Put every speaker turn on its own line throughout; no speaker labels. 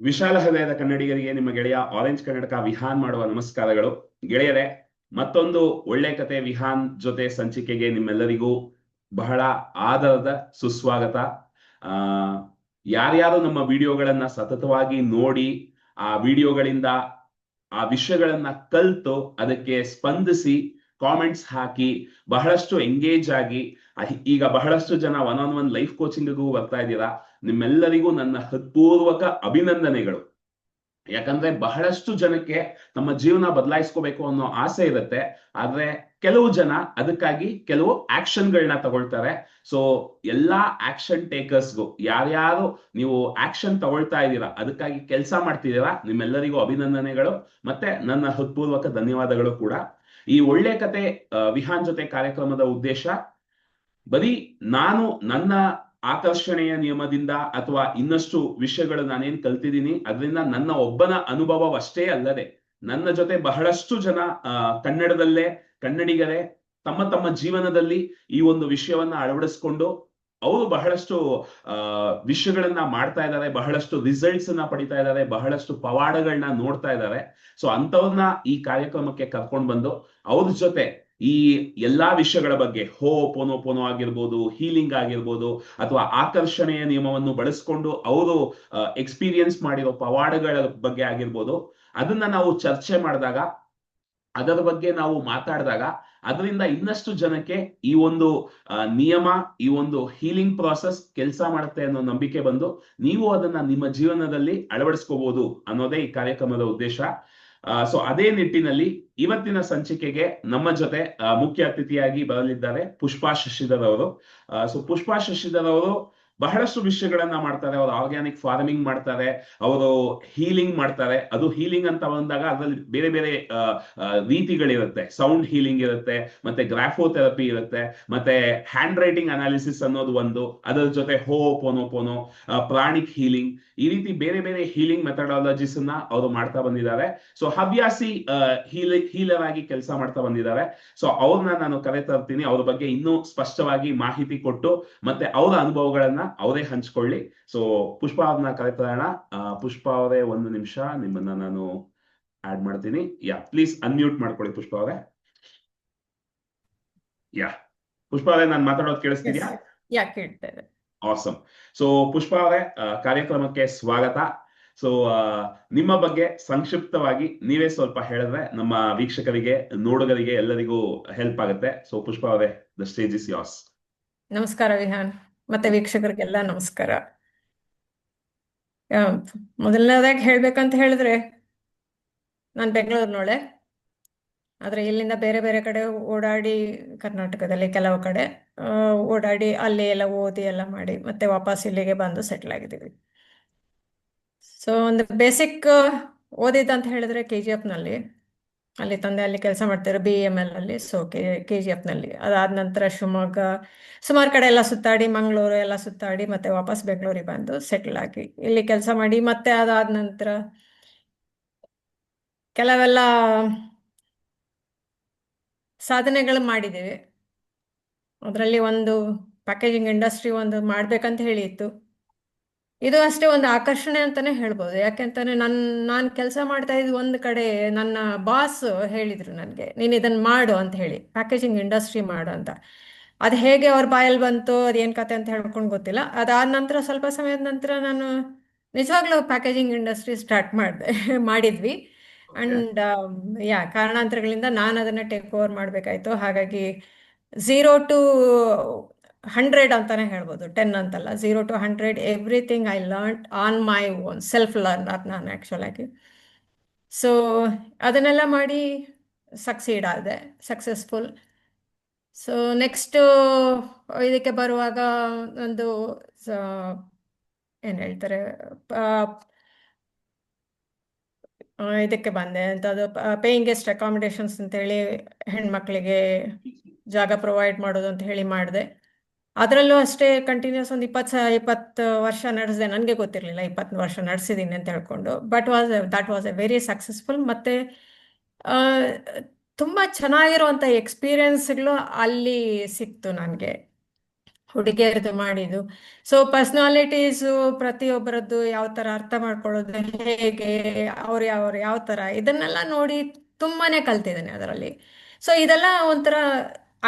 ವಿಶಾಲ ಹೃದಯದ ಕನ್ನಡಿಗರಿಗೆ ನಿಮ್ಮ ಗೆಳೆಯ ಆರೆಂಜ್ ಕನ್ನಡಕ ವಿಹಾನ್ ಮಾಡುವ ನಮಸ್ಕಾರಗಳು. ಗೆಳೆಯರೆ, ಮತ್ತೊಂದು ಒಳ್ಳೆ ಕತೆ ವಿಹಾನ್ ಜೊತೆ ಸಂಚಿಕೆಗೆ ನಿಮ್ಮೆಲ್ಲರಿಗೂ ಬಹಳ ಆದರದ ಸುಸ್ವಾಗತ. ಆ ಯಾರ್ಯಾರು ನಮ್ಮ ವಿಡಿಯೋಗಳನ್ನ ಸತತವಾಗಿ ನೋಡಿ ಆ ವಿಡಿಯೋಗಳಿಂದ ಆ ವಿಷಯಗಳನ್ನ ಕಲ್ತು ಅದಕ್ಕೆ ಸ್ಪಂದಿಸಿ ಕಾಮೆಂಟ್ಸ್ ಹಾಕಿ ಬಹಳಷ್ಟು ಎಂಗೇಜ್ ಆಗಿ ಈಗ ಬಹಳಷ್ಟು ಜನ ಒನ್ ಆನ್ ಒನ್ ಲೈಫ್ ಕೋಚಿಂಗ್ಗೂ ಬರ್ತಾ ಇದ್ದೀರಾ. ನಿಮ್ಮೆಲ್ಲರಿಗೂ ನನ್ನ ಹೃತ್ಪೂರ್ವಕ ಅಭಿನಂದನೆಗಳು. ಯಾಕಂದ್ರೆ ಬಹಳಷ್ಟು ಜನಕ್ಕೆ ತಮ್ಮ ಜೀವನ ಬದಲಾಯಿಸ್ಕೋಬೇಕು ಅನ್ನೋ ಆಸೆ ಇರುತ್ತೆ, ಆದ್ರೆ ಕೆಲವು ಜನ ಅದಕ್ಕಾಗಿ ಕೆಲವು ಆಕ್ಷನ್ಗಳನ್ನ ತಗೊಳ್ತಾರೆ. ಸೊ ಎಲ್ಲಾ ಆಕ್ಷನ್ ಟೇಕರ್ಸ್ಗೂ, ಯಾರ್ಯಾರು ನೀವು ಆಕ್ಷನ್ ತಗೊಳ್ತಾ ಇದ್ದೀರಾ, ಅದಕ್ಕಾಗಿ ಕೆಲಸ ಮಾಡ್ತಿದ್ದೀರಾ, ನಿಮ್ಮೆಲ್ಲರಿಗೂ ಅಭಿನಂದನೆಗಳು ಮತ್ತೆ ನನ್ನ ಹೃತ್ಪೂರ್ವಕ ಧನ್ಯವಾದಗಳು ಕೂಡ. ಈ ಒಳ್ಳೆ ಕತೆ ವಿಹಾನ್ ಜೊತೆ ಕಾರ್ಯಕ್ರಮದ ಉದ್ದೇಶ ಬರೀ ನಾನು ನನ್ನ ಆಕರ್ಷಣೆಯ ನಿಯಮದಿಂದ ಅಥವಾ ಇನ್ನಷ್ಟು ವಿಷಯಗಳು ನಾನೇನ್ ಕಲ್ತಿದ್ದೀನಿ ಅದರಿಂದ ನನ್ನ ಒಬ್ಬನ ಅನುಭವವಷ್ಟೇ ಅಲ್ಲದೆ ನನ್ನ ಜೊತೆ ಬಹಳಷ್ಟು ಜನ ಕನ್ನಡದಲ್ಲೇ ಕನ್ನಡಿಗರೇ ತಮ್ಮ ತಮ್ಮ ಜೀವನದಲ್ಲಿ ಈ ಒಂದು ವಿಷಯವನ್ನ ಅಳವಡಿಸ್ಕೊಂಡು ಅವರು ಬಹಳಷ್ಟು ವಿಷಯಗಳನ್ನ ಮಾಡ್ತಾ ಇದ್ದಾರೆ, ಬಹಳಷ್ಟು ರಿಸಲ್ಟ್ಸ್ ಅನ್ನ ಪಡಿತಾ ಇದ್ದಾರೆ, ಬಹಳಷ್ಟು ಪವಾಡಗಳನ್ನ ನೋಡ್ತಾ ಇದ್ದಾರೆ. ಸೊ ಅಂತವ್ರನ್ನ ಈ ಕಾರ್ಯಕ್ರಮಕ್ಕೆ ಕರ್ಕೊಂಡು ಬಂದು ಅವ್ರ ಜೊತೆ ಈ ಎಲ್ಲಾ ವಿಷಯಗಳ ಬಗ್ಗೆ ಪೋನೋ ಆಗಿರ್ಬೋದು, ಹೀಲಿಂಗ್ ಆಗಿರ್ಬೋದು, ಅಥವಾ ಆಕರ್ಷಣೆಯ ನಿಯಮವನ್ನು ಬಳಸ್ಕೊಂಡು ಅವರು ಎಕ್ಸ್ಪೀರಿಯನ್ಸ್ ಮಾಡಿರೋ ಪವಾಡಗಳ ಬಗ್ಗೆ ಆಗಿರ್ಬೋದು, ಅದನ್ನ ನಾವು ಚರ್ಚೆ ಮಾಡಿದಾಗ, ಅದರ ಬಗ್ಗೆ ನಾವು ಮಾತಾಡಿದಾಗ ಅದರಿಂದ ಇನ್ನಷ್ಟು ಜನಕ್ಕೆ ಈ ಒಂದು ನಿಯಮ, ಈ ಒಂದು ಹೀಲಿಂಗ್ ಪ್ರಾಸೆಸ್ ಕೆಲಸ ಮಾಡುತ್ತೆ ಅನ್ನೋ ನಂಬಿಕೆ ಬಂದು ನೀವು ಅದನ್ನ ನಿಮ್ಮ ಜೀವನದಲ್ಲಿ ಅಳವಡಿಸ್ಕೋಬಹುದು ಅನ್ನೋದೇ ಈ ಕಾರ್ಯಕ್ರಮದ ಉದ್ದೇಶ. ಸೊ ಅದೇ ನಿಟ್ಟಿನಲ್ಲಿ ಇವತ್ತಿನ ಸಂಚಿಕೆಗೆ ನಮ್ಮ ಜೊತೆ ಮುಖ್ಯ ಅತಿಥಿಯಾಗಿ ಬರಲಿದ್ದಾರೆ ಪುಷ್ಪಾ ಶಶಿಧರ್ ಅವರು. ಸೊ ಪುಷ್ಪಾ ಶಶಿಧರ್ ಅವರು ಬಹಳಷ್ಟು ವಿಷಯಗಳನ್ನ ಮಾಡ್ತಾರೆ. ಅವರು ಆರ್ಗ್ಯಾನಿಕ್ ಫಾರ್ಮಿಂಗ್ ಮಾಡ್ತಾರೆ, ಅವರು ಹೀಲಿಂಗ್ ಮಾಡ್ತಾರೆ. ಅದು ಹೀಲಿಂಗ್ ಅಂತ ಬಂದಾಗ ಅದರಲ್ಲಿ ಬೇರೆ ಬೇರೆ ರೀತಿಗಳಿರುತ್ತೆ. ಸೌಂಡ್ ಹೀಲಿಂಗ್ ಇರುತ್ತೆ, ಮತ್ತೆ ಗ್ರಾಫೋಥೆರಪಿ ಇರುತ್ತೆ, ಮತ್ತೆ ಹ್ಯಾಂಡ್ ರೈಟಿಂಗ್ ಅನಾಲಿಸಿಸ್ ಅನ್ನೋದು ಒಂದು, ಅದರ ಜೊತೆ ಪೋನೋ ಪ್ರಾಣಿಕ್ ಹೀಲಿಂಗ್, ಈ ರೀತಿ ಬೇರೆ ಬೇರೆ ಹೀಲಿಂಗ್ ಮೆಥಡಾಲಜೀಸ್ ಅನ್ನ ಅವರು ಮಾಡ್ತಾ ಬಂದಿದ್ದಾರೆ. ಸೊ ಹವ್ಯಾಸಿ ಹೀಲರ್ ಆಗಿ ಕೆಲಸ ಮಾಡ್ತಾ ಬಂದಿದ್ದಾರೆ. ಸೊ ಅವ್ರನ್ನ ನಾನು ಕರೆ ತರ್ತೀನಿ, ಅವ್ರ ಬಗ್ಗೆ ಇನ್ನೂ ಸ್ಪಷ್ಟವಾಗಿ ಮಾಹಿತಿ ಕೊಟ್ಟು ಮತ್ತೆ ಅವರ ಅನುಭವಗಳನ್ನ ಅವರೇ ಹಂಚ್ಕೊಳ್ಳಿ. ಸೊ ಪುಷ್ಪಾ ಅವ್ರನ್ನ ಕರೆತರೋಣ. ಪುಷ್ಪಾ ಅವರೇ, ಒಂದು ನಿಮಿಷ ನಿಮ್ಮನ್ನ ನಾನು ಆಡ್ ಮಾಡ್ತೀನಿ. ಪ್ಲೀಸ್ ಅನ್ಮ್ಯೂಟ್ ಮಾಡ್ಕೊಳ್ಳಿ ಪುಷ್ಪಾ ಅವರೇ. ಪುಷ್ಪಾ ಅವರೇ, ನಾನು ಮಾತಾಡೋದು ಕೇಳಿಸ್ತಿದ್ಯಾ?
ಕೇಳ್ತಾ ಇದೆ.
ಆಸಮ್. ಸೊ ಪುಷ್ಪಾ ಅವರೇ, ಕಾರ್ಯಕ್ರಮಕ್ಕೆ ಸ್ವಾಗತ. ಸೊ ನಿಮ್ಮ ಬಗ್ಗೆ ಸಂಕ್ಷಿಪ್ತವಾಗಿ ನೀವೇ ಸ್ವಲ್ಪ ಹೇಳಿದ್ರೆ ನಮ್ಮ ವೀಕ್ಷಕರಿಗೆ, ನೋಡುಗರಿಗೆ ಎಲ್ಲರಿಗೂ ಹೆಲ್ಪ್ ಆಗುತ್ತೆ. ಸೊ ಪುಷ್ಪಾ ಅವರೇ, ದ ಸ್ಟೇಜ್ ಇಸ್ ಯೋರ್ಸ್.
ನಮಸ್ಕಾರ ವಿಹಾನ್, ಮತ್ತೆ ವೀಕ್ಷಕರಿಗೆಲ್ಲ ನಮಸ್ಕಾರ. ಮೊದಲನೇದಾಗಿ ಹೇಳ್ಬೇಕಂತ ಹೇಳಿದ್ರೆ, ನಾನು ಬೆಂಗಳೂರಿನೋಳೆ, ಆದರೆ ಇಲ್ಲಿಂದ ಬೇರೆ ಬೇರೆ ಕಡೆ ಓಡಾಡಿ, ಕರ್ನಾಟಕದಲ್ಲಿ ಕೆಲವು ಕಡೆ ಓಡಾಡಿ ಅಲ್ಲಿ ಎಲ್ಲ ಓದಿ ಎಲ್ಲ ಮಾಡಿ ಮತ್ತೆ ವಾಪಸ್ ಇಲ್ಲಿಗೆ ಬಂದು ಸೆಟ್ಲ್ ಆಗಿದ್ದೀವಿ. ಸೊ ಒಂದು ಬೇಸಿಕ್ ಓದಿದ್ದಂತ ಹೇಳಿದ್ರೆ KGF ಅಲ್ಲಿ ತಂದೆ ಅಲ್ಲಿ ಕೆಲಸ ಮಾಡ್ತಾರೆ, BML ಅಲ್ಲಿ. ಸೊ KGF ಅದಾದ ನಂತರ ಶಿವಮೊಗ್ಗ, ಸುಮಾರು ಕಡೆ ಎಲ್ಲ ಸುತ್ತಾಡಿ, ಮಂಗಳೂರು ಎಲ್ಲ ಸುತ್ತಾಡಿ ಮತ್ತೆ ವಾಪಸ್ ಬೆಂಗಳೂರಿಗೆ ಬಂದು ಸೆಟ್ಲ್ ಆಗಿ ಇಲ್ಲಿ ಕೆಲಸ ಮಾಡಿ, ಮತ್ತೆ ಅದಾದ ನಂತರ ಕೆಲವೆಲ್ಲ ಸಾಧನೆಗಳು ಮಾಡಿದ್ದೇವೆ. ಅದರಲ್ಲಿ ಒಂದು ಪ್ಯಾಕೇಜಿಂಗ್ ಇಂಡಸ್ಟ್ರಿ ಒಂದು ಮಾಡ್ಬೇಕಂತ ಹೇಳಿ ಇತ್ತು. ಇದು ಅಷ್ಟೇ ಒಂದು ಆಕರ್ಷಣೆ ಅಂತಾನೆ ಹೇಳ್ಬೋದು. ಯಾಕೆಂತಾನೆ ನಾನು ಕೆಲಸ ಮಾಡ್ತಾ ಇದ್ದು ಒಂದು ಕಡೆ, ನನ್ನ ಬಾಸ್ ಹೇಳಿದ್ರು ನನಗೆ, ನೀನು ಇದನ್ನ ಮಾಡು ಅಂತ ಹೇಳಿ, ಪ್ಯಾಕೇಜಿಂಗ್ ಇಂಡಸ್ಟ್ರಿ ಮಾಡು ಅಂತ. ಅದು ಹೇಗೆ ಅವ್ರ ಬಾಯಲ್ಲಿ ಬಂತು, ಅದೇನು ಕತೆ ಅಂತ ಹೇಳ್ಕೊಂಡು ಗೊತ್ತಿಲ್ಲ. ಅದಾದ ನಂತರ ಸ್ವಲ್ಪ ಸಮಯದ ನಂತರ ನಾನು ನಿಜವಾಗ್ಲೂ ಪ್ಯಾಕೇಜಿಂಗ್ ಇಂಡಸ್ಟ್ರಿ ಸ್ಟಾರ್ಟ್ ಮಾಡಿದ್ವಿ. ಅಂಡ್ ಕಾರಣಾಂತರಗಳಿಂದ ನಾನು ಅದನ್ನ ಟೇಕ್ ಓವರ್ ಮಾಡಬೇಕಾಯ್ತು. ಹಾಗಾಗಿ 0 to 100 ಅಂತಾನೆ ಹೇಳ್ಬೋದು, 10 ಅಂತಲ್ಲ, 0 to 100 everything I learn on my own, self learner ನಾನು ಆ್ಯಕ್ಚುಲಾಗಿ. ಸೊ ಅದನ್ನೆಲ್ಲ ಮಾಡಿ ಸಕ್ಸೀಡ್ ಆದೆ, ಸಕ್ಸಸ್ಫುಲ್. ಸೊ ನೆಕ್ಸ್ಟು ಇದಕ್ಕೆ ಬರುವಾಗ ಒಂದು ಏನು ಹೇಳ್ತಾರೆ, ಇದಕ್ಕೆ ಬಂದೆ ಅಂತ, ಅದು ಪೇಯಿಂಗ್ ಗೆಸ್ಟ್ ಅಕಾಮಿಡೇಷನ್ಸ್ ಅಂತೇಳಿ ಹೆಣ್ಮಕ್ಳಿಗೆ ಜಾಗ ಪ್ರೊವೈಡ್ ಮಾಡೋದು ಅಂತ ಹೇಳಿ ಮಾಡಿದೆ. ಅದರಲ್ಲೂ ಅಷ್ಟೇ ಕಂಟಿನ್ಯೂಸ್ ಒಂದು 20 ವರ್ಷ ನಡೆಸಿದೆ. ನನಗೆ ಗೊತ್ತಿರಲಿಲ್ಲ 20 ವರ್ಷ ನಡೆಸಿದ್ದೀನಿ ಅಂತ ಹೇಳ್ಕೊಂಡು. That was A very successful. ಮತ್ತು ತುಂಬ ಚೆನ್ನಾಗಿರುವಂಥ ಎಕ್ಸ್ಪೀರಿಯನ್ಸ್ಗಳು ಅಲ್ಲಿ ಸಿಕ್ತು ನನಗೆ. ಹುಡುಗಿಯರದು ಮಾಡಿದ್ದು. ಸೊ ಪರ್ಸ್ನಾಲಿಟೀಸು ಪ್ರತಿಯೊಬ್ಬರದ್ದು ಯಾವ ಥರ ಅರ್ಥ ಮಾಡ್ಕೊಳ್ಳೋದು ಹೇಗೆ, ಅವ್ರು ಯಾವ ಥರ ಇದನ್ನೆಲ್ಲ ನೋಡಿ ತುಂಬಾನೇ ಕಲ್ತಿದ್ದೇನೆ ಅದರಲ್ಲಿ. ಸೊ ಇದೆಲ್ಲ ಒಂಥರ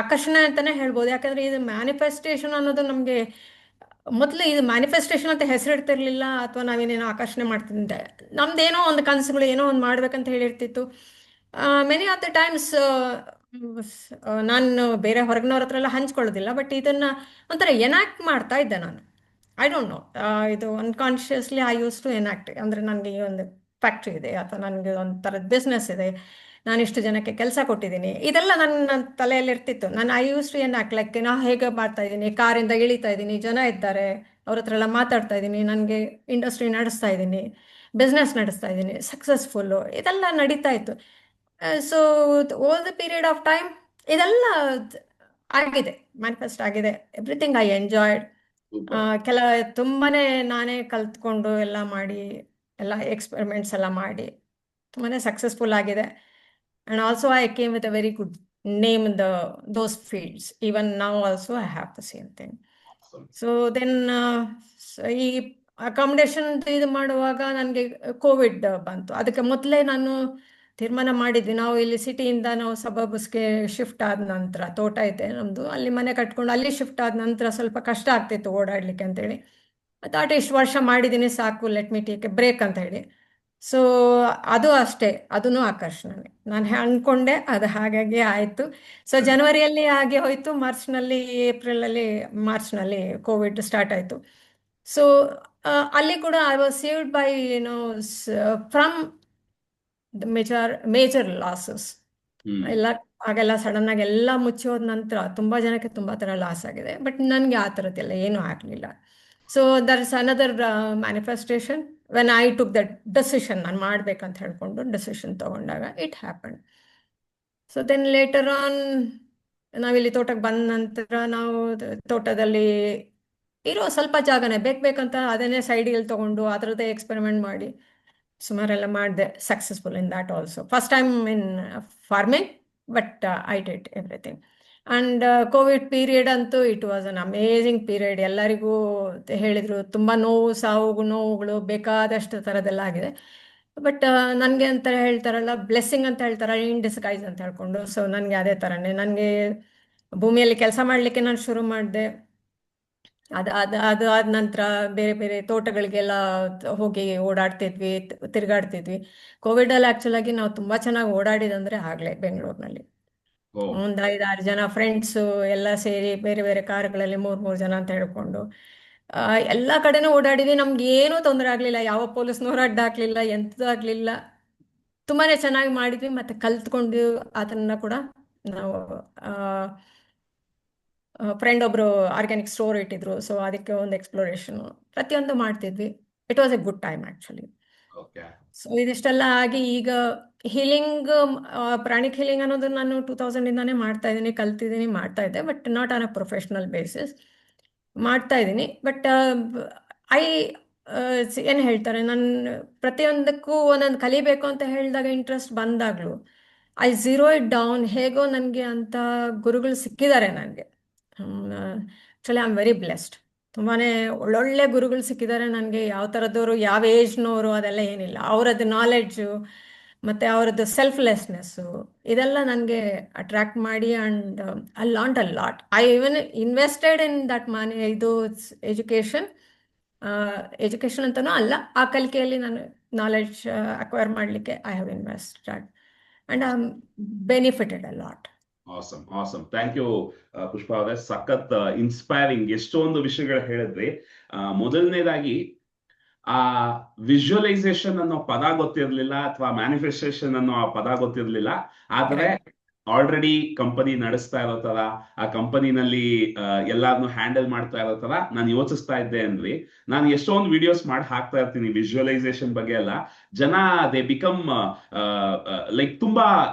ಆಕರ್ಷಣೆ ಅಂತಲೇ ಹೇಳ್ಬೋದು. ಯಾಕಂದರೆ ಇದು ಮ್ಯಾನಿಫೆಸ್ಟೇಷನ್ ಅನ್ನೋದು ನಮಗೆ ಮೊದಲು ಇದು ಮ್ಯಾನಿಫೆಸ್ಟೇಷನ್ ಅಂತ ಹೆಸರಿಡ್ತಿರ್ಲಿಲ್ಲ, ಅಥವಾ ನಾವೇನೇನೋ ಆಕರ್ಷಣೆ ಮಾಡ್ತಿದ್ದೆ. ನಮ್ದೇನೋ ಒಂದು ಕನಸುಗಳು ಏನೋ ಒಂದು ಮಾಡ್ಬೇಕಂತ ಹೇಳಿರ್ತಿತ್ತು. ಮೆನಿ ಆಫ್ ದ ಟೈಮ್ಸ್ ನಾನು ಬೇರೆ ಹೊರಗಿನವ್ರ ಹತ್ರ ಎಲ್ಲ ಹಂಚ್ಕೊಳ್ಳೋದಿಲ್ಲ, ಬಟ್ ಇದನ್ನು ಒಂಥರ ಎನಾಕ್ಟ್ ಮಾಡ್ತಾ ಇದ್ದೆ ನಾನು. ಐ ಡೋಂಟ್ ನೋ, ಇದು unconsciously I use to enact. ಅಂದರೆ ನನಗೆ ಈ ಒಂದು ಫ್ಯಾಕ್ಟ್ರಿ ಇದೆ, ಅಥವಾ ನನಗೆ ಒಂದು ಥರದ ಬಿಸ್ನೆಸ್ ಇದೆ, ನಾನು ಇಷ್ಟು ಜನಕ್ಕೆ ಕೆಲಸ ಕೊಟ್ಟಿದ್ದೀನಿ, ಇದೆಲ್ಲ ನನ್ನ ತಲೆಯಲ್ಲಿ ಇರ್ತಿತ್ತು. ನಾನು I use to enact like ನಾ ಹೇಗೆ ಮಾಡ್ತಾ ಇದ್ದೀನಿ, ಕಾರಿಂದ ಇಳಿತಾ ಇದ್ದೀನಿ, ಜನ ಇದ್ದಾರೆ, ಅವ್ರ ಹತ್ರ ಎಲ್ಲ ಮಾತಾಡ್ತಾ ಇದ್ದೀನಿ, ನನಗೆ ಇಂಡಸ್ಟ್ರಿ ನಡೆಸ್ತಾ ಇದ್ದೀನಿ, ಬಿಸ್ನೆಸ್ ನಡೆಸ್ತಾ ಇದ್ದೀನಿ, ಸಕ್ಸಸ್ಫುಲ್ಲು, ಇದೆಲ್ಲ ನಡೀತಾ ಇತ್ತು. So over the period of time ಇದೆಲ್ಲ ಆಗಿದೆ, ಮ್ಯಾನಿಫೆಸ್ಟ್ ಆಗಿದೆ. Everything I enjoyed. ತುಂಬಾನೇ ನಾನೇ ಕಲ್ತ್ಕೊಂಡು ಎಲ್ಲ ಮಾಡಿ, ಎಲ್ಲ ಎಕ್ಸ್ಪೆರಿಮೆಂಟ್ಸ್ ಎಲ್ಲ ಮಾಡಿ ತುಂಬಾನೇ ಸಕ್ಸಸ್ಫುಲ್ ಆಗಿದೆ. And also I came with a very good name in those fields. Even now also I have the same thing. So then ಈ ಅಕಾಮಿಡೇಷನ್ ಇದು ಮಾಡುವಾಗ ನನಗೆ ಕೋವಿಡ್ ಬಂತು. ಅದಕ್ಕೆ ಮೊದಲೇ ನಾನು ತೀರ್ಮಾನ ಮಾಡಿದ್ವಿ, ನಾವು ಇಲ್ಲಿ ಸಿಟಿಯಿಂದ ನಾವು ಸಬರ್ಬ್ಸ್ಗೆ ಶಿಫ್ಟ್ ಆದ ನಂತರ, ತೋಟ ಇದೆ ನಮ್ಮದು, ಅಲ್ಲಿ ಮನೆ ಕಟ್ಕೊಂಡು ಅಲ್ಲಿ ಶಿಫ್ಟ್ ಆದ ನಂತರ ಸ್ವಲ್ಪ ಕಷ್ಟ ಆಗ್ತಿತ್ತು ಓಡಾಡಲಿಕ್ಕೆ ಅಂತೇಳಿ. ಥಾಟ್ ಇಷ್ಟು ವರ್ಷ ಮಾಡಿದ್ದೀನಿ ಸಾಕು, let me take a break ಅಂತ ಹೇಳಿ. ಸೊ ಅದು ಅಷ್ಟೇ, ಅದೂ ಆಕರ್ಷಣೆ. ನಾನು ಅಂದ್ಕೊಂಡೆ, ಅದು ಹಾಗಾಗಿ ಆಯಿತು. ಸೊ ಜನವರಿಯಲ್ಲಿ ಹಾಗೆ ಹೋಯಿತು. ಮಾರ್ಚ್ನಲ್ಲಿ ಕೋವಿಡ್ ಸ್ಟಾರ್ಟ್ ಆಯಿತು. ಸೊ ಅಲ್ಲಿ ಕೂಡ I was saved by from the major losses ಎಲ್ಲ. ಆಗೆಲ್ಲ ಸಡನ್ ಆಗಿ ಎಲ್ಲ ಮುಚ್ಚೋದ ನಂತರ ತುಂಬ ಜನಕ್ಕೆ ತುಂಬ ಥರ ಲಾಸ್ ಆಗಿದೆ, ಬಟ್ ನನಗೆ ಆ ಥರದ್ದೆಲ್ಲ ಏನೂ ಆಗಲಿಲ್ಲ. So there is another manifestation when I took that decision. ನಾನು ಮಾಡಬೇಕಂತ ಹೇಳ್ಕೊಂಡು ಡೆಸಿಷನ್ ತೊಗೊಂಡಾಗ it happen. So then later on ನಾವಿಲ್ಲಿ ತೋಟಕ್ಕೆ ಬಂದ ನಂತರ ನಾವು ತೋಟದಲ್ಲಿ ಇರೋ ಸ್ವಲ್ಪ ಜಾಗನೇ ಬೇಕಂತ ಅದನ್ನೇ ಸೈಡಿಗೆ ತೊಗೊಂಡು ಅದರದ್ದೇ ಎಕ್ಸ್ಪೆರಿಮೆಂಟ್ ಮಾಡಿ ಸುಮಾರೆಲ್ಲ ಮಾಡಿದೆ. Successful in that also. First time in farming, but I did everything. And COVID period ಅಂತೂ it was an amazing period. ಎಲ್ಲರಿಗೂ ಹೇಳಿದರು ತುಂಬ ನೋವುಗಳು ಬೇಕಾದಷ್ಟು ಥರದ್ದೆಲ್ಲ ಆಗಿದೆ. ಬಟ್ ನನಗೆ ಅಂತ ಹೇಳ್ತಾರಲ್ಲ, ಬ್ಲೆಸ್ಸಿಂಗ್ ಅಂತ ಹೇಳ್ತಾರಲ್ಲ, ಇನ್ ಡಿಸ್ಗೈಸ್ ಅಂತ ಹೇಳ್ಕೊಂಡು. ಸೊ ನನಗೆ ಅದೇ ಥರನೇ, ನನಗೆ ಭೂಮಿಯಲ್ಲಿ ಕೆಲಸ ಮಾಡಲಿಕ್ಕೆ ನಾನು ಶುರು ಮಾಡಿದೆ. ಅದು ಆದ ನಂತರ ಬೇರೆ ಬೇರೆ ತೋಟಗಳಿಗೆಲ್ಲ ಹೋಗಿ ಓಡಾಡ್ತಿದ್ವಿ, ತಿರುಗಾಡ್ತಿದ್ವಿ. ಕೋವಿಡಲ್ಲಿ ಆ್ಯಕ್ಚುಲಾಗಿ ನಾವು ತುಂಬ ಚೆನ್ನಾಗಿ ಓಡಾಡಿದಂದರೆ ಆಗಲೇ ಬೆಂಗಳೂರಿನಲ್ಲಿ ಒಂದು 5-6 ಜನ ಫ್ರೆಂಡ್ಸು ಎಲ್ಲ ಸೇರಿ ಬೇರೆ ಬೇರೆ ಕಾರುಗಳಲ್ಲಿ 3 ಜನ ಅಂತ ಹೇಳ್ಕೊಂಡು ಎಲ್ಲ ಕಡೆನೂ ಓಡಾಡಿದ್ವಿ. ನಮ್ಗೆ ಏನೂ ತೊಂದರೆ ಆಗಲಿಲ್ಲ, ಯಾವ ಪೊಲೀಸ್ನವ್ರು ಅಡ್ಡ ಹಾಕ್ಲಿಲ್ಲ, ಎಂಥದ್ದು ಆಗಲಿಲ್ಲ. ತುಂಬಾ ಚೆನ್ನಾಗಿ ಮಾಡಿದ್ವಿ. ಮತ್ತು ಕಲ್ತ್ಕೊಂಡು ಅದನ್ನು ಕೂಡ ನಾವು ಫ್ರೆಂಡ್ ಒಬ್ಬರು ಆರ್ಗ್ಯಾನಿಕ್ ಸ್ಟೋರ್ ಇಟ್ಟಿದ್ರು, ಸೊ ಅದಕ್ಕೆ ಒಂದು ಎಕ್ಸ್ಪ್ಲೋರೇಷನು ಪ್ರತಿಯೊಂದು ಮಾಡ್ತಿದ್ವಿ. It was a good time actually. So ಇದಿಷ್ಟೆಲ್ಲ ಆಗಿ ಈಗ ಹೀಲಿಂಗ್, ಪ್ರಾಣಿಕ್ ಹೀಲಿಂಗ್ ಅನ್ನೋದು ನಾನು 2000ಇಂದಾನೇ ಮಾಡ್ತಾ ಇದ್ದೀನಿ, ಕಲ್ತಿದ್ದೀನಿ, ಮಾಡ್ತಾ ಇದ್ದೆ. But not on a professional basis ಮಾಡ್ತಾ ಇದ್ದೀನಿ. ಬಟ್ ಏನು ಹೇಳ್ತಾರೆ, ನಾನು ಪ್ರತಿಯೊಂದಕ್ಕೂ ಒಂದೊಂದು ಕಲಿಬೇಕು ಅಂತ ಹೇಳಿದಾಗ, ಇಂಟ್ರೆಸ್ಟ್ ಬಂದಾಗಲೂ ಐ ಝೀರೋ ಇಟ್ ಡೌನ್. ಹೇಗೋ ನನಗೆ ಅಂಥ ಗುರುಗಳು ಸಿಕ್ಕಿದ್ದಾರೆ ನನಗೆ. Actually I am very blessed. ತುಂಬಾ ಒಳ್ಳೊಳ್ಳೆ ಗುರುಗಳು ಸಿಕ್ಕಿದ್ದಾರೆ ನನಗೆ. ಯಾವ ಥರದವರು, ಯಾವ ಏಜ್ನವರು ಅದೆಲ್ಲ ಏನಿಲ್ಲ. ಅವರದ್ದು ನಾಲೆಡ್ಜು ಮತ್ತು ಅವರದ್ದು ಸೆಲ್ಫ್ಲೆಸ್ನೆಸ್ಸು ಇದೆಲ್ಲ ನನಗೆ ಅಟ್ರ್ಯಾಕ್ಟ್ ಮಾಡಿ. And I learnt a lot. I even invested in that money. ಇದು ಎಜುಕೇಷನ್ ಅಂತನೂ ಅಲ್ಲ, ಆ ಕಲಿಕೆಯಲ್ಲಿ ನಾನು ನಾಲೆಡ್ಜ್ ಅಕ್ವೈರ್ ಮಾಡಲಿಕ್ಕೆ I have invested and I am benefited a lot.
Awesome. Thank you Pushpa ಅವರೇ. ಸಖತ್ ಇನ್ಸ್ಪೈರಿಂಗ್. ಎಷ್ಟೊಂದು ವಿಷಯಗಳು ಹೇಳಿದ್ರಿ. ಮೊದಲನೇದಾಗಿ ಆ ವಿಜುವಲೈಸೇಷನ್ ಅನ್ನೋ ಪದ ಗೊತ್ತಿರ್ಲಿಲ್ಲ, ಅಥವಾ ಮ್ಯಾನಿಫೆಸ್ಟೇಷನ್ ಅನ್ನೋ ಆ ಪದ ಗೊತ್ತಿರ್ಲಿಲ್ಲ. ಆದ್ರೆ ಆಲ್ರೆಡಿ ಕಂಪನಿ ನಡೆಸ್ತಾ ಇರೋ ತರ, ಆ ಕಂಪನಿನಲ್ಲಿ ಎಲ್ಲಾರನ್ನು ಹ್ಯಾಂಡಲ್ ಮಾಡ್ತಾ ಇರೋ ತರ ನಾನು ಯೋಚಿಸ್ತಾ ಇದ್ದೆ ಅಂದ್ರಿ. ನಾನು ಎಷ್ಟೊಂದು ವಿಡಿಯೋಸ್ ಮಾಡಿ ಹಾಕ್ತಾ ಇರ್ತೀನಿ ವಿಜುವಲೈಸೇಷನ್ ಬಗ್ಗೆ ಎಲ್ಲ. ಜನ ದೇ ಬಿಕಮ್ ಲೈಕ್ ತುಂಬಾ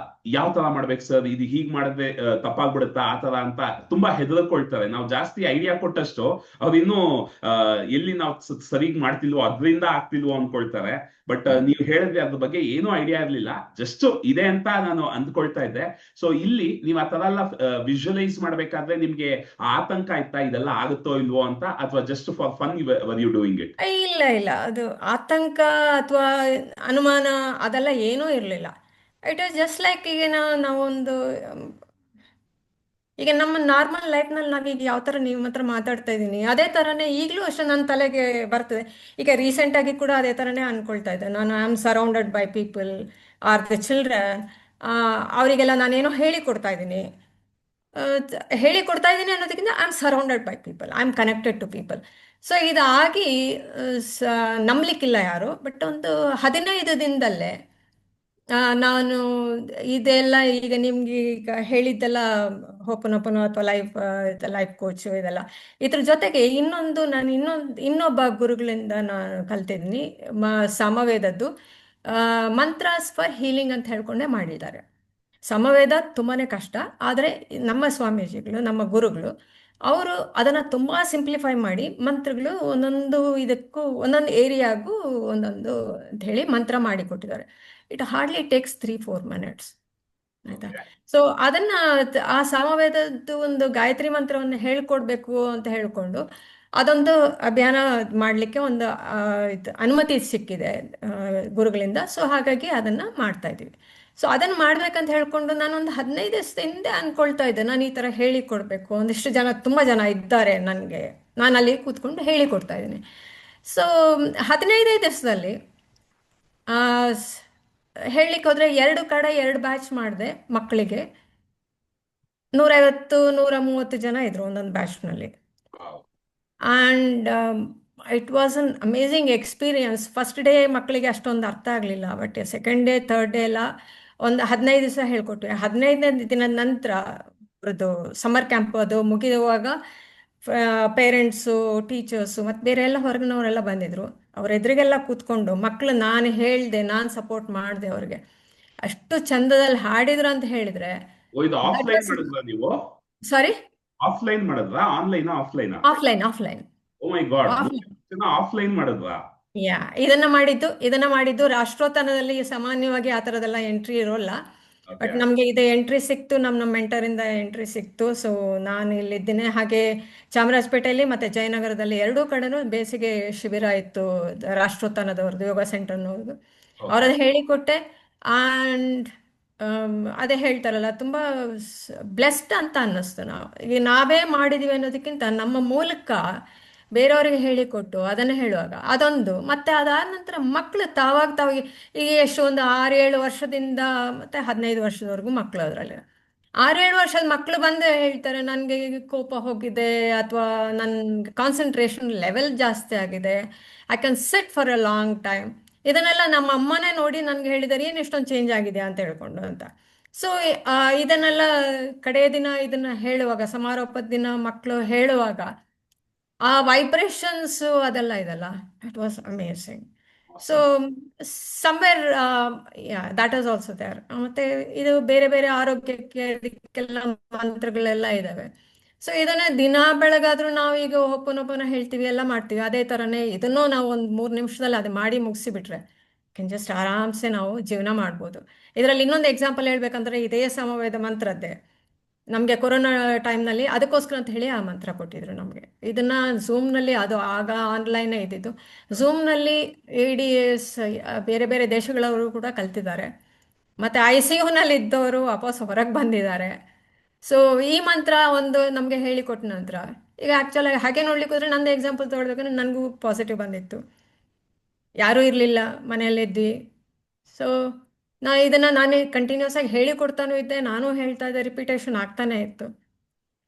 ಯಾವ ತರ ಮಾಡ್ಬೇಕು ಸರ್, ಇದು ಹೀಗ್ ಮಾಡಿದ್ರೆ ತಪ್ಪಾಗ್ಬಿಡುತ್ತಾ ಆ ತರ ಅಂತ ತುಂಬಾ ಹೆದರ್ಕೊಳ್ತಾರೆ. ನಾವು ಜಾಸ್ತಿ ಐಡಿಯಾ ಕೊಟ್ಟಷ್ಟು ಅವ್ರು ಇನ್ನೂ ಆ, ಎಲ್ಲಿ ನಾವು ಸರಿಗ್ ಮಾಡ್ತಿಲ್ವೋ ಅದರಿಂದ ಆಗ್ತಿಲ್ವೋ ಅನ್ಕೊಳ್ತಾರೆ. ಬಟ್ ನೀವು ಹೇಳಿದ್ರೆ ಅದ್ರ ಬಗ್ಗೆ ಏನೂ ಐಡಿಯಾ ಇರ್ಲಿಲ್ಲ, ಜಸ್ಟ್ ಇದೆ ಅಂತ ನಾನು ಅಂದ್ಕೊಳ್ತಾ ಇದ್ದೆ. ಸೊ ಇಲ್ಲಿ ನೀವು ಆ ತರ ಎಲ್ಲ ವಿಜುವಲೈಸ್ ಮಾಡ್ಬೇಕಾದ್ರೆ ನಿಮ್ಗೆ ಆತಂಕ ಇತ್ತಾ, ಇದೆಲ್ಲ ಆಗುತ್ತೋ ಇಲ್ವೋ ಅಂತ, ಅಥವಾ just for fun were you doing it?
ಇಲ್ಲ ಇಲ್ಲ, ಅದು ಆತಂಕ ಅಥವಾ ಅನುಮಾನ ಅದೆಲ್ಲ ಏನೂ ಇರಲಿಲ್ಲ. ಇಟ್ ವಾಸ್ ಜಸ್ಟ್ ಲೈಕ್ ಈಗ ನಾವೊಂದು ಈಗ ನಮ್ಮ ನಾರ್ಮಲ್ ಲೈಫ್ನಲ್ಲಿ ನಾವೀಗ ಯಾವ ಥರ ನಿಮ್ಮ ಹತ್ರ ಮಾತಾಡ್ತಾ ಇದ್ದೀನಿ ಅದೇ ಥರನೇ ಈಗಲೂ ಅಷ್ಟೇ ನನ್ನ ತಲೆಗೆ ಬರ್ತದೆ. ಈಗ ರೀಸೆಂಟಾಗಿ ಕೂಡ ಅದೇ ಥರನೇ ಅಂದ್ಕೊಳ್ತಾ ಇದ್ದೆ ನಾನು. I am surrounded by people or the children. ಅವರಿಗೆಲ್ಲ ನಾನೇನೋ ಹೇಳಿಕೊಡ್ತಾ ಇದ್ದೀನಿ. ಹೇಳಿಕೊಡ್ತಾ ಇದ್ದೀನಿ ಅನ್ನೋದಕ್ಕಿಂತ I am surrounded by people, I am connected to people. So ಇದಾಗಿ ನಂಬಲಿಕ್ಕಿಲ್ಲ ಯಾರು. ಬಟ್ ಒಂದು 15 ದಿನದಲ್ಲೇ ನಾನು ಇದೆಲ್ಲ ಈಗ ನಿಮ್ಗೆ ಈಗ ಹೇಳಿದ್ದೆಲ್ಲ ಹೋಪನೋಪನೋ ಅಥವಾ ಲೈಫ್ ಕೋಚು ಇದೆಲ್ಲ, ಇದ್ರ ಜೊತೆಗೆ ನಾನು ಇನ್ನೊಬ್ಬ ಗುರುಗಳಿಂದ ನಾನು ಕಲ್ತಿದ್ದೀನಿ. ಸಮವೇದದ್ದು ಮಂತ್ರಾಸ್ ಫಾರ್ ಹೀಲಿಂಗ್ ಅಂತ ಹೇಳ್ಕೊಂಡೇ ಮಾಡಿದ್ದಾರೆ. ಸಮವೇದ ತುಂಬಾನೇ ಕಷ್ಟ, ಆದರೆ ನಮ್ಮ ಸ್ವಾಮೀಜಿಗಳು, ನಮ್ಮ ಗುರುಗಳು, ಅವರು ಅದನ್ನು ತುಂಬ ಸಿಂಪ್ಲಿಫೈ ಮಾಡಿ ಮಂತ್ರಗಳು ಒಂದೊಂದು ಇದಕ್ಕೂ ಒಂದೊಂದು ಏರಿಯಾಗೂ ಒಂದೊಂದು ಅಂತ ಹೇಳಿ ಮಂತ್ರ ಮಾಡಿ ಕೊಟ್ಟಿದ್ದಾರೆ. It hardly takes 3-4 minutes. ಆಯ್ತಾ? ಸೊ ಅದನ್ನ ಆ ಸಾಮವೇದದ್ದು ಒಂದು ಗಾಯತ್ರಿ ಮಂತ್ರವನ್ನು ಹೇಳ್ಕೊಡ್ಬೇಕು ಅಂತ ಹೇಳ್ಕೊಂಡು ಅದೊಂದು ಅಭಿಯಾನ ಮಾಡಲಿಕ್ಕೆ ಒಂದು ಅನುಮತಿ ಸಿಕ್ಕಿದೆ ಗುರುಗಳಿಂದ. ಸೊ ಹಾಗಾಗಿ ಅದನ್ನು ಮಾಡ್ತಾ ಇದ್ದೀವಿ. ಸೊ ಅದನ್ನು ಮಾಡ್ಬೇಕಂತ ಹೇಳ್ಕೊಂಡು ನಾನೊಂದು 15 ದಿವಸದ ಹಿಂದೆ ಅಂದ್ಕೊಳ್ತಾ ಇದ್ದೆ, ನಾನು ಈ ಥರ ಹೇಳಿಕೊಡ್ಬೇಕು. ಒಂದಿಷ್ಟು ಜನ, ತುಂಬ ಜನ ಇದ್ದಾರೆ ನನಗೆ, ನಾನು ಅಲ್ಲಿ ಕೂತ್ಕೊಂಡು ಹೇಳಿಕೊಡ್ತಾ ಇದ್ದೀನಿ. ಸೊ 15 ದಿವಸದಲ್ಲಿ ಹೇಳಲಿಕ್ಕೆ ಹೋದರೆ 2 ಕಡೆ 2 ಬ್ಯಾಚ್ ಮಾಡಿದೆ ಮಕ್ಕಳಿಗೆ. 150-130 ಜನ ಇದ್ರು ಒಂದೊಂದು ಬ್ಯಾಚ್ನಲ್ಲಿ. And it was an amazing experience. First day ಮಕ್ಕಳಿಗೆ ಅಷ್ಟೊಂದು ಅರ್ಥ ಆಗಲಿಲ್ಲ, but second day, third day ಎಲ್ಲ ಒಂದು 15 ದಿವಸ ಹೇಳ್ಕೊಟ್ವಿ. 15ನೇ ದಿನದ ನಂತರ ಅದು ಸಮ್ಮರ್ ಕ್ಯಾಂಪ್ ಅದು ಮುಗಿಯುವಾಗ ಪೇರೆಂಟ್ಸು, ಟೀಚರ್ಸು ಮತ್ತು ಬೇರೆ ಎಲ್ಲ ಹೊರಗಿನವರೆಲ್ಲ ಬಂದಿದ್ರು. ಅವ್ರ ಎದುರಿಗೆಲ್ಲ ಕೂತ್ಕೊಂಡು ಮಕ್ಕಳು ನಾನು ಹೇಳಿದೆ, ನಾನು ಸಪೋರ್ಟ್ ಮಾಡಿದೆ ಅವ್ರಿಗೆ. ಅಷ್ಟು ಚಂದದಲ್ಲಿ ಹಾಡಿದ್ರು ಅಂತ ಹೇಳಿದ್ರೆ.
ಓ, ಇದು ಆಫ್ಲೈನ್ ಮಾಡಿದ್ರಾ ನೀವು?
ಸಾರಿ,
ಆಫ್ಲೈನ್ ಮಾಡಿದ್ರಾ, online offline?
Offline offline.
Oh my God, offline ಮಾಡಿದ್ರಾ?
ಇದನ್ನ ಮಾಡಿದ್ದು ರಾಷ್ಟ್ರೋತ್ಥಾನದಲ್ಲಿ ಸಾಮಾನ್ಯವಾಗಿ ಆ ಥರದೆಲ್ಲ ಎಂಟ್ರಿ ಇರೋಲ್ಲ. ಬಟ್ ನಮಗೆ ಇದು ಎಂಟ್ರಿ ಸಿಕ್ತು, ನಮ್ಮ ಮೆಂಟರಿಂದ ಎಂಟ್ರಿ ಸಿಕ್ತು. ಸೊ ನಾನು ಇಲ್ಲಿದ್ದೇನೆ. ಹಾಗೆ ಚಾಮರಾಜಪೇಟೆಯಲ್ಲಿ ಮತ್ತು ಜಯನಗರದಲ್ಲಿ 2 ಕಡೆನೂ ಬೇಸಿಗೆ ಶಿಬಿರ ಇತ್ತು ರಾಷ್ಟ್ರೋತ್ಥಾನದವ್ರದ್ದು, ಯೋಗ ಸೆಂಟರ್ನವ್ರದ್ದು. ಅವರದ್ದು ಹೇಳಿಕೊಟ್ಟೆ. ಆ್ಯಂಡ್ ಅದೇ ಹೇಳ್ತಾರಲ್ಲ, ತುಂಬ ಬ್ಲೆಸ್ಡ್ ಅಂತ ಅನ್ನಿಸ್ತು. ಈಗ ನಾವೇ ಮಾಡಿದ್ದೀವಿ ಅನ್ನೋದಕ್ಕಿಂತ ನಮ್ಮ ಮೂಲಕ ಬೇರೆಯವರಿಗೆ ಹೇಳಿಕೊಟ್ಟು ಅದನ್ನು ಹೇಳುವಾಗ ಅದೊಂದು. ಮತ್ತು ಅದಾದ ನಂತರ ಮಕ್ಕಳು ತಾವಾಗಿ ಈಗ ಎಷ್ಟು ಒಂದು 6-7 ವರ್ಷದಿಂದ ಮತ್ತು 15 ವರ್ಷದವರೆಗೂ ಮಕ್ಕಳು ಅದರಲ್ಲಿ. 6-7 ವರ್ಷದ ಮಕ್ಕಳು ಬಂದು ಹೇಳ್ತಾರೆ, ನನಗೆ ಕೋಪ ಹೋಗಿದೆ ಅಥವಾ ನನ್ನ ಕಾನ್ಸಂಟ್ರೇಷನ್ ಲೆವೆಲ್ ಜಾಸ್ತಿ ಆಗಿದೆ, I can sit for A long time. ಇದನ್ನೆಲ್ಲ ನಮ್ಮ ಅಮ್ಮನೇ ನೋಡಿ ನನಗೆ ಹೇಳಿದ್ದಾರೆ, ಏನು ಇಷ್ಟೊಂದು ಚೇಂಜ್ ಆಗಿದೆ ಅಂತ ಹೇಳ್ಕೊಂಡು ಅಂತ. ಸೊ ಇದನ್ನೆಲ್ಲ ಕಡೆಯ ದಿನ ಇದನ್ನು ಹೇಳುವಾಗ, ಸಮಾರೋಪದ ದಿನ ಮಕ್ಕಳು ಹೇಳುವಾಗ ಆ ವೈಬ್ರೇಷನ್ಸು ಅದೆಲ್ಲ ಇದೆಲ್ಲ, it was amazing. So somewhere that is also there. ಮತ್ತು ಇದು ಬೇರೆ ಬೇರೆ ಆರೋಗ್ಯಕ್ಕೆ ಅದಕ್ಕೆಲ್ಲ ಮಂತ್ರಗಳೆಲ್ಲ ಇದ್ದಾವೆ. ಸೊ ಇದನ್ನೇ ದಿನ ಬೆಳಗಾದ್ರೂ ನಾವು ಈಗ ಒಪ್ಪನೊಪ್ಪನ ಹೇಳ್ತೀವಿ, ಎಲ್ಲ ಮಾಡ್ತೀವಿ. ಅದೇ ಥರನೇ ಇದನ್ನೂ ನಾವು ಒಂದು 3 ನಿಮಿಷದಲ್ಲಿ ಅದು ಮಾಡಿ ಮುಗಿಸಿಬಿಟ್ರೆ ಕೆನ್ ಜಸ್ಟ್ ಆರಾಮ್ಸೆ ನಾವು ಜೀವನ ಮಾಡ್ಬೋದು. ಇದರಲ್ಲಿ ಇನ್ನೊಂದು ಎಕ್ಸಾಂಪಲ್ ಹೇಳ್ಬೇಕಂದ್ರೆ ಇದೇ ಸಮವೇದ ಮಂತ್ರದ್ದೇ. ನಮಗೆ ಕೊರೋನಾ ಟೈಮ್ನಲ್ಲಿ ಅದಕ್ಕೋಸ್ಕರ ಅಂತ ಹೇಳಿ ಆ ಮಂತ್ರ ಕೊಟ್ಟಿದ್ರು ನಮಗೆ. ಇದನ್ನು ಝೂಮ್ನಲ್ಲಿ, ಅದು ಆಗ ಆನ್ಲೈನೇ ಇದ್ದಿದ್ದು, ಝೂಮ್ನಲ್ಲಿ ADS ಬೇರೆ ಬೇರೆ ದೇಶಗಳವರು ಕೂಡ ಕಲ್ತಿದ್ದಾರೆ. ಮತ್ತು ICUನಲ್ಲಿ ಇದ್ದವರು ವಾಪಸ್ ಹೊರಗೆ ಬಂದಿದ್ದಾರೆ. ಸೊ ಈ ಮಂತ್ರ ಒಂದು ನಮಗೆ ಹೇಳಿಕೊಟ್ಟ ನಂತರ ಈಗ ಆ್ಯಕ್ಚುಲಾಗಿ ಹಾಗೆ ನೋಡ್ಲಿಕ್ಕೆ ಹೋದರೆ ನಂದು ಎಕ್ಸಾಂಪಲ್ ತೊಗೊಳ್ಬೇಕಂದ್ರೆ ನನಗೂ ಪಾಸಿಟಿವ್ ಬಂದಿತ್ತು. ಯಾರೂ ಇರಲಿಲ್ಲ, ಮನೆಯಲ್ಲಿದ್ವಿ. ಸೊ ಇದನ್ನು ನಾನೇ ಕಂಟಿನ್ಯೂಸ್ ಆಗಿ ಹೇಳಿಕೊಡ್ತಾನೂ ಇದ್ದೆ, ನಾನು ಹೇಳ್ತಾ ಇದ್ದೆ, ರಿಪಿಟೇಷನ್ ಆಗ್ತಾನೆ ಇತ್ತು.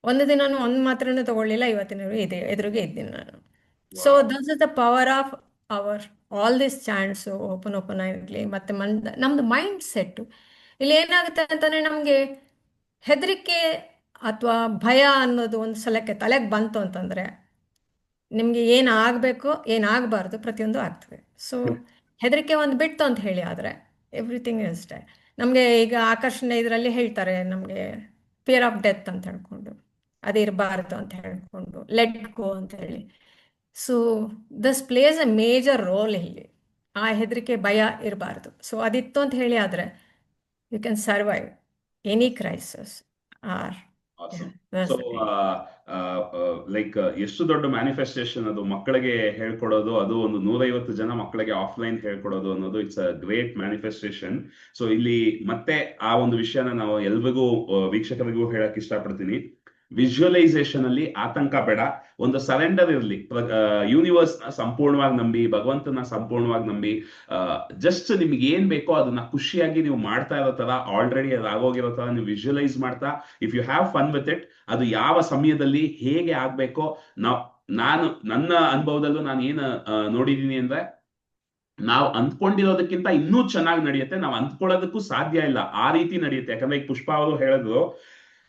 ಒಂದು ದಿನನೂ ಒಂದು ಮಾತ್ರನೂ ತಗೊಳ್ಳಿಲ್ಲ. ಇವತ್ತಿನವರೆಗೂ ಎದುರಿಗೆ ಇದ್ದೀನಿ ನಾನು. So this is the power of all this chants, open ಆಗಲಿ. ಮತ್ತು ನಮ್ಮದು ಮೈಂಡ್ ಸೆಟ್ಟು ಇಲ್ಲಿ ಏನಾಗುತ್ತೆ ಅಂತಂದರೆ, ನಮಗೆ ಹೆದರಿಕೆ ಅಥವಾ ಭಯ ಅನ್ನೋದು ಒಂದು ಸಲಕ್ಕೆ ತಲೆಗೆ ಬಂತು ಅಂತಂದರೆ ನಿಮಗೆ ಏನು ಆಗಬೇಕು, ಏನಾಗಬಾರ್ದು ಪ್ರತಿಯೊಂದು ಆಗ್ತದೆ. ಸೊ ಹೆದರಿಕೆ ಒಂದು ಬಿಟ್ಟು ಅಂತ ಹೇಳಿ ಆದರೆ ಎವ್ರಿಥಿಂಗ್ ಇಸ್ ಡೇ. ನಮಗೆ ಈಗ ಆಕರ್ಷಣೆ ಇದರಲ್ಲಿ ಹೇಳ್ತಾರೆ ನಮಗೆ ಫಿಯರ್ ಆಫ್ ಡೆತ್ ಅಂತ ಹೇಳ್ಕೊಂಡು, ಅದಿರಬಾರ್ದು ಅಂತ ಹೇಳ್ಕೊಂಡು, ಲೆಟ್ ಗೋ ಅಂತ ಹೇಳಿ. So this place A major role ಇಲ್ಲಿ. ಆ ಹೆದರಿಕೆ ಭಯ ಇರಬಾರ್ದು. ಸೊ ಅದಿತ್ತು ಅಂತ ಹೇಳಿ ಆದರೆ you can survive any crisis are
awesome. So like ಎಷ್ಟು ದೊಡ್ಡ ಮ್ಯಾನಿಫೆಸ್ಟೇಷನ್ ಅದು, ಮಕ್ಕಳಿಗೆ ಹೇಳ್ಕೊಡೋದು, ಅದು ಒಂದು 150 ಜನ ಮಕ್ಕಳಿಗೆ ಆಫ್ಲೈನ್ ಹೇಳ್ಕೊಡೋದು ಅನ್ನೋದು it's a great manifestation. So ಇಲ್ಲಿ ಮತ್ತೆ ಆ ಒಂದು ವಿಷಯನ ನಾವು ಎಲ್ರಿಗೂ ವೀಕ್ಷಕರಿಗೂ ಹೇಳಕ್ ಇಷ್ಟಪಡ್ತೀನಿ. ವಿಜುವಲೈಸೇಷನ್ ಅಲ್ಲಿ ಆತಂಕ ಬೇಡ, ಒಂದು ಸರೆಂಡರ್ ಇರಲಿ. ಯೂನಿವರ್ಸ್ ನ ಸಂಪೂರ್ಣವಾಗಿ ನಂಬಿ, ಭಗವಂತನ ಸಂಪೂರ್ಣವಾಗಿ ನಂಬಿ, ಜಸ್ಟ್ ನಿಮ್ಗೆ ಏನ್ ಬೇಕೋ ಅದನ್ನ ಖುಷಿಯಾಗಿ ನೀವು ಮಾಡ್ತಾ ಇರೋ ತರ, ಆಲ್ರೆಡಿ ಅದು ಆಗೋಗಿರೋ ತರ ನೀವು ವಿಜುವಲೈಸ್ ಮಾಡ್ತಾ, if you have fun with it, ಅದು ಯಾವ ಸಮಯದಲ್ಲಿ ಹೇಗೆ ಆಗ್ಬೇಕೋ. ನಾನು ನನ್ನ ಅನುಭವದಲ್ಲೂ ನಾನು ಏನ್ ನೋಡಿದೀನಿ ಅಂದ್ರೆ, ನಾವು ಅಂದ್ಕೊಂಡಿರೋದಕ್ಕಿಂತ ಇನ್ನೂ ಚೆನ್ನಾಗಿ ನಡೆಯುತ್ತೆ. ನಾವು ಅಂದ್ಕೊಳ್ಳೋದಕ್ಕೂ ಸಾಧ್ಯ ಇಲ್ಲ, ಆ ರೀತಿ ನಡೆಯುತ್ತೆ. ಯಾಕಂದ್ರೆ ಈಗ ಪುಷ್ಪ ಅವರು ಹೇಳಿದ್ರು,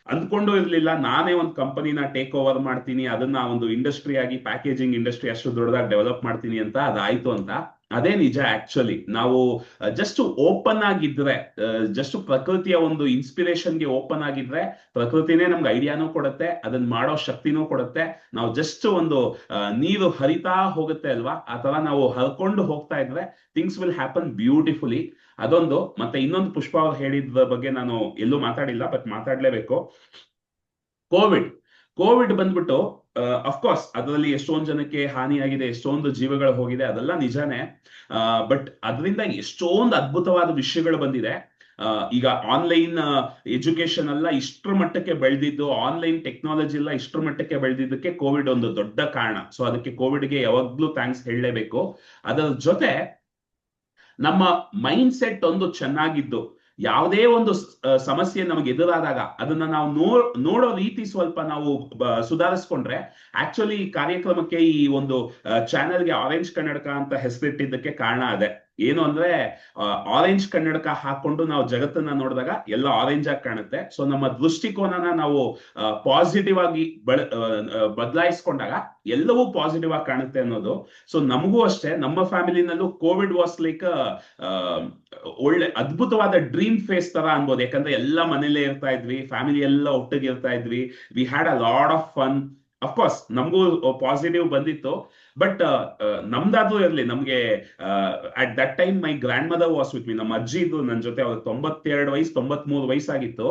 ಅಂದ್ಕೊಂಡು ಇರ್ಲಿಲ್ಲ ನಾನೇ ಒಂದು ಕಂಪನಿನ ಟೇಕ್ ಓವರ್ ಮಾಡ್ತೀನಿ, ಅದನ್ನ ಒಂದು ಇಂಡಸ್ಟ್ರಿ ಆಗಿ, ಪ್ಯಾಕೇಜಿಂಗ್ ಇಂಡಸ್ಟ್ರಿ ಅಷ್ಟು ದೊಡ್ಡದಾಗಿ ಡೆವಲಪ್ ಮಾಡ್ತೀನಿ ಅಂತ ಅದಾಯ್ತು ಅಂತ. ಅದೇ ನಿಜ. ಆಕ್ಚುಲಿ ನಾವು ಜಸ್ಟ್ ಓಪನ್ ಆಗಿದ್ರೆ, ಜಸ್ಟ್ ಪ್ರಕೃತಿಯ ಒಂದು ಇನ್ಸ್ಪಿರೇಷನ್ಗೆ ಓಪನ್ ಆಗಿದ್ರೆ, ಪ್ರಕೃತಿನೇ ನಮ್ಗೆ ಐಡಿಯಾನೂ ಕೊಡುತ್ತೆ, ಅದನ್ನ ಮಾಡೋ ಶಕ್ತಿನೂ ಕೊಡುತ್ತೆ. ನಾವು ಜಸ್ಟ್ ಒಂದು ನೀರು ಹರಿತಾ ಹೋಗುತ್ತೆ ಅಲ್ವಾ, ಆ ತರ ನಾವು ಹರ್ಕೊಂಡು ಹೋಗ್ತಾ ಇದ್ರೆ ಥಿಂಗ್ಸ್ ವಿಲ್ ಹ್ಯಾಪನ್ ಬ್ಯೂಟಿಫುಲಿ. ಅದೊಂದು. ಮತ್ತೆ ಇನ್ನೊಂದು ಪುಷ್ಪ ಅವ್ರು ಹೇಳಿದ ಬಗ್ಗೆ ನಾನು ಎಲ್ಲೂ ಮಾತಾಡಿಲ್ಲ, ಬಟ್ ಮಾತಾಡ್ಲೇಬೇಕು. ಕೋವಿಡ್ ಕೋವಿಡ್ ಬಂದ್ಬಿಟ್ಟು ಅಫ್ಕೋರ್ಸ್ ಅದರಲ್ಲಿ ಎಷ್ಟೊಂದು ಜನಕ್ಕೆ ಹಾನಿಯಾಗಿದೆ, ಎಷ್ಟೊಂದು ಜೀವಗಳು ಹೋಗಿದೆ, ಅದೆಲ್ಲ ನಿಜಾನೇ. ಬಟ್ ಅದರಿಂದ ಎಷ್ಟೊಂದು ಅದ್ಭುತವಾದ ವಿಷಯಗಳು ಬಂದಿದೆ. ಈಗ ಆನ್ಲೈನ್ ಎಜುಕೇಶನ್ ಎಲ್ಲ ಇಷ್ಟರ ಮಟ್ಟಕ್ಕೆ ಬೆಳೆದಿದ್ದು, ಆನ್ಲೈನ್ ಟೆಕ್ನಾಲಜಿ ಎಲ್ಲ ಇಷ್ಟರ ಮಟ್ಟಕ್ಕೆ ಬೆಳೆದಿದ್ದಕ್ಕೆ ಕೋವಿಡ್ ಒಂದು ದೊಡ್ಡ ಕಾರಣ. ಸೊ ಅದಕ್ಕೆ ಕೋವಿಡ್ಗೆ ಯಾವಾಗ್ಲೂ ಥ್ಯಾಂಕ್ಸ್ ಹೇಳಲೇಬೇಕು. ಅದರ ಜೊತೆ ನಮ್ಮ ಮೈಂಡ್ ಸೆಟ್ ಒಂದು ಚೆನ್ನಾಗಿದ್ದು, ಯಾವುದೇ ಒಂದು ಸಮಸ್ಯೆ ನಮಗೆ ಎದುರಾದಾಗ ಅದನ್ನ ನಾವು ನೋಡೋ ರೀತಿ ಸ್ವಲ್ಪ ನಾವು ಸುಧಾರಿಸ್ಕೊಂಡ್ರೆ, ಆಕ್ಚುಲಿ ಈ ಕಾರ್ಯಕ್ರಮಕ್ಕೆ, ಈ ಒಂದು ಚಾನೆಲ್ಗೆ ಆರೆಂಜ್ ಕನ್ನಡಕ ಅಂತ ಹೆಸರಿಟ್ಟಿದ್ದಕ್ಕೆ ಕಾರಣ ಅದೇ. ಏನು ಅಂದ್ರೆ, ಆರೆಂಜ್ ಕನ್ನಡಕ ಹಾಕೊಂಡು ನಾವು ಜಗತ್ತನ್ನ ನೋಡಿದಾಗ ಎಲ್ಲ ಆರೆಂಜ್ ಆಗಿ ಕಾಣುತ್ತೆ. ಸೊ ನಮ್ಮ ದೃಷ್ಟಿಕೋನನ ನಾವು ಪಾಸಿಟಿವ್ ಆಗಿ ಬದಲಾಯಿಸ್ಕೊಂಡಾಗ ಎಲ್ಲವೂ ಪಾಸಿಟಿವ್ ಆಗಿ ಕಾಣುತ್ತೆ ಅನ್ನೋದು. ಸೊ ನಮಗೂ ಅಷ್ಟೇ, ನಮ್ಮ ಫ್ಯಾಮಿಲಿನಲ್ಲೂ ಕೋವಿಡ್ ವಾಸ್ ಲೈಕ್ ಒಳ್ಳೆ ಅದ್ಭುತವಾದ ಡ್ರೀಮ್ ಫೇಸ್ ತರ ಅನ್ಬೋದು. ಯಾಕಂದ್ರೆ ಎಲ್ಲ ಮನೇಲೇ ಇರ್ತಾ ಇದ್ವಿ, ಫ್ಯಾಮಿಲಿ ಎಲ್ಲ ಒಟ್ಟಿಗೆ ಇರ್ತಾ ಇದ್ವಿ, we had a lot of fun. Of course ನಮಗೂ ಪಾಸಿಟಿವ್ ಬಂದಿತ್ತು, ಬಟ್ ನಮ್ದಾದ್ರೂ ಇರ್ಲಿ, ನಮ್ಗೆ at that time my grand mother was with ಮಿ. ನಮ್ಮ ಅಜ್ಜಿ ಇದ್ದು ನನ್ನ ಜೊತೆ, ಅವ್ರಿಗೆ 92 ವಯಸ್ಸು, 93 ವಯಸ್ಸಾಗಿತ್ತು.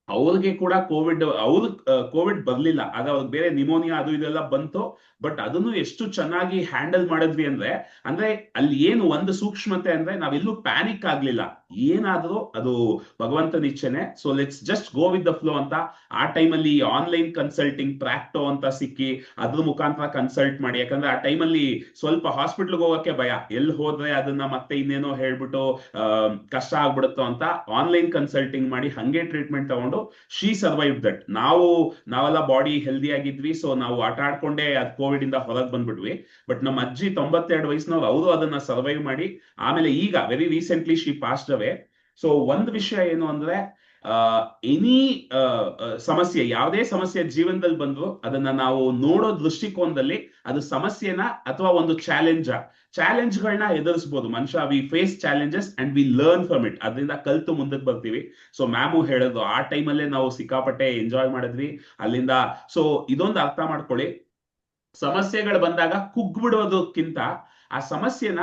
ಅವ್ರಿಗೆ ಕೂಡ ಕೋವಿಡ್ ಬರ್ಲಿಲ್ಲ, ಆಗ ಅವ್ರಿಗೆ ಬೇರೆ ನಿಮೋನಿಯಾ ಅದು ಇದೆಲ್ಲ ಬಂತು. ಬಟ್ ಅದನ್ನು ಎಷ್ಟು ಚೆನ್ನಾಗಿ ಹ್ಯಾಂಡಲ್ ಮಾಡಿದ್ವಿ ಅಂದ್ರೆ ಅಲ್ಲಿ ಏನು ಒಂದು ಸೂಕ್ಷ್ಮತೆ ಅಂದ್ರೆ, ನಾವೆಲ್ಲೂ ಪ್ಯಾನಿಕ್ ಆಗ್ಲಿಲ್ಲ. ಏನಾದ್ರೂ ಅದು ಭಗವಂತನ ಇಚ್ಛೆನೆ. So let's just go with the flow ಅಂತ. ಆ ಟೈಮಲ್ಲಿ ಆನ್ಲೈನ್ ಕನ್ಸಲ್ಟಿಂಗ್ ಪ್ರಾಕ್ಟೋ ಅಂತ ಸಿಕ್ಕಿ, ಅದ್ರ ಮುಖಾಂತರ ಕನ್ಸಲ್ಟ್ ಮಾಡಿ. ಯಾಕಂದ್ರೆ ಆ ಟೈಮಲ್ಲಿ ಸ್ವಲ್ಪ ಹಾಸ್ಪಿಟ್ಲ್ಗೆ ಹೋಗಕ್ಕೆ ಭಯ, ಎಲ್ಲಿ ಹೋದ್ರೆ ಅದನ್ನ ಮತ್ತೆ ಇನ್ನೇನೋ ಹೇಳ್ಬಿಟ್ಟು ಕಷ್ಟ ಆಗ್ಬಿಡುತ್ತೋ ಅಂತ ಆನ್ಲೈನ್ ಕನ್ಸಲ್ಟಿಂಗ್ ಮಾಡಿ ಹಂಗೆ ಟ್ರೀಟ್ಮೆಂಟ್ ತಗೊಂಡು ಶಿ ಸರ್ವೈವ್ ದಟ್. ನಾವೆಲ್ಲ ಬಾಡಿ ಹೆಲ್ದಿ ಆಗಿದ್ವಿ, ಸೊ ನಾವು ಆಟ ಆಡ್ಕೊಂಡೇ ಅದು ಕೋವಿಡ್ ಇಂದ ಹೊರಗೆ ಬಂದ್ಬಿಟ್ವಿ. ಬಟ್ ನಮ್ಮ ಅಜ್ಜಿ 92 ವಯಸ್ಸಿನವ್ರು, ಅವರು ಅದನ್ನ ಸರ್ವೈವ್ ಮಾಡಿ ಆಮೇಲೆ ಈಗ very recently she passed away. So ಒಂದು ವಿಷಯ ಏನು ಅಂದ್ರೆ, ಎನಿ ಸಮಸ್ಯೆ, ಯಾವುದೇ ಸಮಸ್ಯೆ ಜೀವನದಲ್ಲಿ ಬಂದ್ರು ಅದನ್ನ ನಾವು ನೋಡೋ ದೃಷ್ಟಿಕೋನದಲ್ಲಿ, ಅದು ಸಮಸ್ಯೆನ ಅಥವಾ ಒಂದು ಚಾಲೆಂಜ್ಗಳನ್ನ ಎದುರಿಸಬಹುದು ಮನುಷ್ಯ. We face challenges and we learn from it. ಅದರಿಂದ ಕಲ್ತು ಮುಂದಕ್ಕೆ ಬರ್ತೀವಿ. ಸೊ ಮ್ಯಾಮು ಹೇಳೋದು, ಆ ಟೈಮಲ್ಲೇ ನಾವು ಸಿಕ್ಕಾಪಟ್ಟೆ ಎಂಜಾಯ್ ಮಾಡಿದ್ವಿ ಅಲ್ಲಿಂದ. ಸೊ ಇದೊಂದು ಅರ್ಥ ಮಾಡ್ಕೊಳ್ಳಿ, ಸಮಸ್ಯೆಗಳು ಬಂದಾಗ ಕುಗ್ಬಿಡೋದಕ್ಕಿಂತ ಆ ಸಮಸ್ಯೆನ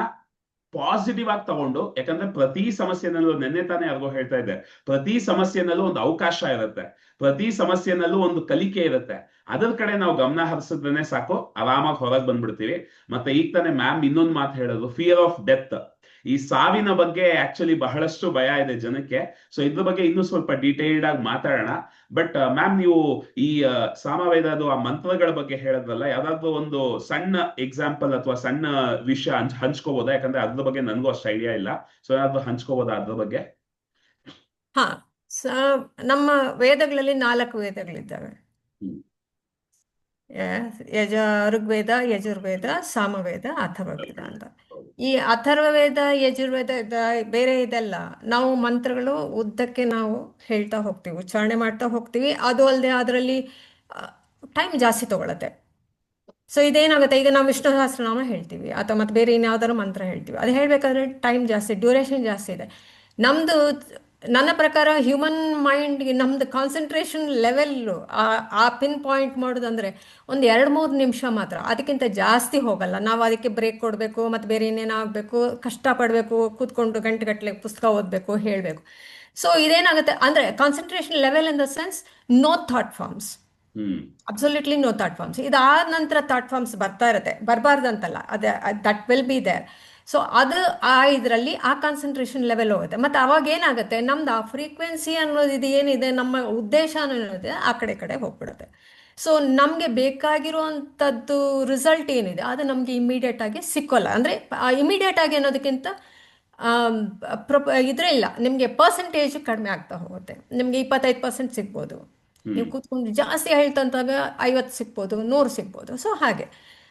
ಪಾಸಿಟಿವ್ ಆಗಿ ತಗೊಂಡು, ಯಾಕಂದ್ರೆ ಪ್ರತಿ ಸಮಸ್ಯೆನಲ್ಲೂ, ನೆನ್ನೆ ತಾನೇ ಯಾರಿಗೋ ಹೇಳ್ತಾ ಇದ್ದೆ, ಪ್ರತಿ ಸಮಸ್ಯೆನಲ್ಲೂ ಒಂದು ಅವಕಾಶ ಇರುತ್ತೆ, ಪ್ರತಿ ಸಮಸ್ಯೆನಲ್ಲೂ ಒಂದು ಕಲಿಕೆ ಇರುತ್ತೆ. ಅದ್ರ ಕಡೆ ನಾವು ಗಮನ ಹರಿಸಿದ್ರೇನೆ ಸಾಕು, ಆರಾಮಾಗಿ ಹೊರಗೆ ಬಂದ್ಬಿಡ್ತೀವಿ. ಮತ್ತೆ ಈಗ ತಾನೇ ಮ್ಯಾಮ್ ಇನ್ನೊಂದು ಮಾತು ಹೇಳೋದು, ಫಿಯರ್ ಆಫ್ ಡೆತ್. ಈ ಸಾವಿನ ಬಗ್ಗೆ ಆಕ್ಚುಲಿ ಬಹಳಷ್ಟು ಭಯ ಇದೆ ಜನಕ್ಕೆ. ಸೊ ಇದ್ರ ಬಗ್ಗೆ ಇನ್ನೂ ಸ್ವಲ್ಪ ಡೀಟೇಲ್ಡ್ ಆಗಿ ಮಾತಾಡೋಣ. ಬಟ್ ಮ್ಯಾಮ್, ನೀವು ಈ ಸಾಮವೇದದು ಆ ಮಂತ್ರಗಳ ಬಗ್ಗೆ ಹೇಳಿದ್ರಲ್ಲ, ಯಾವ್ದಾದ್ರು ಒಂದು ಸಣ್ಣ ಎಕ್ಸಾಂಪಲ್ ಅಥವಾ ಸಣ್ಣ ವಿಷಯ ಹಂಚ್ಕೋಬೋದಾ? ಯಾಕಂದ್ರೆ ಅದ್ರ ಬಗ್ಗೆ ನನಗೂ ಅಷ್ಟು ಐಡಿಯಾ ಇಲ್ಲ. ಸೊ ಏನಾದ್ರು ಹಂಚ್ಕೋಬೋದಾ ಅದ್ರ ಬಗ್ಗೆ?
ಹಾ, ನಮ್ಮ ವೇದಗಳಲ್ಲಿ 4 ವೇದಗಳಿದ್ದಾವೆ. ಋಗ್ವೇದ, ಯಜುರ್ವೇದ, ಸಾಮವೇದ, ಅಥರ್ವವೇದ ಅಂತ. ಈ ಅಥರ್ವವೇದ, ಯಜುರ್ವೇದ ಬೇರೆ ಇದೆಲ್ಲ ನಾವು ಮಂತ್ರಗಳು ಉದ್ದಕ್ಕೆ ನಾವು ಹೇಳ್ತಾ ಹೋಗ್ತೀವಿ, ಉಚ್ಚಾರಣೆ ಮಾಡ್ತಾ ಹೋಗ್ತೀವಿ. ಅದು ಅಲ್ಲದೆ ಅದರಲ್ಲಿ ಟೈಮ್ ಜಾಸ್ತಿ ತಗೊಳತ್ತೆ. ಸೊ ಇದೇನಾಗುತ್ತೆ, ಈಗ ನಾವು ವಿಷ್ಣು ಸಹಸ್ರನಾಮ ಹೇಳ್ತೀವಿ ಅಥವಾ ಮತ್ತೆ ಬೇರೆ ಇನ್ಯಾವ್ದಾದ್ರು ಮಂತ್ರ ಹೇಳ್ತೀವಿ, ಅದು ಹೇಳಬೇಕಾದ್ರೆ ಟೈಮ್ ಜಾಸ್ತಿ, ಡ್ಯೂರೇಷನ್ ಜಾಸ್ತಿ ಇದೆ. ನಮ್ದು ನನ್ನ ಪ್ರಕಾರ ಹ್ಯೂಮನ್ ಮೈಂಡ್ಗೆ ನಮ್ದು ಕಾನ್ಸಂಟ್ರೇಷನ್ ಲೆವೆಲ್ಲು ಆ ಪಿನ್ ಪಾಯಿಂಟ್ ಮಾಡೋದಂದ್ರೆ ಒಂದು 2-3 ನಿಮಿಷ ಮಾತ್ರ, ಅದಕ್ಕಿಂತ ಜಾಸ್ತಿ ಹೋಗಲ್ಲ. ನಾವು ಅದಕ್ಕೆ ಬ್ರೇಕ್ ಕೊಡಬೇಕು, ಮತ್ತು ಬೇರೆ ಇನ್ನೇನು ಆಗಬೇಕು, ಕಷ್ಟಪಡಬೇಕು, ಕೂತ್ಕೊಂಡು ಗಂಟೆಗಟ್ಟಲೆ ಪುಸ್ತಕ ಓದಬೇಕು, ಹೇಳಬೇಕು. ಸೊ ಇದೇನಾಗುತ್ತೆ ಅಂದರೆ concentration level in the sense no thought forms,
hmm
absolutely no thought forms. ಇದಾದ ನಂತರ ಥಾಟ್ ಫಾರ್ಮ್ಸ್ ಬರ್ತಾ ಇರುತ್ತೆ, ಬರಬಾರ್ದಂತಲ್ಲ, ಅದೇ that will be there. So ಅದು ಇದರಲ್ಲಿ ಆ ಕಾನ್ಸಂಟ್ರೇಷನ್ ಲೆವೆಲ್ ಹೋಗುತ್ತೆ. ಮತ್ತು ಅವಾಗ ಏನಾಗುತ್ತೆ, ನಮ್ದು ಆ ಫ್ರೀಕ್ವೆನ್ಸಿ ಅನ್ನೋದು ಇದು ಏನಿದೆ, ನಮ್ಮ ಉದ್ದೇಶ ಅನ್ನೋದಿದೆ, ಆ ಕಡೆ ಹೋಗ್ಬಿಡುತ್ತೆ. ಸೊ ನಮಗೆ ಬೇಕಾಗಿರುವಂಥದ್ದು ರಿಸಲ್ಟ್ ಏನಿದೆ ಅದು ನಮಗೆ ಇಮಿಡಿಯೇಟ್ ಆಗಿ ಸಿಕ್ಕೋಲ್ಲ. ಅಂದರೆ ಇಮಿಡಿಯೇಟ್ ಆಗಿ ಅನ್ನೋದಕ್ಕಿಂತ ಇದರಿಲ್ಲ, ನಿಮಗೆ ಪರ್ಸೆಂಟೇಜ್ ಕಡಿಮೆ ಆಗ್ತಾ ಹೋಗುತ್ತೆ. ನಿಮಗೆ 25% ಸಿಗ್ಬೋದು, ನೀವು
ಹ್ಮ್
ಕೂತ್ಕೊಂಡು ಜಾಸ್ತಿ ಹೇಳ್ತಂತಾಗ 50 ಸಿಗ್ಬೋದು, 100 ಸಿಗ್ಬೋದು. ಸೊ ಹಾಗೆ.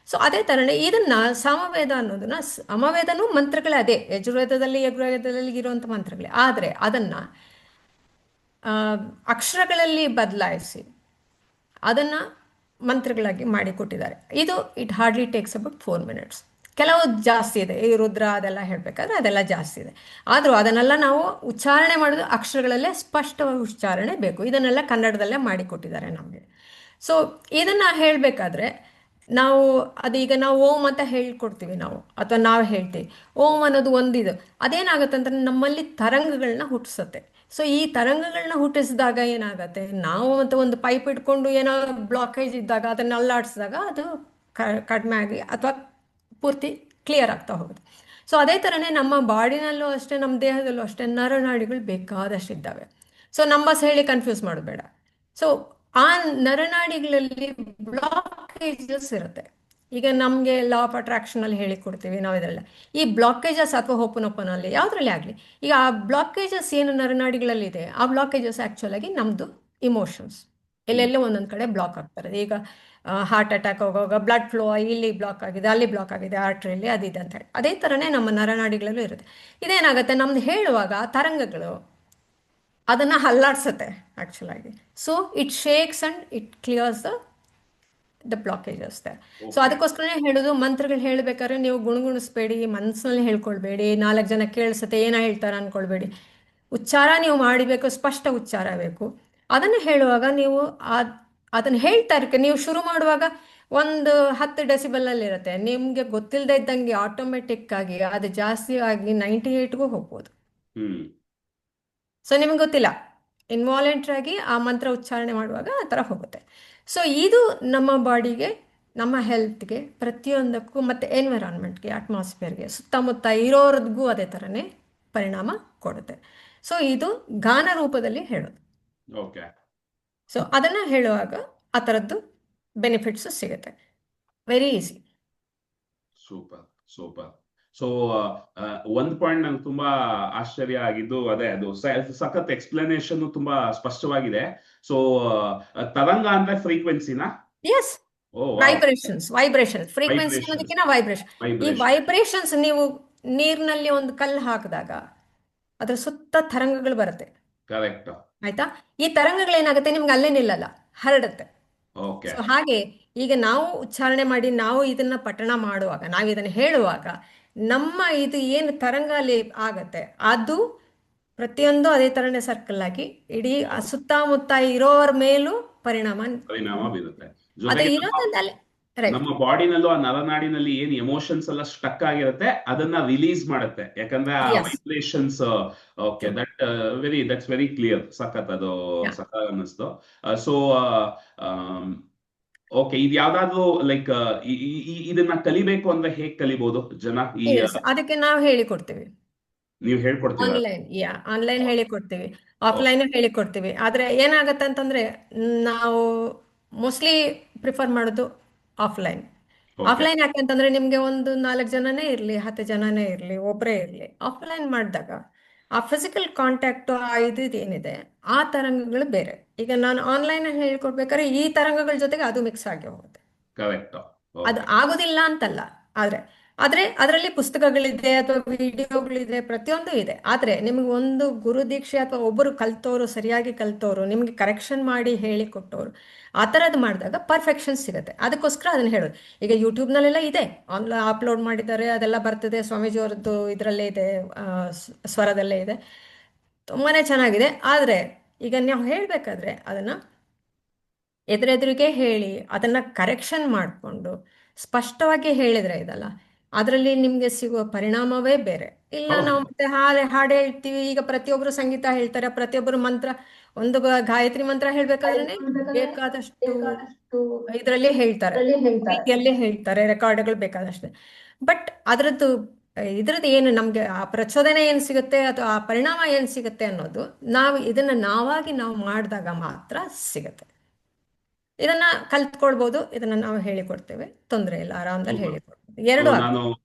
ಸೊ ಅದೇ ಥರನೇ ಇದನ್ನ ಸಾಮವೇದ ಅನ್ನೋದನ್ನ, ಸಮವೇದನೂ ಮಂತ್ರಗಳೇ, ಅದೇ ಯಜುರ್ವೇದದಲ್ಲಿ ಇರುವಂಥ ಮಂತ್ರಗಳೇ, ಆದರೆ ಅದನ್ನು ಅಕ್ಷರಗಳಲ್ಲಿ ಬದಲಾಯಿಸಿ ಅದನ್ನು ಮಂತ್ರಗಳಾಗಿ ಮಾಡಿಕೊಟ್ಟಿದ್ದಾರೆ. ಇದು it hardly takes about 4 minutes. ಕೆಲವು ಜಾಸ್ತಿ ಇದೆ, ಈ ರುದ್ರ ಅದೆಲ್ಲ ಹೇಳಬೇಕಾದ್ರೆ ಅದೆಲ್ಲ ಜಾಸ್ತಿ ಇದೆ. ಆದರೂ ಅದನ್ನೆಲ್ಲ ನಾವು ಉಚ್ಚಾರಣೆ ಮಾಡೋದು ಅಕ್ಷರಗಳಲ್ಲೇ ಸ್ಪಷ್ಟವಾಗಿ ಉಚ್ಚಾರಣೆ ಬೇಕು. ಇದನ್ನೆಲ್ಲ ಕನ್ನಡದಲ್ಲೇ ಮಾಡಿಕೊಟ್ಟಿದ್ದಾರೆ ನಮಗೆ. ಸೊ ಇದನ್ನು ಹೇಳಬೇಕಾದ್ರೆ ನಾವು ಅದೀಗ ನಾವು ಓಂ ಅಂತ ಹೇಳ್ಕೊಡ್ತೀವಿ ನಾವು, ಅಥವಾ ನಾವು ಹೇಳ್ತೀವಿ. ಓಂ ಅನ್ನೋದು ಒಂದಿದು, ಅದೇನಾಗುತ್ತೆ ಅಂತಂದ್ರೆ ನಮ್ಮಲ್ಲಿ ತರಂಗಗಳನ್ನ ಹುಟ್ಟಿಸುತ್ತೆ. ಸೊ ಈ ತರಂಗಗಳನ್ನ ಹುಟ್ಟಿಸಿದಾಗ ಏನಾಗುತ್ತೆ, ನಾವು ಮತ್ತು ಒಂದು ಪೈಪ್ ಇಟ್ಕೊಂಡು ಏನೋ ಬ್ಲಾಕೇಜ್ ಇದ್ದಾಗ ಅದನ್ನು ಅಲ್ಲಾಡಿಸಿದಾಗ ಅದು ಕಡಿಮೆ ಆಗಿ ಅಥವಾ ಪೂರ್ತಿ ಕ್ಲಿಯರ್ ಆಗ್ತಾ ಹೋಗುತ್ತೆ. ಸೊ ಅದೇ ಥರನೇ ನಮ್ಮ ಬಾಡಿನಲ್ಲೂ ಅಷ್ಟೇ, ನಮ್ಮ ದೇಹದಲ್ಲೂ ಅಷ್ಟೇ ನರನಾಡಿಗಳು ಬೇಕಾದಷ್ಟಿದ್ದಾವೆ. ಸೊ ನಂಬರ್ಸ್ ಹೇಳಿ ಕನ್ಫ್ಯೂಸ್ ಮಾಡಬೇಡ. ಸೊ ಆ ನರನಾಡಿಗಳಲ್ಲಿ ಬ್ಲಾಕೇಜಸ್ ಇರುತ್ತೆ. ಈಗ ನಮಗೆ ಲಾ ಆಫ್ ಅಟ್ರಾಕ್ಷನಲ್ಲಿ ಹೇಳಿಕೊಡ್ತೀವಿ ನಾವು ಇದರೆಲ್ಲ. ಈ ಬ್ಲಾಕೇಜಸ್ ಅಥವಾ ಹೋಪನೋಪನಲ್ಲಿ ಯಾವುದರಲ್ಲಿ ಆಗಲಿ, ಈಗ ಆ ಬ್ಲಾಕೇಜಸ್ ಏನು ನರನಾಡಿಗಳಲ್ಲಿದೆ, ಆ ಬ್ಲಾಕೇಜಸ್ ಆ್ಯಕ್ಚುಲಾಗಿ ನಮ್ಮದು ಇಮೋಷನ್ಸ್ ಎಲ್ಲೆಲ್ಲೋ ಒಂದೊಂದು ಕಡೆ ಬ್ಲಾಕ್ ಆಗ್ತಾರೆ. ಈಗ ಹಾರ್ಟ್ ಅಟ್ಯಾಕ್ ಹೋಗುವಾಗ ಬ್ಲಡ್ ಫ್ಲೋ ಇಲ್ಲಿ ಬ್ಲಾಕ್ ಆಗಿದೆ, ಅಲ್ಲಿ ಬ್ಲಾಕ್ ಆಗಿದೆ, ಆರ್ಟ್ರಿಯಲ್ಲಿ ಅದಿದೆ ಅಂತ ಹೇಳಿ. ಅದೇ ಥರನೇ ನಮ್ಮ ನರನಾಡಿಗಳಲ್ಲೂ ಇರುತ್ತೆ. ಇದೇನಾಗುತ್ತೆ, ನಮ್ದು ಹೇಳುವಾಗ ತರಂಗಗಳು ಅದನ್ನು ಅಲ್ಲಾಡ್ಸುತ್ತೆ ಆ್ಯಕ್ಚುಲಾಗಿ. So it shakes and it clears the blockages ದೆ. ಸೊ ಅದಕ್ಕೋಸ್ಕರನೇ ಹೇಳೋದು, ಮಂತ್ರಗಳು ಹೇಳಬೇಕಾದ್ರೆ ನೀವು ಗುಣಗುಣಿಸ್ಬೇಡಿ, ಮನಸ್ಸಿನಲ್ಲಿ ಹೇಳ್ಕೊಳ್ಬೇಡಿ, 4 ಜನ ಕೇಳಿಸುತ್ತೆ ಏನೋ ಹೇಳ್ತಾರೆ ಅಂದ್ಕೊಳ್ಬೇಡಿ. ಉಚ್ಚಾರ ನೀವು ಮಾಡಬೇಕು, ಸ್ಪಷ್ಟ ಉಚ್ಚಾರ ಬೇಕು. ಅದನ್ನು ಹೇಳುವಾಗ ನೀವು ಅದನ್ನು ಹೇಳ್ತಾ ಇರಕ್ಕೆ, ನೀವು ಶುರು ಮಾಡುವಾಗ ಒಂದು 10 ಡೆಸಿಬಲಲ್ಲಿರುತ್ತೆ, ನಿಮಗೆ ಗೊತ್ತಿಲ್ಲದೆ ಇದ್ದಂಗೆ ಆಟೋಮೆಟಿಕ್ ಆಗಿ ಅದು ಜಾಸ್ತಿ ಆಗಿ 98ಗೂ ಹೋಗ್ಬೋದು.
ಹ್ಮ್
ಸೊ ನಿಮಗೆ ಗೊತ್ತಿಲ್ಲ, ಇನ್ವಾಲೆಂಟ್ರಾಗಿ ಆ ಮಂತ್ರ ಉಚ್ಚಾರಣೆ ಮಾಡುವಾಗ ಆ ಥರ ಹೋಗುತ್ತೆ. ಸೊ ಇದು ನಮ್ಮ ಬಾಡಿಗೆ, ನಮ್ಮ ಹೆಲ್ತ್ಗೆ, ಪ್ರತಿಯೊಂದಕ್ಕೂ, ಮತ್ತು ಎನ್ವಿರಾನ್ಮೆಂಟ್ಗೆ, ಅಟ್ಮಾಸ್ಫಿಯರ್ಗೆ, ಸುತ್ತಮುತ್ತ ಇರೋರ್ಗೂ ಅದೇ ಥರನೇ ಪರಿಣಾಮ ಕೊಡುತ್ತೆ. ಸೊ ಇದು ಗಾನ ರೂಪದಲ್ಲಿ ಹೇಳೋದು.
ಓಕೆ
ಸೊ ಅದನ್ನು ಹೇಳುವಾಗ ಆ ಥರದ್ದು ಬೆನಿಫಿಟ್ಸು ಸಿಗುತ್ತೆ. Very easy.
Super super. So ಒಂದ್ ಪಾಯಿಂಟ್ ನಂಗೆ ತುಂಬಾ ಆಶ್ಚರ್ಯ ಆಗಿದ್ದು ಅದೇ, ಅದು ಸಖತ್ ಎಕ್ಸ್ಪ್ಲನೇಷನ್ ತುಂಬಾ ಸ್ಪಷ್ಟವಾಗಿದೆ. ಸೊ ತರಂಗ ಅಂದ್ರೆ ಫ್ರೀಕ್ವೆನ್ಸಿನಾ?
ಎಸ್, ವೈಬ್ರೇಷನ್ ಫ್ರೀಕ್ವೆನ್ಸಿ ಅನ್ನೋದಕ್ಕಿಂತ ವೈಬ್ರೇಷನ್. ಈ ವೈಬ್ರೇಷನ್ಸ್, ನೀವು ನೀರಿನಲ್ಲಿ ಒಂದು ಕಲ್ಲು ಹಾಕಿದಾಗ ಅದ್ರ ಸುತ್ತ ತರಂಗಗಳು ಬರುತ್ತೆ,
ಕರೆಕ್ಟ್
ಆಯ್ತಾ? ಈ ತರಂಗಗಳೇನಾಗುತ್ತೆ, ನಿಮ್ಗೆ ಅಲ್ಲೇ ನಿಲ್ಲಲ್ಲ, ಹರಡುತ್ತೆ.
ಓಕೆ
ಸೊ ಹಾಗೆ ಈಗ ನಾವು ಉಚ್ಚಾರಣೆ ಮಾಡಿ ನಾವು ಇದನ್ನ ಪಠಣ ಮಾಡುವಾಗ, ನಾವು ಇದನ್ನು ಹೇಳುವಾಗ, ನಮ್ಮ ಇದು ಏನು ತರಂಗ ಅಲ್ಲಿ ಆಗತ್ತೆ ಅದು ಪ್ರತಿಯೊಂದು ಅದೇ ಥರನೇ ಸರ್ಕಲ್ ಆಗಿ ಇಡೀ ಸುತ್ತಮುತ್ತ ಇರೋರ ಮೇಲೂ ಪರಿಣಾಮ
ಬೀರುತ್ತೆ.
ಅದು ಇರೋದ್ರಲ್ಲಿ
ನಮ್ಮ ಬಾಡಿನಲ್ಲೂ ಆ ನರನಾಡಿನಲ್ಲಿ ಏನ್ ಎಮೋಷನ್ಸ್ ಎಲ್ಲ ಸ್ಟಕ್ ಆಗಿರುತ್ತೆ ಅದನ್ನ ರಿಲೀಸ್ ಮಾಡುತ್ತೆ, ಯಾಕಂದ್ರೆ ಆ vibrations. Okay, that's very clear. ಸಖತ್, ಅದು ಸಖತ್ ಅನ್ನಿಸ್ತು. ಸೊ ಓಕೆ, ಇದು ಯಾವ್ದಾದ್ರು ಲೈಕ್ ಇದನ್ನ ಕಲಿಬೇಕು ಅಂದ್ರೆ ಹೇಗ್ ಕಲಿಬಹುದು ಜನ?
ಅದಕ್ಕೆ ನಾವು ಹೇಳಿಕೊಡ್ತೀವಿ.
ನೀವು ಹೇಳ್ಕೊಡ್ತೀವಿ?
ಆನ್ಲೈನ್ ಹೇಳಿಕೊಡ್ತೀವಿ, ಆಫ್ಲೈನ್ ಹೇಳಿಕೊಡ್ತೀವಿ. ಆದ್ರೆ ಏನಾಗತ್ತೆ ಅಂತಂದ್ರೆ, ನಾವು ಮೋಸ್ಟ್ಲಿ ಪ್ರಿಫರ್ ಮಾಡೋದು ಆಫ್ಲೈನ್. ಯಾಕೆ ಅಂತಂದ್ರೆ, ನಿಮ್ಗೆ ಒಂದು 4 ಜನನೇ ಇರಲಿ, 10 ಜನನೇ ಇರಲಿ, ಒಬ್ಬರೇ ಇರಲಿ, ಆಫ್ಲೈನ್ ಮಾಡಿದಾಗ ಆ ಫಿಸಿಕಲ್ ಕಾಂಟ್ಯಾಕ್ಟ್ ಏನಿದೆ ಆ ತರಂಗಗಳು ಬೇರೆ. ಈಗ ನಾನು ಆನ್ಲೈನ್ ಹೇಳ್ಕೊಡ್ಬೇಕಾದ್ರೆ ಈ ತರಂಗಗಳ ಜೊತೆಗೆ ಅದು ಮಿಕ್ಸ್ ಆಗಿ ಹೋಗುತ್ತೆ. ಅದು ಆಗೋದಿಲ್ಲ ಅಂತಲ್ಲ, ಆದ್ರೆ ಅದರಲ್ಲಿ ಪುಸ್ತಕಗಳಿದೆ ಅಥವಾ ವಿಡಿಯೋಗಳಿದೆ, ಪ್ರತಿಯೊಂದು ಇದೆ. ಆದ್ರೆ ನಿಮ್ಗೆ ಒಂದು ಗುರು ದೀಕ್ಷೆ ಅಥವಾ ಒಬ್ಬರು ಕಲ್ತೋರು, ಸರಿಯಾಗಿ ಕಲ್ತೋರು, ನಿಮ್ಗೆ ಕರೆಕ್ಷನ್ ಮಾಡಿ ಹೇಳಿಕೊಟ್ಟೋರು, ಆ ಥರದ್ದು ಮಾಡಿದಾಗ ಪರ್ಫೆಕ್ಷನ್ ಸಿಗುತ್ತೆ. ಅದಕ್ಕೋಸ್ಕರ ಅದನ್ನು ಹೇಳೋದು. ಈಗ ಯೂಟ್ಯೂಬ್ನಲ್ಲೆಲ್ಲ ಇದೆ, ಅಪ್ಲೋಡ್ ಮಾಡಿದ್ದಾರೆ, ಅದೆಲ್ಲ ಬರ್ತದೆ. ಸ್ವಾಮೀಜಿ ಅವ್ರದ್ದು ಇದರಲ್ಲೇ ಇದೆ, ಸ್ವರದಲ್ಲೇ ಇದೆ. ತುಂಬಾನೇ ಚೆನ್ನಾಗಿದೆ. ಆದರೆ ಈಗ ನಾವು ಹೇಳಬೇಕಾದ್ರೆ ಅದನ್ನು ಎದುರೆದುರಿಗೆ ಹೇಳಿ ಅದನ್ನು ಕರೆಕ್ಷನ್ ಮಾಡಿಕೊಂಡು ಸ್ಪಷ್ಟವಾಗಿ ಹೇಳಿದರೆ ಇದಲ್ಲ, ಅದರಲ್ಲಿ ನಿಮಗೆ ಸಿಗುವ ಪರಿಣಾಮವೇ ಬೇರೆ. ಇಲ್ಲ ನಾವು
ಹೌದು.
ಮತ್ತೆ ಹಾಡು ಹೇಳ್ತೀವಿ. ಈಗ ಪ್ರತಿಯೊಬ್ಬರು ಸಂಗೀತ ಹೇಳ್ತಾರೆ, ಪ್ರತಿಯೊಬ್ಬರು ಮಂತ್ರ, ಒಂದು ಗಾಯತ್ರಿ ಮಂತ್ರ ಹೇಳ್ಬೇಕಾದ್ರೆ ಬೇಕಾದಷ್ಟು ಇದರಲ್ಲಿ ಹೇಳ್ತಾರೆ, ರೀತಿಯಲ್ಲೇ ಹೇಳ್ತಾರೆ, ರೆಕಾರ್ಡ್ಗಳು ಬೇಕಾದಷ್ಟು. ಬಟ್ ಇದ್ರದ್ದು ಏನು ನಮಗೆ ಆ ಪ್ರಚೋದನೆ ಏನು ಸಿಗುತ್ತೆ ಅಥವಾ ಆ ಪರಿಣಾಮ ಏನು ಸಿಗುತ್ತೆ ಅನ್ನೋದು ನಾವು ಇದನ್ನು ನಾವು ಮಾಡಿದಾಗ ಮಾತ್ರ ಸಿಗುತ್ತೆ. ಇದನ್ನ ಕಲ್ತ್ಕೊಳ್ಬೋದು, ಇದನ್ನ ನಾವು ಹೇಳಿಕೊಡ್ತೇವೆ, ತೊಂದರೆ ಇಲ್ಲ, ಆರಾಮದಲ್ಲಿ
ಸೂಪರ್.
ಹೇಳಿಕೊಡ್ಬೋದು,
ಸೊ
ಎರಡೂ
ನಾನು
ಆಗ್ತದೆ.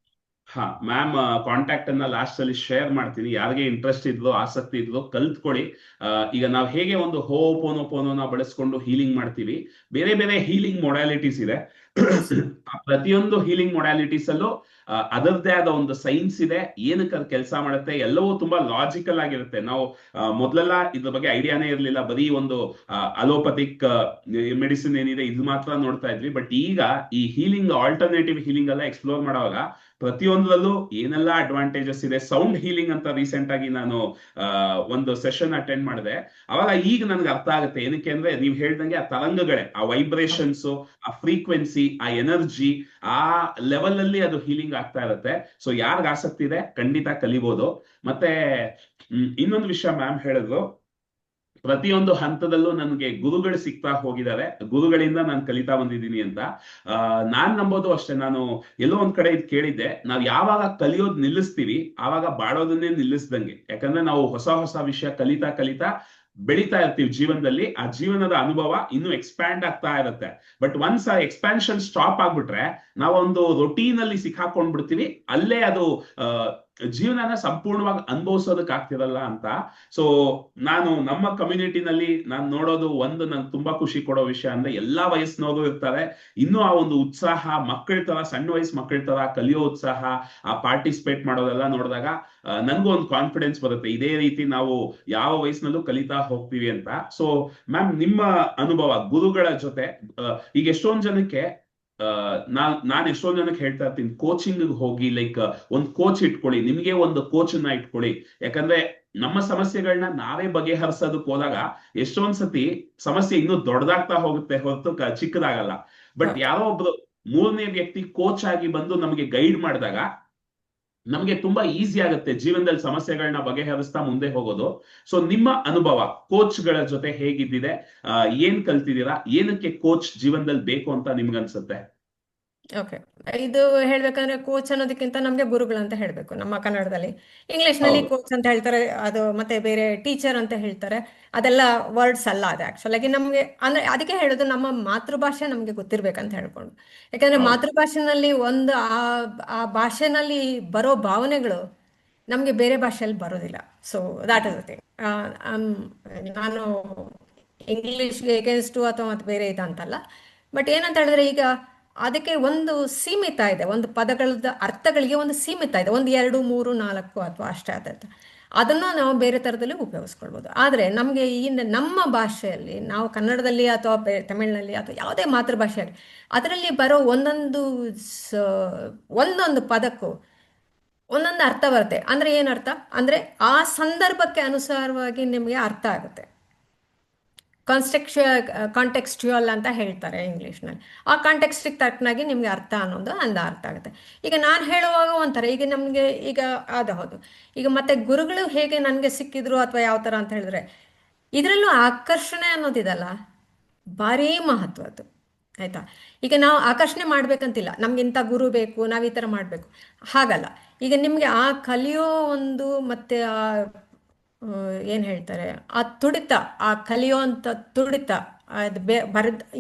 ಮ್ಯಾಮ್ ಕಾಂಟ್ಯಾಕ್ಟ್ ಅನ್ನ ಲಾಸ್ಟ್ ಅಲ್ಲಿ ಶೇರ್ ಮಾಡ್ತೀನಿ. ಯಾರಿಗೆ ಇಂಟ್ರೆಸ್ಟ್ ಇದ್ಲೋ ಆಸಕ್ತಿ ಇದ್ಲೋ ಕಲ್ತ್ಕೊಳ್ಳಿ. ಈಗ ನಾವು ಹೇಗೆ ಒಂದು ಹೋಪೋನೋಪೋನೋನ ಬಳಸ್ಕೊಂಡು ಹೀಲಿಂಗ್ ಮಾಡ್ತೀವಿ, ಬೇರೆ ಬೇರೆ ಹೀಲಿಂಗ್ ಮೊಡಾಲಿಟೀಸ್ ಇದೆ.
ಎಸ್.
ಆ ಪ್ರತಿಯೊಂದು ಹೀಲಿಂಗ್ ಮೊಡಾಲಿಟೀಸ್ ಅಲ್ಲೂ ಅದರದ್ದೇ ಆದ ಒಂದು ಸೈನ್ಸ್ ಇದೆ, ಏನಕ್ಕೆ ಅದು ಕೆಲಸ ಮಾಡುತ್ತೆ, ಎಲ್ಲವೂ ತುಂಬಾ ಲಾಜಿಕಲ್ ಆಗಿರುತ್ತೆ. ನಾವು ಮೊದಲೆಲ್ಲ ಇದ್ರ ಬಗ್ಗೆ ಐಡಿಯಾನೇ ಇರಲಿಲ್ಲ, ಬರೀ ಒಂದು ಅಲೋಪತಿಕ್ ಮೆಡಿಸಿನ್ ಏನಿದೆ ಇದು ಮಾತ್ರ ನೋಡ್ತಾ ಇದ್ವಿ. ಬಟ್ ಈಗ ಈ ಹೀಲಿಂಗ್, ಆಲ್ಟರ್ನೇಟಿವ್ ಹೀಲಿಂಗ್ ಎಲ್ಲ ಎಕ್ಸ್ಪ್ಲೋರ್ ಮಾಡುವಾಗ ಪ್ರತಿಯೊಂದರಲ್ಲೂ ಏನೆಲ್ಲ ಅಡ್ವಾಂಟೇಜಸ್ ಇದೆ. ಸೌಂಡ್ ಹೀಲಿಂಗ್ ಅಂತ ರೀಸೆಂಟ್ ಆಗಿ ನಾನು ಒಂದು ಸೆಷನ್ ಅಟೆಂಡ್ ಮಾಡಿದೆ. ಅವಾಗ ಈಗ ನನ್ಗೆ ಅರ್ಥ ಆಗುತ್ತೆ, ಏನಕ್ಕೆ ಅಂದ್ರೆ ನೀವು ಹೇಳ್ದಂಗೆ ಆ ತರಂಗಗಳೇ, ಆ ವೈಬ್ರೇಷನ್ಸ್, ಆ ಫ್ರೀಕ್ವೆನ್ಸಿ, ಆ ಎನರ್ಜಿ, ಆ ಲೆವೆಲ್ ಅಲ್ಲಿ ಅದು ಹೀಲಿಂಗ್ ಆಗ್ತಾ ಇರುತ್ತೆ. ಸೊ ಯಾರ್ಗ್ ಆಸಕ್ತಿ ಇದೆ ಖಂಡಿತ ಕಲಿಬಹುದು. ಮತ್ತೆ ಇನ್ನೊಂದು ವಿಷಯ ಮ್ಯಾಮ್ ಹೇಳಿದ್ರು, ಪ್ರತಿಯೊಂದು ಹಂತದಲ್ಲೂ ನನಗೆ ಗುರುಗಳು ಸಿಗ್ತಾ ಹೋಗಿದ್ದಾರೆ, ಗುರುಗಳಿಂದ ನಾನು ಕಲಿತಾ ಬಂದಿದ್ದೀನಿ ಅಂತ. ನಾನ್ ನಂಬೋದು ಅಷ್ಟೇ. ನಾನು ಎಲ್ಲೋ ಒಂದ್ ಕಡೆ ಇದು ಕೇಳಿದ್ದೆ, ನಾವು ಯಾವಾಗ ಕಲಿಯೋದ್ ನಿಲ್ಲಿಸ್ತೀವಿ ಆವಾಗ ಬಾಳೋದನ್ನೇ ನಿಲ್ಲಿಸ್ದಂಗೆ. ಯಾಕಂದ್ರೆ ನಾವು ಹೊಸ ಹೊಸ ವಿಷಯ ಕಲಿತಾ ಕಲಿತಾ ಬೆಳಿತಾ ಇರ್ತೀವಿ ಜೀವನದಲ್ಲಿ, ಆ ಜೀವನದ ಅನುಭವ ಇನ್ನೂ ಎಕ್ಸ್ಪ್ಯಾಂಡ್ ಆಗ್ತಾ ಇರುತ್ತೆ. ಬಟ್ ಒನ್ಸ್ ಆ ಎಕ್ಸ್ಪ್ಯಾನ್ಷನ್ ಸ್ಟಾಪ್ ಆಗ್ಬಿಟ್ರೆ ನಾವೊಂದು ರೊಟೀನ್ ಅಲ್ಲಿ ಸಿಕ್ಕಾಕೊಂಡ್ಬಿಡ್ತೀವಿ, ಅಲ್ಲೇ ಅದು ಜೀವನನ ಸಂಪೂರ್ಣವಾಗಿ ಅನುಭವಿಸೋದಕ್ಕೆ ಆಗ್ತಿರಲ್ಲ ಅಂತ. ಸೊ ನಾನು ನಮ್ಮ ಕಮ್ಯುನಿಟಿನಲ್ಲಿ ನಾನು ನೋಡೋದು ಒಂದು ನಂಗೆ ತುಂಬಾ ಖುಷಿ ಕೊಡೋ ವಿಷಯ ಅಂದ್ರೆ, ಎಲ್ಲಾ ವಯಸ್ಸಿನವರು ಇರ್ತಾರೆ, ಇನ್ನೂ ಆ ಒಂದು ಉತ್ಸಾಹ, ಮಕ್ಕಳ ತರ, ಸಣ್ಣ ವಯಸ್ಸು ಮಕ್ಕಳ ತರ ಕಲಿಯೋ ಉತ್ಸಾಹ, ಆ ಪಾರ್ಟಿಸಿಪೇಟ್ ಮಾಡೋದೆಲ್ಲ ನೋಡಿದಾಗ ನನ್ಗೂ ಒಂದು ಕಾನ್ಫಿಡೆನ್ಸ್ ಬರುತ್ತೆ, ಇದೇ ರೀತಿ ನಾವು ಯಾವ ವಯಸ್ಸಿನಲ್ಲೂ ಕಲಿತಾ ಹೋಗ್ತೀವಿ ಅಂತ. ಸೊ ಮ್ಯಾಮ್, ನಿಮ್ಮ ಅನುಭವ ಗುರುಗಳ ಜೊತೆ, ಈಗ ಎಷ್ಟೊಂದು ಜನಕ್ಕೆ ನಾನ್ ಎಷ್ಟೊಂದ್ ಜನಕ್ಕೆ ಹೇಳ್ತಾ ಇರ್ತೀನಿ, ಕೋಚಿಂಗ್ ಹೋಗಿ, ಲೈಕ್ ಒಂದು ಕೋಚ್ ಇಟ್ಕೊಳ್ಳಿ, ನಿಮ್ಗೆ ಒಂದು ಕೋಚ್ ನ ಇಟ್ಕೊಳ್ಳಿ. ಯಾಕಂದ್ರೆ ನಮ್ಮ ಸಮಸ್ಯೆಗಳನ್ನ ನಾವೇ ಬಗೆಹರಿಸೋದಕ್ಕೆ ಹೋದಾಗ ಎಷ್ಟೊಂದ್ ಸತಿ ಸಮಸ್ಯೆ ಇನ್ನೂ ದೊಡ್ಡದಾಗ್ತಾ ಹೋಗುತ್ತೆ ಹೊರತು ಚಿಕ್ಕದಾಗಲ್ಲ. ಬಟ್
ಹೌದು.
ಯಾರೋ ಒಬ್ರು ಮೂರನೇ ವ್ಯಕ್ತಿ ಕೋಚ್ ಆಗಿ ಬಂದು ನಮಗೆ ಗೈಡ್ ಮಾಡಿದಾಗ ನಮ್ಗೆ ತುಂಬಾ ಈಸಿ ಆಗುತ್ತೆ ಜೀವನದಲ್ಲಿ ಸಮಸ್ಯೆಗಳನ್ನ ಬಗೆಹರಿಸ್ತಾ ಮುಂದೆ ಹೋಗೋದು. ಸೊ ನಿಮ್ಮ ಅನುಭವ ಕೋಚ್ಗಳ ಜೊತೆ ಹೇಗಿದ್ದಿದೆ, ಏನ್ ಕಲ್ತಿದ್ದೀರಾ, ಏನಕ್ಕೆ ಕೋಚ್ ಜೀವನದಲ್ಲಿ ಬೇಕು ಅಂತ ನಿಮ್ಗನ್ಸುತ್ತೆ?
ಓಕೆ. ಇದು ಹೇಳ್ಬೇಕಂದ್ರೆ ಕೋಚ್ ಅನ್ನೋದಕ್ಕಿಂತ ನಮಗೆ ಗುರುಗಳು ಅಂತ ಹೇಳಬೇಕು ನಮ್ಮ ಕನ್ನಡದಲ್ಲಿ. ಇಂಗ್ಲಿಷ್ನಲ್ಲಿ
ಹೌದು.
ಕೋಚ್ ಅಂತ ಹೇಳ್ತಾರೆ, ಅದು ಮತ್ತೆ ಬೇರೆ ಟೀಚರ್ ಅಂತ ಹೇಳ್ತಾರೆ. ಅದೆಲ್ಲ ವರ್ಡ್ಸ್ ಅಲ್ಲ, ಅದು ಆಕ್ಚುಲ್ ಆಗಿ ನಮಗೆ ಅಂದ್ರೆ ಅದಕ್ಕೆ ಹೇಳೋದು ನಮ್ಮ ಮಾತೃಭಾಷೆ ನಮಗೆ ಗೊತ್ತಿರ್ಬೇಕಂತ ಹೇಳ್ಕೊಂಡು. ಯಾಕಂದ್ರೆ
ಹೌದು.
ಮಾತೃಭಾಷೆನಲ್ಲಿ ಒಂದು ಆ ಭಾಷೆನಲ್ಲಿ ಬರೋ ಭಾವನೆಗಳು ನಮಗೆ ಬೇರೆ ಭಾಷೆಯಲ್ಲಿ ಬರೋದಿಲ್ಲ. So that is the thing. ನಾನು ಇಂಗ್ಲಿಷ್ಗೆ ಎಗೇನ್ಸ್ಟು ಅಥವಾ ಮತ್ತೆ ಬೇರೆ ಇದಂತಲ್ಲ. ಬಟ್ ಏನಂತ ಹೇಳಿದ್ರೆ ಈಗ ಅದಕ್ಕೆ ಒಂದು ಸೀಮಿತ ಇದೆ, ಒಂದು ಪದಗಳದ ಅರ್ಥಗಳಿಗೆ ಒಂದು ಸೀಮಿತ ಇದೆ, ಒಂದು 2 3 4 ಅಥವಾ ಅಷ್ಟೇ ಆದದ್ದು. ಅದನ್ನು ನಾವು ಬೇರೆ ಥರದಲ್ಲಿ ಉಪಯೋಗಿಸ್ಕೊಳ್ಬೋದು. ಆದರೆ ನಮಗೆ ನಮ್ಮ ಭಾಷೆಯಲ್ಲಿ, ನಾವು ಕನ್ನಡದಲ್ಲಿ ಅಥವಾ ತಮಿಳಿನಲ್ಲಿ ಅಥವಾ ಯಾವುದೇ ಮಾತೃಭಾಷೆಯಲ್ಲಿ ಅದರಲ್ಲಿ ಬರೋ ಒಂದೊಂದು ಪದಕ್ಕೂ ಒಂದೊಂದು ಅರ್ಥ ಬರುತ್ತೆ. ಅಂದರೆ ಏನು ಅರ್ಥ ಅಂದರೆ ಆ ಸಂದರ್ಭಕ್ಕೆ ಅನುಸಾರವಾಗಿ ನಿಮಗೆ ಅರ್ಥ ಆಗುತ್ತೆ. ಕಾಂಟೆಕ್ಸ್ಚುಯಲ್ ಅಂತ ಹೇಳ್ತಾರೆ ಇಂಗ್ಲೀಷ್ನಲ್ಲಿ. ಆ ಕಾಂಟೆಕ್ಸ್ಟಿಗೆ ತಕ್ಕನಾಗಿ ನಿಮಗೆ ಅರ್ಥ ಅನ್ನೋದು ಅರ್ಥ ಆಗುತ್ತೆ. ಈಗ ನಾನು ಹೇಳುವಾಗ ಒಂಥರ, ಈಗ ನಮಗೆ ಈಗ ಅದು ಹೌದು. ಈಗ ಮತ್ತೆ ಗುರುಗಳು ಹೇಗೆ ನನಗೆ ಸಿಕ್ಕಿದ್ರು ಅಥವಾ ಯಾವ ಥರ ಅಂತ ಹೇಳಿದ್ರೆ, ಇದರಲ್ಲೂ ಆಕರ್ಷಣೆ ಅನ್ನೋದಿದಲ್ಲ ಭಾರೀ ಮಹತ್ವದ್ದು. ಆಯಿತಾ? ಈಗ ನಾವು ಆಕರ್ಷಣೆ ಮಾಡಬೇಕಂತಿಲ್ಲ, ನಮಗಿಂತ ಗುರು ಬೇಕು, ನಾವು ಈ ಥರ ಮಾಡಬೇಕು, ಹಾಗಲ್ಲ. ಈಗ ನಿಮಗೆ ಆ ಕಲಿಯೋ ಒಂದು ಮತ್ತೆ ಏನು ಹೇಳ್ತಾರೆ, ಆ ತುಡಿತ, ಆ ಕಲಿಯುವಂಥ ತುಡಿತ ಅದು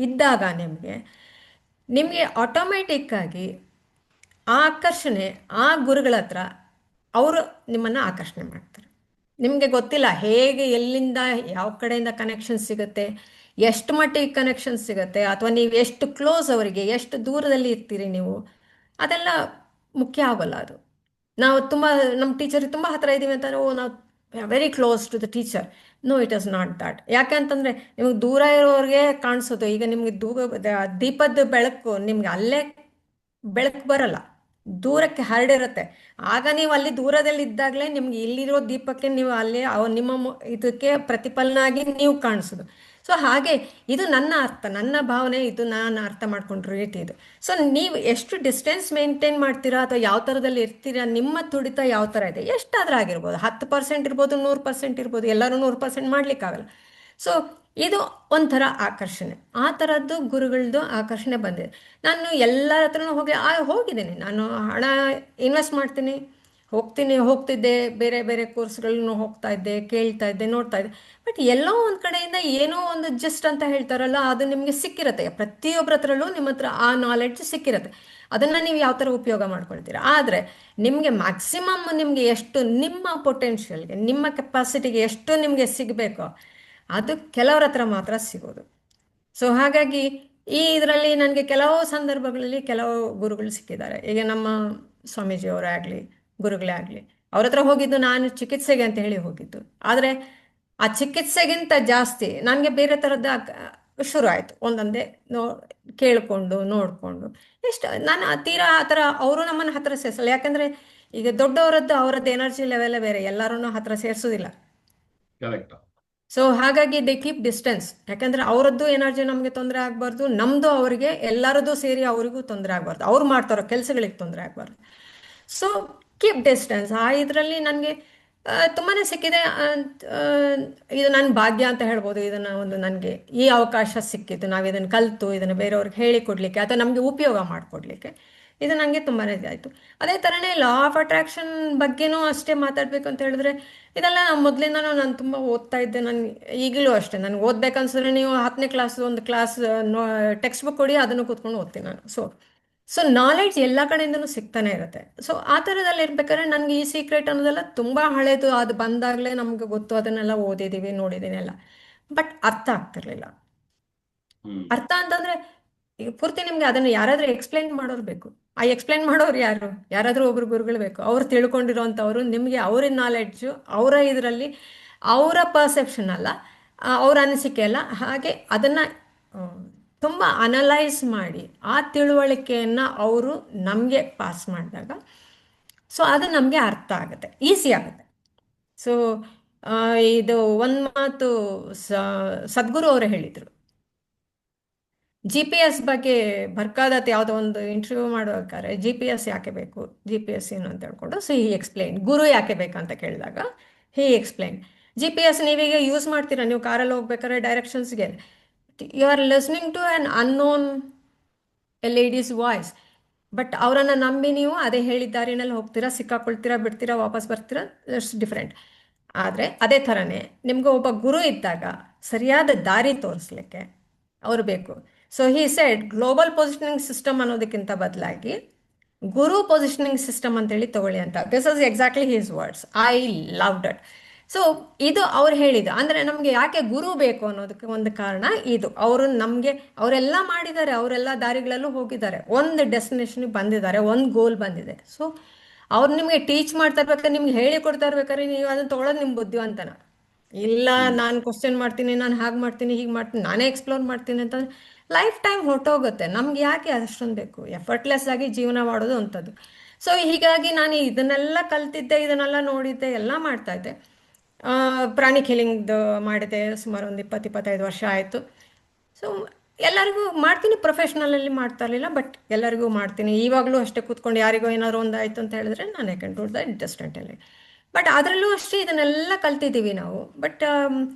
ಇದ್ದಾಗ ನಿಮಗೆ ನಿಮಗೆ ಆಟೋಮ್ಯಾಟಿಕ್ಕಾಗಿ ಆ ಆಕರ್ಷಣೆ ಆ ಗುರುಗಳ ಹತ್ರ ಅವರು ನಿಮ್ಮನ್ನು ಆಕರ್ಷಣೆ ಮಾಡ್ತಾರೆ. ನಿಮಗೆ ಗೊತ್ತಿಲ್ಲ ಹೇಗೆ, ಎಲ್ಲಿಂದ, ಯಾವ ಕಡೆಯಿಂದ ಕನೆಕ್ಷನ್ ಸಿಗುತ್ತೆ, ಎಷ್ಟು ಮಟ್ಟಿಗೆ ಕನೆಕ್ಷನ್ ಸಿಗುತ್ತೆ, ಅಥವಾ ನೀವು ಎಷ್ಟು ಕ್ಲೋಸ್ ಅವರಿಗೆ, ಎಷ್ಟು ದೂರದಲ್ಲಿ ಇರ್ತೀರಿ ನೀವು, ಅದೆಲ್ಲ ಮುಖ್ಯ ಆಗೋಲ್ಲ. ಅದು ನಾವು ತುಂಬ ನಮ್ಮ ಟೀಚರಿಗೆ ತುಂಬ ಹತ್ತಿರ ಇದ್ದೀವಿ ಅಂತ, ಓ ನಾವು very close to the teacher. No, it is not that. ಯಾಕೆಂತಂದರೆ ನಿಮಗೆ ದೂರ ಇರೋರಿಗೆ ಕಾಣಿಸೋದು. ಈಗ ನಿಮಗೆ ದೀಪದ ಬೆಳಕು ನಿಮ್ಗೆ ಅಲ್ಲೇ ಬೆಳಕು ಬರಲ್ಲ, ದೂರಕ್ಕೆ ಹರಡಿರುತ್ತೆ. ಆಗ ನೀವು ಅಲ್ಲಿ ದೂರದಲ್ಲಿ ಇದ್ದಾಗಲೇ ನಿಮ್ಗೆ ಇಲ್ಲಿರೋ ದೀಪಕ್ಕೆ ನೀವು ಅಲ್ಲಿ ನಿಮ್ಮ ಇದಕ್ಕೆ ಪ್ರತಿಫಲನ ಆಗಿ ನೀವು ಕಾಣಿಸೋದು. ಸೊ ಹಾಗೆ ಇದು ನನ್ನ ಅರ್ಥ, ನನ್ನ ಭಾವನೆ, ಇದು ನಾನು ಅರ್ಥ ಮಾಡ್ಕೊಂಡ್ರ ರೀತಿ ಇದು. ಸೊ ನೀವು ಎಷ್ಟು ಡಿಸ್ಟೆನ್ಸ್ ಮೇಂಟೈನ್ ಮಾಡ್ತೀರಾ ಅಥವಾ ಯಾವ ಥರದಲ್ಲಿ ಇರ್ತೀರಾ, ನಿಮ್ಮ ತುಡಿತ ಯಾವ ಥರ ಇದೆ, ಎಷ್ಟಾದ್ರೂ ಆಗಿರ್ಬೋದು, 10% ಇರ್ಬೋದು, 100% ಇರ್ಬೋದು, ಎಲ್ಲರೂ 100% ಮಾಡ್ಲಿಕ್ಕಾಗಲ್ಲ. ಸೊ ಇದು ಒಂಥರ ಆಕರ್ಷಣೆ, ಆ ಥರದ್ದು ಗುರುಗಳದ್ದು ಆಕರ್ಷಣೆ ಬಂದಿದೆ. ನಾನು ಎಲ್ಲರ ಹತ್ರನೂ ಹೋಗಿದ್ದೀನಿ. ನಾನು ಹಣ ಇನ್ವೆಸ್ಟ್ ಮಾಡ್ತೀನಿ, ಹೋಗ್ತಿದ್ದೆ, ಬೇರೆ ಬೇರೆ ಕೋರ್ಸ್ಗಳನ್ನು ಹೋಗ್ತಾ ಇದ್ದೆ, ಕೇಳ್ತಾ ಇದ್ದೆ, ನೋಡ್ತಾ ಇದ್ದೆ. ಬಟ್ ಎಲ್ಲೋ ಒಂದು ಕಡೆಯಿಂದ ಏನೋ ಒಂದು ಜಸ್ಟ್ ಅಂತ ಹೇಳ್ತಾರಲ್ಲ, ಅದು ನಿಮಗೆ ಸಿಕ್ಕಿರುತ್ತೆ. ಪ್ರತಿಯೊಬ್ಬರ ಹತ್ರಲ್ಲೂ ನಿಮ್ಮ ಹತ್ರ ಆ ನಾಲೆಡ್ಜ್ ಸಿಕ್ಕಿರುತ್ತೆ. ಅದನ್ನು ನೀವು ಯಾವ ಥರ ಉಪಯೋಗ ಮಾಡ್ಕೊಳ್ತೀರಾ. ಆದರೆ ನಿಮಗೆ ಮ್ಯಾಕ್ಸಿಮಮ್ ನಿಮಗೆ ಎಷ್ಟು ನಿಮ್ಮ ಪೊಟೆನ್ಷಿಯಲ್ಗೆ, ನಿಮ್ಮ ಕೆಪಾಸಿಟಿಗೆ ಎಷ್ಟು ನಿಮಗೆ ಸಿಗಬೇಕೋ ಅದು ಕೆಲವ್ರ ಹತ್ರ ಮಾತ್ರ ಸಿಗೋದು. ಸೊ ಹಾಗಾಗಿ ಈ ಇದರಲ್ಲಿ ನನಗೆ ಕೆಲವು ಸಂದರ್ಭಗಳಲ್ಲಿ ಕೆಲವು ಗುರುಗಳು ಸಿಕ್ಕಿದ್ದಾರೆ. ಈಗ ನಮ್ಮ ಸ್ವಾಮೀಜಿಯವರೇ ಆಗಲಿ, ಗುರುಗಳೇ ಆಗಲಿ, ಅವ್ರ ಹತ್ರ ಹೋಗಿದ್ದು ನಾನು ಚಿಕಿತ್ಸೆಗೆ ಅಂತ ಹೇಳಿ ಹೋಗಿದ್ದು. ಆದರೆ ಆ ಚಿಕಿತ್ಸೆಗಿಂತ ಜಾಸ್ತಿ ನನಗೆ ಬೇರೆ ಥರದ್ದು ಶುರು ಆಯಿತು. ಒಂದೊಂದೇ ಕೇಳಿಕೊಂಡು ನೋಡಿಕೊಂಡು ಎಷ್ಟು ನಾನು ತೀರಾ ಆ ಥರ ಅವರು ನಮ್ಮನ್ನು ಹತ್ತಿರ ಸೇರಿಸಲ್ಲ. ಯಾಕಂದರೆ ಈಗ ಅವರದ್ದು ಎನರ್ಜಿ ಲೆವೆಲ್ಲೇ ಬೇರೆ, ಎಲ್ಲರೂ ಹತ್ತಿರ ಸೇರಿಸೋದಿಲ್ಲ.
ಕರೆಕ್ಟ್.
ಸೊ ಹಾಗಾಗಿ ದೇ ಕೀಪ್ ಡಿಸ್ಟೆನ್ಸ್. ಯಾಕಂದ್ರೆ ಅವರದ್ದು ಎನರ್ಜಿ ನಮಗೆ ತೊಂದರೆ ಆಗಬಾರ್ದು, ನಮ್ಮದು ಅವರಿಗೆ, ಎಲ್ಲರದ್ದು ಸೇರಿ ಅವರಿಗೂ ತೊಂದರೆ ಆಗಬಾರ್ದು, ಅವ್ರು ಮಾಡ್ತಾರೋ ಕೆಲಸಗಳಿಗೆ ತೊಂದರೆ ಆಗಬಾರ್ದು. So keep distance. ಆ ಇದರಲ್ಲಿ ನನಗೆ ತುಂಬಾ ಸಿಕ್ಕಿದೆ. ಇದು ನನ್ನ ಭಾಗ್ಯ ಅಂತ ಹೇಳ್ಬೋದು. ಇದನ್ನು ನನಗೆ ಈ ಅವಕಾಶ ಸಿಕ್ಕಿತ್ತು, ನಾವು ಇದನ್ನು ಕಲಿತು ಇದನ್ನು ಬೇರೆಯವ್ರಿಗೆ ಹೇಳಿಕೊಡ್ಲಿಕ್ಕೆ ಅಥವಾ ನಮಗೆ ಉಪಯೋಗ ಮಾಡಿಕೊಡ್ಲಿಕ್ಕೆ, ಇದು ನನಗೆ ತುಂಬಾ ಆಯಿತು. ಅದೇ ಥರನೇ ಲಾ ಆಫ್ ಅಟ್ರಾಕ್ಷನ್ ಬಗ್ಗೆನೂ ಅಷ್ಟೇ ಮಾತಾಡಬೇಕು ಅಂತ ಹೇಳಿದ್ರೆ, ಇದೆಲ್ಲ ಮೊದಲಿಂದನೂ ನಾನು ತುಂಬ ಓದ್ತಾ ಇದ್ದೆ. ನಾನು ಈಗಲೂ ಅಷ್ಟೇ, ನನಗೆ ಓದ್ಬೇಕನ್ಸಿದ್ರೆ ನೀವು 10ನೇ ಕ್ಲಾಸ್ ಒಂದು ಕ್ಲಾಸ್ ಟೆಕ್ಸ್ಟ್ ಬುಕ್ ಕೊಡಿ, ಅದನ್ನು ಕೂತ್ಕೊಂಡು ಓದ್ತೀನಿ ನಾನು. ಸೊ ನಾಲೆಡ್ಜ್ ಎಲ್ಲ ಕಡೆಯಿಂದನೂ ಸಿಗ್ತಾನೆ ಇರುತ್ತೆ. ಸೊ ಆ ಥರದಲ್ಲಿ ಇರ್ಬೇಕಾದ್ರೆ ನನಗೆ ಈ ಸೀಕ್ರೆಟ್ ಅನ್ನೋದೆಲ್ಲ ತುಂಬ ಹಳೇದು. ಅದು ಬಂದಾಗಲೇ ನಮಗೆ ಗೊತ್ತು, ಅದನ್ನೆಲ್ಲ ಓದಿದ್ದೀವಿ, ನೋಡಿದ್ದೀನಿ ಎಲ್ಲ. ಬಟ್ ಅರ್ಥ ಆಗ್ತಿರ್ಲಿಲ್ಲ. ಅರ್ಥ ಅಂತಂದರೆ ಈಗ ಪೂರ್ತಿ ನಿಮಗೆ ಅದನ್ನು ಯಾರಾದರೂ ಎಕ್ಸ್ಪ್ಲೈನ್ ಮಾಡೋರು ಬೇಕು. ಆ ಎಕ್ಸ್ಪ್ಲೈನ್ ಮಾಡೋರು ಯಾರಾದರೂ ಒಬ್ರು ಗುರುಗಳು ಬೇಕು. ಅವ್ರು ತಿಳ್ಕೊಂಡಿರೋಂಥವ್ರು, ನಿಮಗೆ ಅವ್ರ ನಾಲೆಡ್ಜು, ಅವರ ಇದರಲ್ಲಿ ಅವರ ಪರ್ಸೆಪ್ಷನ್ ಅಲ್ಲ, ಅವರ ಅನಿಸಿಕೆ ಅಲ್ಲ, ಹಾಗೆ ಅದನ್ನು ತುಂಬ ಅನಲೈಸ್ ಮಾಡಿ ಆ ತಿಳುವಳಿಕೆಯನ್ನು ಅವರು ನಮಗೆ ಪಾಸ್ ಮಾಡಿದಾಗ ಸೊ ಅದು ನಮಗೆ ಅರ್ಥ ಆಗುತ್ತೆ, ಈಸಿ ಆಗುತ್ತೆ. ಸೊ ಇದು ಒಂದು ಮಾತು ಸದ್ಗುರು ಅವರು ಹೇಳಿದರು. GPS ಬಗ್ಗೆ ಬರ್ಕಾದತ್ ಯಾವುದೋ ಒಂದು ಇಂಟರ್ವ್ಯೂ ಮಾಡುವಾಗ GPS ಯಾಕೆ ಬೇಕು, GPS ಏನು ಅಂತ ಹೇಳ್ಕೊಂಡು, ಸೊ ಹಿ ಎಕ್ಸ್ಪ್ಲೈನ್. ಗುರು ಯಾಕೆ ಬೇಕಂತ ಕೇಳಿದಾಗ ಹಿ ಎಕ್ಸ್ಪ್ಲೈನ್. GPS ನೀವೀಗ ಯೂಸ್ ಮಾಡ್ತೀರಾ, ನೀವು ಕಾರಲ್ಲಿ ಹೋಗ್ಬೇಕಾದ್ರೆ ಡೈರೆಕ್ಷನ್ಸ್ಗೆ you are listening to an unknown a ladies voice. But ಅವರನ್ನು ನಂಬಿ ನೀವು ಅದೇ ಹೇಳಿದ ದಾರಿನಲ್ಲಿ ಹೋಗ್ತೀರಾ, ಸಿಕ್ಕಾಕೊಳ್ತೀರಾ, ಬಿಡ್ತೀರಾ, ವಾಪಸ್ ಬರ್ತೀರಾ, ದಟ್ಸ್ ಡಿಫ್ರೆಂಟ್. ಆದರೆ ಅದೇ ಥರನೇ ನಿಮ್ಗೆ ಒಬ್ಬ ಗುರು ಇದ್ದಾಗ ಸರಿಯಾದ ದಾರಿ ತೋರಿಸ್ಲಿಕ್ಕೆ ಅವರು ಬೇಕು. So he said global positioning system ಅನ್ನೋದಕ್ಕಿಂತ ಬದಲಾಗಿ ಗುರು ಪೊಸಿಷನಿಂಗ್ ಸಿಸ್ಟಮ್ ಅಂತೇಳಿ ತಗೊಳ್ಳಿ ಅಂತ. This is exactly his words. I love that. So ಇದು ಅವ್ರು ಹೇಳಿದ್ದು. ಅಂದರೆ ನಮಗೆ ಯಾಕೆ ಗುರು ಬೇಕು ಅನ್ನೋದಕ್ಕೆ ಒಂದು ಕಾರಣ ಇದು. ಅವರು ನಮಗೆ ಅವರೆಲ್ಲ ಮಾಡಿದ್ದಾರೆ, ಅವರೆಲ್ಲ ದಾರಿಗಳಲ್ಲೂ ಹೋಗಿದ್ದಾರೆ, ಒಂದು ಡೆಸ್ಟಿನೇಷನ್ಗೆ ಬಂದಿದ್ದಾರೆ, ಒಂದು ಗೋಲ್ ಬಂದಿದೆ. ಸೊ ಅವ್ರು ನಿಮಗೆ ಟೀಚ್ ಮಾಡ್ತಾ ಇರ್ಬೇಕಾದ್ರೆ, ನಿಮ್ಗೆ ಹೇಳಿ ಕೊಡ್ತಾ ಇರ್ಬೇಕಾದ್ರೆ ನೀವು ಅದನ್ನು ತೊಗೊಳೋದು ನಿಮ್ಮ ಬುದ್ಧಿವಂತನ. ಇಲ್ಲ ನಾನು ಕ್ವಶನ್ ಮಾಡ್ತೀನಿ, ನಾನು ಹಾಗೆ ಮಾಡ್ತೀನಿ, ಹೀಗೆ ಮಾಡ್ತೀನಿ, ನಾನೇ ಎಕ್ಸ್ಪ್ಲೋರ್ ಮಾಡ್ತೀನಿ ಅಂತಂದ್ರೆ ಲೈಫ್ ಟೈಮ್ ಹೊರಟೋಗುತ್ತೆ. ನಮ್ಗೆ ಯಾಕೆ ಅಷ್ಟೊಂದು ಬೇಕು? ಎಫರ್ಟ್ಲೆಸ್ ಆಗಿ ಜೀವನ ಮಾಡೋದು ಅಂಥದ್ದು. ಸೊ ಹೀಗಾಗಿ ನಾನು ಇದನ್ನೆಲ್ಲ ಕಲ್ತಿದ್ದೆ, ಇದನ್ನೆಲ್ಲ ನೋಡಿದ್ದೆ, ಎಲ್ಲ ಮಾಡ್ತಾಯಿದ್ದೆ. ಪ್ರಾಣಿಕ್ ಹೀಲಿಂಗ್ದು ಮಾಡಿದೆ ಸುಮಾರು ಒಂದು 20-25 ವರ್ಷ ಆಯಿತು. ಸೊ ಎಲ್ಲರಿಗೂ ಮಾಡ್ತೀನಿ, ಪ್ರೊಫೆಷ್ನಲಲ್ಲಿ ಮಾಡ್ತಾ ಇರಲಿಲ್ಲ, ಬಟ್ ಎಲ್ಲರಿಗೂ ಮಾಡ್ತೀನಿ. ಇವಾಗಲೂ ಅಷ್ಟೇ ಕೂತ್ಕೊಂಡು ಯಾರಿಗೋ ಏನಾದ್ರು ಒಂದು ಆಯಿತು ಅಂತ ಹೇಳಿದ್ರೆ ನಾನು ಐ ಕ್ಯಾನ್ ಡೂ ದಟ್ ಡಿಸ್ಟೆಂಟಲ್ಲಿ. ಬಟ್ ಅದರಲ್ಲೂ ಅಷ್ಟೇ ಇದನ್ನೆಲ್ಲ ಕಲ್ತಿದ್ದೀವಿ ನಾವು. ಬಟ್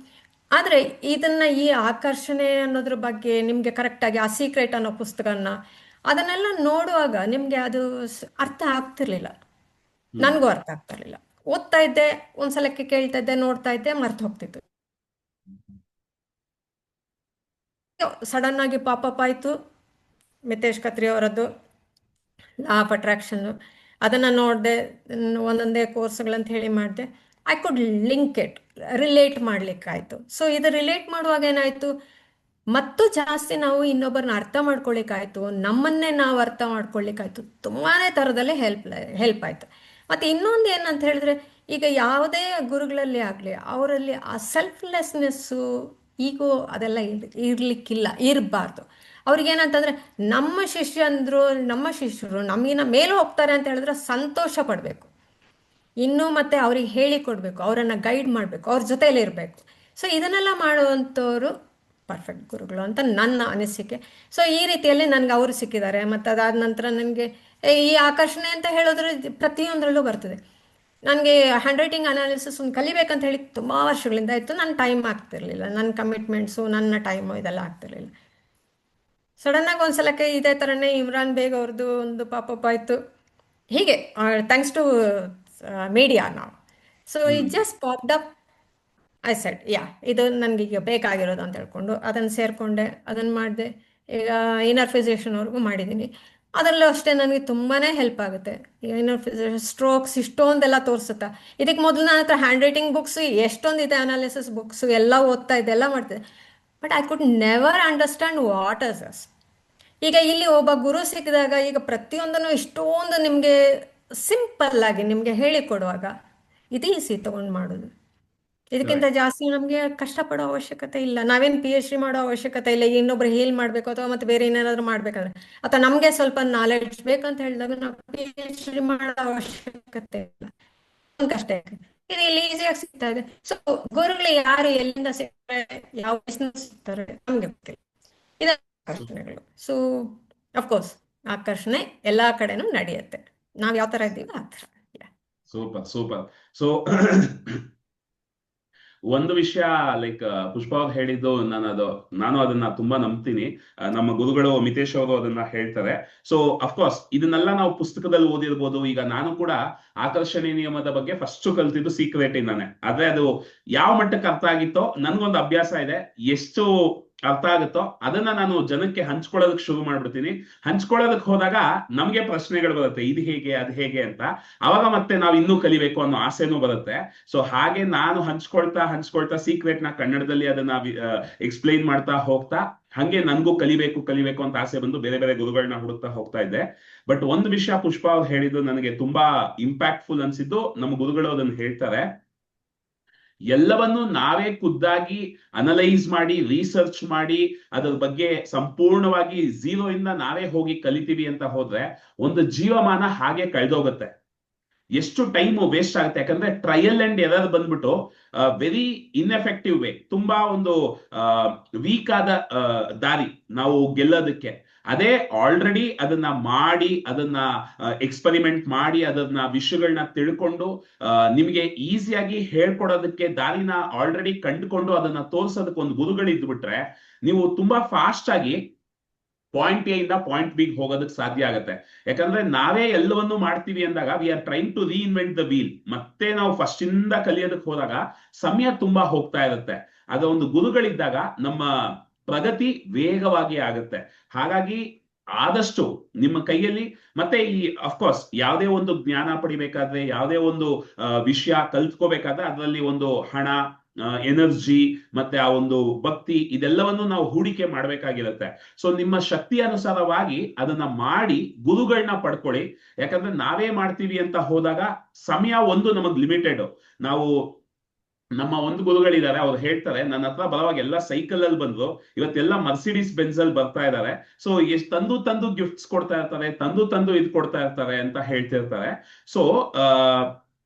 ಆದರೆ ಇದನ್ನು, ಈ ಆಕರ್ಷಣೆ ಅನ್ನೋದ್ರ ಬಗ್ಗೆ ನಿಮಗೆ ಕರೆಕ್ಟಾಗಿ ಆ ಸೀಕ್ರೆಟ್ ಅನ್ನೋ ಪುಸ್ತಕನ ಅದನ್ನೆಲ್ಲ ನೋಡುವಾಗ ನಿಮಗೆ ಅದು ಅರ್ಥ ಆಗ್ತಿರ್ಲಿಲ್ಲ. ನನಗೂ ಅರ್ಥ ಆಗ್ತಿರ್ಲಿಲ್ಲ. ಓದ್ತಾ ಇದ್ದೆ, ಒಂದ್ಸಲಕ್ಕೆ ಕೇಳ್ತಾ ಇದ್ದೆ, ನೋಡ್ತಾ ಇದ್ದೆ, ಮರ್ತು ಹೋಗ್ತಿತ್ತು. ಸಡನ್ ಆಗಿ ಪಾಪಪ್ ಆಯಿತು ಮಿತೇಶ್ ಕತ್ರಿ ಅವರದ್ದು ಲಾ ಆಫ್ ಅಟ್ರಾಕ್ಷನ್ನು. ಅದನ್ನು ನೋಡಿದೆ, ಒಂದೊಂದೇ ಕೋರ್ಸ್ಗಳಂತ ಹೇಳಿ ಮಾಡಿದೆ. I could link it, relate ಮಾಡಲಿಕ್ಕಾಯಿತು. ಸೊ ಇದು ರಿಲೇಟ್ ಮಾಡುವಾಗ ಏನಾಯಿತು, ಮತ್ತು ಜಾಸ್ತಿ ನಾವು ಇನ್ನೊಬ್ಬರನ್ನ ಅರ್ಥ ಮಾಡ್ಕೊಳ್ಳಿಕ್ಕಾಯ್ತು, ನಮ್ಮನ್ನೇ ನಾವು ಅರ್ಥ ಮಾಡ್ಕೊಳ್ಳಿಕ್ಕಾಯ್ತು. ತುಂಬಾ ಥರದಲ್ಲೇ ಹೆಲ್ಪ್ ಆಯಿತು. ಮತ್ತು ಇನ್ನೊಂದು ಏನಂತ ಹೇಳಿದ್ರೆ, ಈಗ ಯಾವುದೇ ಗುರುಗಳಲ್ಲಿ ಆಗಲಿ ಅವರಲ್ಲಿ ಆ ಸೆಲ್ಫ್ಲೆಸ್ನೆಸ್ಸು, ಈಗೋ ಅದೆಲ್ಲ ಇರಲಿಕ್ಕಿಲ್ಲ, ಇರಬಾರ್ದು. ಅವ್ರಿಗೇನಂತಂದ್ರೆ ನಮ್ಮ ಶಿಷ್ಯರು ನಮಗಿನ ಮೇಲೆ ಹೋಗ್ತಾರೆ ಅಂತ ಹೇಳಿದ್ರೆ ಸಂತೋಷ ಪಡಬೇಕು. ಇನ್ನೂ ಮತ್ತೆ ಅವ್ರಿಗೆ ಹೇಳಿಕೊಡ್ಬೇಕು, ಅವರನ್ನು ಗೈಡ್ ಮಾಡಬೇಕು, ಅವ್ರ ಜೊತೆಯಲ್ಲಿ ಇರಬೇಕು. ಸೊ ಇದನ್ನೆಲ್ಲ ಮಾಡುವಂಥವ್ರು ಪರ್ಫೆಕ್ಟ್ ಗುರುಗಳು ಅಂತ ನನ್ನ ಅನಿಸಿಕೆ. ಸೊ ಈ ರೀತಿಯಲ್ಲಿ ನನಗೆ ಅವರು ಸಿಕ್ಕಿದ್ದಾರೆ. ಮತ್ತು ಅದಾದ ನಂತರ ನನಗೆ ಈ ಆಕರ್ಷಣೆ ಅಂತ ಹೇಳಿದ್ರೆ ಪ್ರತಿಯೊಂದರಲ್ಲೂ ಬರ್ತದೆ. ನನಗೆ ಹ್ಯಾಂಡ್ ರೈಟಿಂಗ್ ಅನಾಲಿಸಿಸ್ ಒಂದು ಕಲಿಬೇಕಂತ ಹೇಳಿ ತುಂಬ ವರ್ಷಗಳಿಂದ ಇತ್ತು. ನನ್ನ ಟೈಮ್ ಆಗ್ತಿರ್ಲಿಲ್ಲ, ನನ್ನ ಕಮಿಟ್ಮೆಂಟ್ಸು, ನನ್ನ ಟೈಮು ಇದೆಲ್ಲ ಆಗ್ತಿರ್ಲಿಲ್ಲ. ಸಡನ್ನಾಗಿ ಒಂದು ಸಲಕ್ಕೆ ಇದೇ ಥರನೇ ಇಮ್ರಾನ್ ಬೇಗ್ ಅವ್ರದ್ದು ಒಂದು ಪಾಪಪ್ ಆಯಿತು. ಹೀಗೆ ಥ್ಯಾಂಕ್ಸ್ ಟು ಮೀಡಿಯಾ ನಾವು. So it just popped up. I said ಇದು ನನಗೀಗ ಬೇಕಾಗಿರೋದು ಅಂತ ಹೇಳ್ಕೊಂಡು ಅದನ್ನು ಸೇರಿಕೊಂಡೆ, ಅದನ್ನು ಮಾಡಿದೆ. ಈಗ ಇನ್ನರ್ ಫಿಸಿಷಿಯನ್ವರೆಗೂ ಮಾಡಿದ್ದೀನಿ. ಅದರಲ್ಲೂ ಅಷ್ಟೇ ನನಗೆ ತುಂಬಾ ಹೆಲ್ಪ್ ಆಗುತ್ತೆ. ಈಗ ಇನ್ನರ್ ಫಿಸಿಷಿಯನ್ ಸ್ಟ್ರೋಕ್ಸ್ ಇಷ್ಟೊಂದೆಲ್ಲ ತೋರಿಸುತ್ತಾ. ಇದಕ್ಕೆ ಮೊದಲು ನನ್ನ ಹತ್ರ ಹ್ಯಾಂಡ್ ರೈಟಿಂಗ್ ಬುಕ್ಸ್ ಎಷ್ಟೊಂದಿದೆ, ಅನಾಲಿಸಿಸ್ ಬುಕ್ಸು ಎಲ್ಲ ಓದ್ತಾ ಇದ್ದೆ, ಎಲ್ಲ ಮಾಡ್ತಿದ್ದೆ. But I could never understand what is this. ಈಗ ಇಲ್ಲಿ ಒಬ್ಬ ಗುರು ಸಿಕ್ಕಿದಾಗ ಈಗ ಪ್ರತಿಯೊಂದನ್ನು ಇಷ್ಟೊಂದು ನಿಮಗೆ ಸಿಂಪಲ್ ಆಗಿ ನಿಮಗೆ ಹೇಳಿಕೊಡುವಾಗ ಇದು ಈಸಿ ತೊಗೊಂಡು ಮಾಡೋದು. ಇದಕ್ಕಿಂತ ಜಾಸ್ತಿ ನಮಗೆ ಕಷ್ಟಪಡೋ ಅವಶ್ಯಕತೆ ಇಲ್ಲ. ನಾವೇನು PhD ಮಾಡೋ ಅವಶ್ಯಕತೆ ಇಲ್ಲ. ಇನ್ನೊಬ್ರು ಹೇಲ್ ಮಾಡಬೇಕು ಅಥವಾ ಮತ್ತೆ ಬೇರೆ ಏನೇನಾದರೂ ಮಾಡಬೇಕಾದ್ರೆ, ಅಥವಾ ನಮಗೆ ಸ್ವಲ್ಪ ನಾಲೆಡ್ಜ್ ಬೇಕಂತ ಹೇಳಿದಾಗ ನಾವು PhD ಮಾಡೋ ಅವಶ್ಯಕತೆ ಇಲ್ಲ. ಅಷ್ಟೇ, ಇದು ಇಲ್ಲಿ ಈಸಿಯಾಗಿ ಸಿಗ್ತಾ ಇದೆ. ಸೊ ಗುರುಗಳು ಯಾರು ಎಲ್ಲಿಂದ ಸಿಗ್ತಾರೆ, ಯಾವ ವಯಸ್ಸಿನಿಂದ ಸಿಗ್ತಾರೆ ನಮಗೆ ಗೊತ್ತಿಲ್ಲ. ಇದು ಆಕರ್ಷಣೆಗಳು. ಸೊ ಅಫ್ಕೋರ್ಸ್ ಆಕರ್ಷಣೆ ಎಲ್ಲಾ ಕಡೆನೂ ನಡೆಯುತ್ತೆ. ನಾವ್ ಯಾವ ತರ ಇದ್ದೀವಿ ಆ ತರ.
Super super. ಸೊ ಒಂದು ವಿಷಯ ಲೈಕ್ ಪುಷ್ಪ ಅವ್ರು ಹೇಳಿದ್ದು ನಾನು ಅದನ್ನ ತುಂಬಾ ನಂಬ್ತೀನಿ. ನಮ್ಮ ಗುರುಗಳು ಮಿತೇಶ್ ಅವರು ಅದನ್ನ ಹೇಳ್ತಾರೆ. ಸೊ ಅಫ್ಕೋರ್ಸ್ ಇದನ್ನೆಲ್ಲ ನಾವು ಪುಸ್ತಕದಲ್ಲಿ ಓದಿರ್ಬೋದು. ಈಗ ನಾನು ಕೂಡ ಆಕರ್ಷಣೆ ನಿಯಮದ ಬಗ್ಗೆ ಫಸ್ಟ್ ಕಲ್ತಿದ್ದು ಸೀಕ್ರೆಟ್ ಇಂದಾನೆ. ಆದ್ರೆ ಅದು ಯಾವ ಮಟ್ಟಕ್ಕೆ ಅರ್ಥ ಆಗಿತ್ತೋ ನನ್ಗೊಂದು ಅಭ್ಯಾಸ ಇದೆ, ಎಷ್ಟು ಅರ್ಥ ಆಗುತ್ತೋ ಅದನ್ನ ನಾನು ಜನಕ್ಕೆ ಹಂಚ್ಕೊಳ್ಳೋದಕ್ಕೆ ಶುರು ಮಾಡ್ಬಿಡ್ತೀನಿ. ಹಂಚ್ಕೊಳ್ಳೋದಕ್ಕೆ ಹೋದಾಗ ನಮ್ಗೆ ಪ್ರಶ್ನೆಗಳು ಬರುತ್ತೆ, ಇದು ಹೇಗೆ ಅದು ಹೇಗೆ ಅಂತ. ಅವಾಗ ಮತ್ತೆ ನಾವು ಇನ್ನೂ ಕಲಿಬೇಕು ಅನ್ನೋ ಆಸೆನೂ ಬರುತ್ತೆ. ಸೊ ಹಾಗೆ ನಾನು ಹಂಚ್ಕೊಳ್ತಾ ಸೀಕ್ರೆಟ್ ನ ಕನ್ನಡದಲ್ಲಿ ಅದನ್ನ ಎಕ್ಸ್ಪ್ಲೈನ್ ಮಾಡ್ತಾ ಹೋಗ್ತಾ ಹಂಗೆ ನನ್ಗೂ ಕಲಿಬೇಕು ಅಂತ ಆಸೆ ಬಂದು ಬೇರೆ ಬೇರೆ ಗುರುಗಳನ್ನ ಹುಡುಕ್ತಾ ಹೋಗ್ತಾ ಇದ್ದೆ. ಬಟ್ ಒಂದು ವಿಷಯ ಪುಷ್ಪ ಅವ್ರು ಹೇಳಿದ್ದು ನನಗೆ ತುಂಬಾ ಇಂಪ್ಯಾಕ್ಟ್ಫುಲ್ ಅನ್ಸಿದ್ದು. ನಮ್ಮ ಗುರುಗಳು ಅದನ್ನ ಹೇಳ್ತಾರೆ, ಎಲ್ಲವನ್ನು ನಾವೇ ಖುದ್ದಾಗಿ ಅನಲೈಸ್ ಮಾಡಿ ರಿಸರ್ಚ್ ಮಾಡಿ ಅದರ ಬಗ್ಗೆ ಸಂಪೂರ್ಣವಾಗಿ ಝೀರೋ ಇಂದ ನಾವೇ ಹೋಗಿ ಕಲಿತೀವಿ ಅಂತ ಹೋದ್ರೆ ಒಂದು ಜೀವಮಾನ ಹಾಗೆ ಕಳೆದೋಗುತ್ತೆ. ಎಷ್ಟು ಟೈಮ್ ವೇಸ್ಟ್ ಆಗುತ್ತೆ. ಯಾಕಂದ್ರೆ ಟ್ರಯಲ್ ಅಂಡ್ ಎರರ್ ಬಂದ್ಬಿಟ್ಟು ವೆರಿ ಇನ್ಎಫೆಕ್ಟಿವ್ ವೇ, ತುಂಬಾ ಒಂದು ವೀಕ್ ಆದ ದಾರಿ ನಾವು ಗೆಲ್ಲೋದಕ್ಕೆ. ಅದೇ ಆಲ್ರೆಡಿ ಅದನ್ನ ಮಾಡಿ ಅದನ್ನ ಎಕ್ಸ್ಪರಿಮೆಂಟ್ ಮಾಡಿ ಅದನ್ನ ವಿಷಯಗಳನ್ನ ತಿಳ್ಕೊಂಡು ನಿಮ್ಗೆ ಈಸಿಯಾಗಿ ಹೇಳ್ಕೊಡೋದಕ್ಕೆ ದಾರಿನ ಆಲ್ರೆಡಿ ಕಂಡುಕೊಂಡು ಅದನ್ನ ತೋರ್ಸೋದಕ್ಕೆ ಒಂದು ಗುರುಗಳಿದ್ಬಿಟ್ರೆ ನೀವು ತುಂಬಾ ಫಾಸ್ಟ್ ಆಗಿ ಪಾಯಿಂಟ್ ಎ ಇಂದ ಪಾಯಿಂಟ್ ಬಿ ಹೋಗೋದಕ್ಕೆ ಸಾಧ್ಯ ಆಗುತ್ತೆ. ಯಾಕಂದ್ರೆ ನಾವೇ ಎಲ್ಲವನ್ನೂ ಮಾಡ್ತೀವಿ ಅಂದಾಗ we are trying to reinvent the wheel. ಮತ್ತೆ ನಾವು ಫಸ್ಟ್ ಇಂದ ಕಲಿಯೋದಕ್ಕೆ ಹೋದಾಗ ಸಮಯ ತುಂಬಾ ಹೋಗ್ತಾ ಇರುತ್ತೆ. ಅದೊಂದು ಗುರುಗಳಿದ್ದಾಗ ನಮ್ಮ ಪ್ರಗತಿ ವೇಗವಾಗಿ ಆಗುತ್ತೆ. ಹಾಗಾಗಿ ಆದಷ್ಟು ನಿಮ್ಮ ಕೈಯಲ್ಲಿ ಮತ್ತೆ ಈ ಅಫ್ಕೋರ್ಸ್ ಯಾವುದೇ ಒಂದು ಜ್ಞಾನ ಪಡಿಬೇಕಾದ್ರೆ, ಯಾವುದೇ ಒಂದು ವಿಷಯ ಕಲ್ತ್ಕೋಬೇಕಾದ್ರೆ ಅದರಲ್ಲಿ ಒಂದು ಹಣ, ಎನರ್ಜಿ ಮತ್ತೆ ಆ ಒಂದು ಭಕ್ತಿ ಇದೆಲ್ಲವನ್ನು ನಾವು ಹೂಡಿಕೆ ಮಾಡ್ಬೇಕಾಗಿರುತ್ತೆ. ಸೊ ನಿಮ್ಮ ಶಕ್ತಿ ಅನುಸಾರವಾಗಿ ಅದನ್ನ ಮಾಡಿ ಗುರುಗಳನ್ನ ಪಡ್ಕೊಳ್ಳಿ. ಯಾಕಂದ್ರೆ ನಾವೇ ಮಾಡ್ತೀವಿ ಅಂತ ಹೋದಾಗ ಸಮಯ ಒಂದು ನಮಗ್ ಲಿಮಿಟೆಡ್. ನಾವು ನಮ್ಮ ಒಂದು ಗುರುಗಳಿದ್ದಾರೆ, ಅವ್ರು ಹೇಳ್ತಾರೆ, ನನ್ನ ಹತ್ರ ಬರುವಾಗ ಎಲ್ಲ ಸೈಕಲ್ ಅಲ್ಲಿ ಬಂದ್ರು, ಇವತ್ತೆಲ್ಲ ಮರ್ಸಿಡೀಸ್ ಬೆನ್ಸ್ ಅಲ್ಲಿ ಬರ್ತಾ ಇದ್ದಾರೆ. ಸೊ ಎಷ್ಟು ತಂದು ಗಿಫ್ಟ್ಸ್ ಕೊಡ್ತಾ ಇರ್ತಾರೆ, ತಂದು ಇದು ಕೊಡ್ತಾ ಇರ್ತಾರೆ ಅಂತ ಹೇಳ್ತಿರ್ತಾರೆ. ಸೊ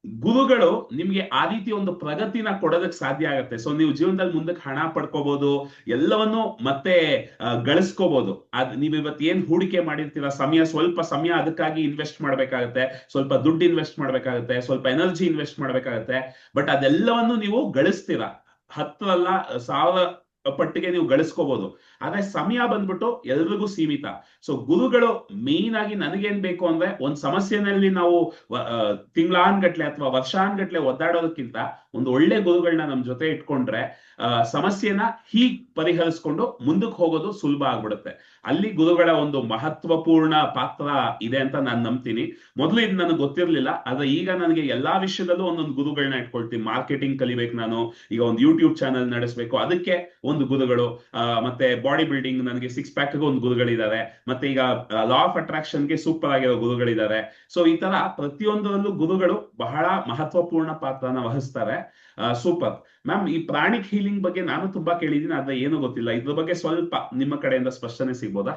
ಗುರುಗಳು ನಿಮ್ಗೆ ಆ ರೀತಿ ಒಂದು ಪ್ರಗತಿನ ಕೊಡೋದಕ್ಕೆ ಸಾಧ್ಯ ಆಗುತ್ತೆ. ಸೊ ನೀವು ಜೀವನದಲ್ಲಿ ಮುಂದಕ್ಕೆ ಹಣ ಪಡ್ಕೋಬಹುದು, ಎಲ್ಲವನ್ನು ಮತ್ತೆ ಗಳಿಸ್ಕೋಬಹುದು. ನೀವು ಇವತ್ತು ಏನ್ ಹೂಡಿಕೆ ಮಾಡಿರ್ತೀರ ಸ್ವಲ್ಪ ಸಮಯ ಅದಕ್ಕಾಗಿ ಇನ್ವೆಸ್ಟ್ ಮಾಡ್ಬೇಕಾಗತ್ತೆ, ಸ್ವಲ್ಪ ದುಡ್ಡು ಇನ್ವೆಸ್ಟ್ ಮಾಡ್ಬೇಕಾಗತ್ತೆ, ಸ್ವಲ್ಪ ಎನರ್ಜಿ ಇನ್ವೆಸ್ಟ್ ಮಾಡ್ಬೇಕಾಗತ್ತೆ. ಬಟ್ ಅದೆಲ್ಲವನ್ನು ನೀವು ಗಳಿಸ್ತೀರಾ, 10 ಅಲ್ಲ 1000 ಪಟ್ಟಿಗೆ ನೀವು ಗಳಿಸ್ಕೋಬಹುದು. ಆದ್ರೆ ಸಮಯ ಬಂದ್ಬಿಟ್ಟು ಎಲ್ರಿಗೂ ಸೀಮಿತ. ಸೊ ಗುರುಗಳು ಮೇನ್ ಆಗಿ ನನಗೇನ್ ಬೇಕು ಅಂದ್ರೆ ಒಂದ್ ಸಮಸ್ಯೆನಲ್ಲಿ ನಾವು ತಿಂಗಳಾನ್ಗಟ್ಲೆ ಅಥವಾ ವರ್ಷಾನ್ಗಟ್ಲೆ ಒದ್ದಾಡೋದಕ್ಕಿಂತ ಒಂದು ಒಳ್ಳೆ ಗುರುಗಳನ್ನ ನಮ್ ಜೊತೆ ಇಟ್ಕೊಂಡ್ರೆ ಸಮಸ್ಯೆನ ಹೀಗ್ ಪರಿಹರಿಸ್ಕೊಂಡು ಮುಂದಕ್ಕೆ ಹೋಗೋದು ಸುಲಭ ಆಗ್ಬಿಡುತ್ತೆ. ಅಲ್ಲಿ ಗುರುಗಳ ಒಂದು ಮಹತ್ವಪೂರ್ಣ ಪಾತ್ರ ಇದೆ ಅಂತ ನಾನು ನಂಬ್ತೀನಿ. ಮೊದಲು ಇದು ನನಗೆ ಗೊತ್ತಿರ್ಲಿಲ್ಲ, ಆದ್ರೆ ಈಗ ನನಗೆ ಎಲ್ಲಾ ವಿಷಯದಲ್ಲೂ ಒಂದೊಂದು ಗುರುಗಳನ್ನ ಇಟ್ಕೊಳ್ತೀನಿ. ಮಾರ್ಕೆಟಿಂಗ್ ಕಲಿಬೇಕು, ನಾನು ಈಗ ಒಂದು ಯೂಟ್ಯೂಬ್ ಚಾನೆಲ್ ನಡೆಸಬೇಕು, ಅದಕ್ಕೆ ಒಂದು ಗುರುಗಳು, ಮತ್ತೆ ಬಾಡಿ ಬಿಲ್ಡಿಂಗ್ ನನಗೆ 6 ಪ್ಯಾಕ್ ಒಂದು ಗುರುಗಳಿದ್ದಾರೆ, ಮತ್ತೆ ಈಗ ಲಾ ಆಫ್ ಅಟ್ರಾಕ್ಷನ್ಗೆ ಸೂಪರ್ ಆಗಿರೋ ಗುರುಗಳಿದ್ದಾರೆ. ಸೊ ಈ ತರ ಪ್ರತಿಯೊಂದರಲ್ಲೂ ಗುರುಗಳು ಬಹಳ ಮಹತ್ವಪೂರ್ಣ ಪಾತ್ರನ ವಹಿಸ್ತಾರೆ. ಸೂಪರ್ ಮ್ಯಾಮ್, ಈ ಪ್ರಾಣಿಕ್ ಹೀಲಿಂಗ್ ಬಗ್ಗೆ ನಾನು ತುಂಬಾ ಕೇಳಿದ್ದೀನಿ, ಆದ್ರೆ ಏನು ಗೊತ್ತಿಲ್ಲ. ಇದ್ರ ಬಗ್ಗೆ ಸ್ವಲ್ಪ ನಿಮ್ಮ ಕಡೆಯಿಂದ ಸ್ಪಷ್ಟನೆ ಸಿಗ್ಬೋದಾ?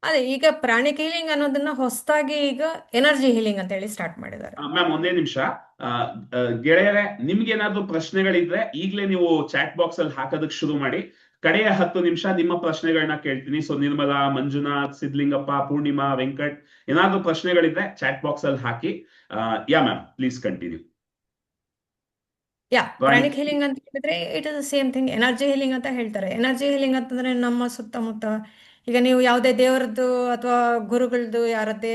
ಅದೇ ಈಗ ಪ್ರಾಣಿಕ್ ಹೀಲಿಂಗ್ ಅನ್ನೋದನ್ನ ಹೊಸದಾಗಿ ಈಗ ಎನರ್ಜಿ ಹೀಲಿಂಗ್ ಅಂತ ಹೇಳಿ ಸ್ಟಾರ್ಟ್ ಮಾಡಿದ್ದಾರೆ.
ಮ್ಯಾಮ್, ಒಂದೇ ನಿಮಿಷ. ಆ, ಗೆಳೆಯರೆ, ನಿಮ್ಗೆ ಏನಾದ್ರು ಪ್ರಶ್ನೆಗಳಿದ್ರೆ ಈಗಲೇ ನೀವು ಚಾಟ್ ಬಾಕ್ಸ್ ಅಲ್ಲಿ ಹಾಕೋದಕ್ಕೆ ಶುರು ಮಾಡಿ. ಕಡೆಯ 10 ನಿಮಿಷ ನಿಮ್ಮ ಪ್ರಶ್ನೆಗಳನ್ನ ಕೇಳ್ತೀನಿ. ಸೊ ನಿರ್ಮಲಾ, ಮಂಜುನಾಥ್, ಸಿದ್ಲಿಂಗಪ್ಪ, ಪೂರ್ಣಿಮಾ, ವೆಂಕಟ್, ಏನಾದ್ರು ಪ್ರಶ್ನೆಗಳಿದ್ರೆ ಚಾಟ್ ಬಾಕ್ಸ್ ಅಲ್ಲಿ ಹಾಕಿ. Yeah ma'am, please continue.
Yeah, pranic
pranic.
Healing ಅಂತ ಹೇಳಿದ್ರೆ it is the same thing. Energy healing ಅಂತ ಹೇಳ್ತಾರೆ. ಎನರ್ಜಿ ಹೀಲಿಂಗ್ ಅಂತಂದ್ರೆ ನಮ್ಮ ಸುತ್ತಮುತ್ತ ಈಗ ನೀವು ಯಾವುದೇ ದೇವರದ್ದು ಅಥವಾ ಗುರುಗಳದ್ದು ಯಾರದ್ದೇ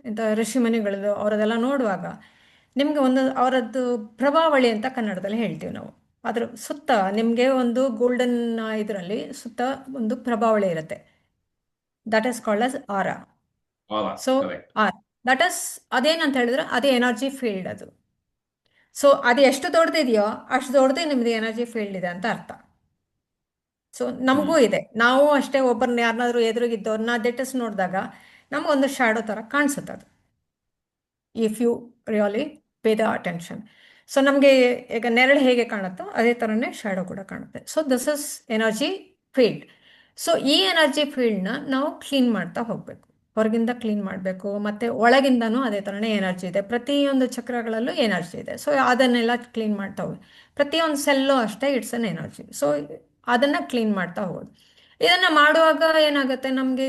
ಇಂಥ ಋಷಿಮುನಿಗಳದ್ದು ಅವರದೆಲ್ಲ ನೋಡುವಾಗ ನಿಮಗೆ ಒಂದು ಅವರದ್ದು ಪ್ರಭಾವಳಿ ಅಂತ ಕನ್ನಡದಲ್ಲಿ ಹೇಳ್ತೀವಿ ನಾವು. ಅದ್ರ ಸುತ್ತ ನಿಮಗೆ ಒಂದು ಗೋಲ್ಡನ್ ಇದರಲ್ಲಿ ಸುತ್ತ ಒಂದು ಪ್ರಭಾವಳಿ ಇರುತ್ತೆ. That is called as aura. So
correct.
Or that is ಅದೇನಂತ ಹೇಳಿದ್ರೆ ಅದೇ ಎನರ್ಜಿ ಫೀಲ್ಡ್ ಅದು. ಸೊ ಅದು ಎಷ್ಟು ದೊಡ್ಡದಿದೆಯೋ ಅಷ್ಟು ದೊಡ್ಡದೇ ನಿಮ್ದು ಎನರ್ಜಿ ಫೀಲ್ಡ್ ಇದೆ ಅಂತ ಅರ್ಥ. ಸೊ ನಮಗೂ
ಹ್ಮ್.
ಇದೆ. ನಾವು ಅಷ್ಟೇ ಒಬ್ಬರನ್ನ ಯಾರನ್ನಾದ್ರೂ ಎದುರುಗಿದ್ದವ್ರನ್ನ ದಿಟ್ಟಿಸ್ ನೋಡಿದಾಗ ನಮಗೊಂದು ಶಾಡೋ ಥರ ಕಾಣಿಸುತ್ತೆ ಅದು, if you really pay the attention. So ನಮಗೆ ಈಗ ನೆರಳು ಹೇಗೆ ಕಾಣುತ್ತೋ ಅದೇ ಥರನೇ ಶಾಡೋ ಕೂಡ ಕಾಣುತ್ತೆ. So this is energy field. So ಈ ಎನರ್ಜಿ ಫೀಲ್ಡ್ನ ನಾವು ಕ್ಲೀನ್ ಮಾಡ್ತಾ ಹೋಗಬೇಕು. ಹೊರಗಿಂದ ಕ್ಲೀನ್ ಮಾಡಬೇಕು, ಮತ್ತು ಒಳಗಿಂದನೂ ಅದೇ ಥರನೇ ಎನರ್ಜಿ ಇದೆ. ಪ್ರತಿಯೊಂದು ಚಕ್ರಗಳಲ್ಲೂ ಎನರ್ಜಿ ಇದೆ. ಸೊ ಅದನ್ನೆಲ್ಲ ಕ್ಲೀನ್ ಮಾಡ್ತಾ ಹೋಗಿ, ಪ್ರತಿಯೊಂದು ಸೆಲ್ಲು ಅಷ್ಟೇ ಇಟ್ಸ್ ಅನ್ ಎನರ್ಜಿ. ಸೊ ಅದನ್ನು ಕ್ಲೀನ್ ಮಾಡ್ತಾ ಹೋಗೋದು. ಇದನ್ನು ಮಾಡುವಾಗ ಏನಾಗುತ್ತೆ ನಮಗೆ,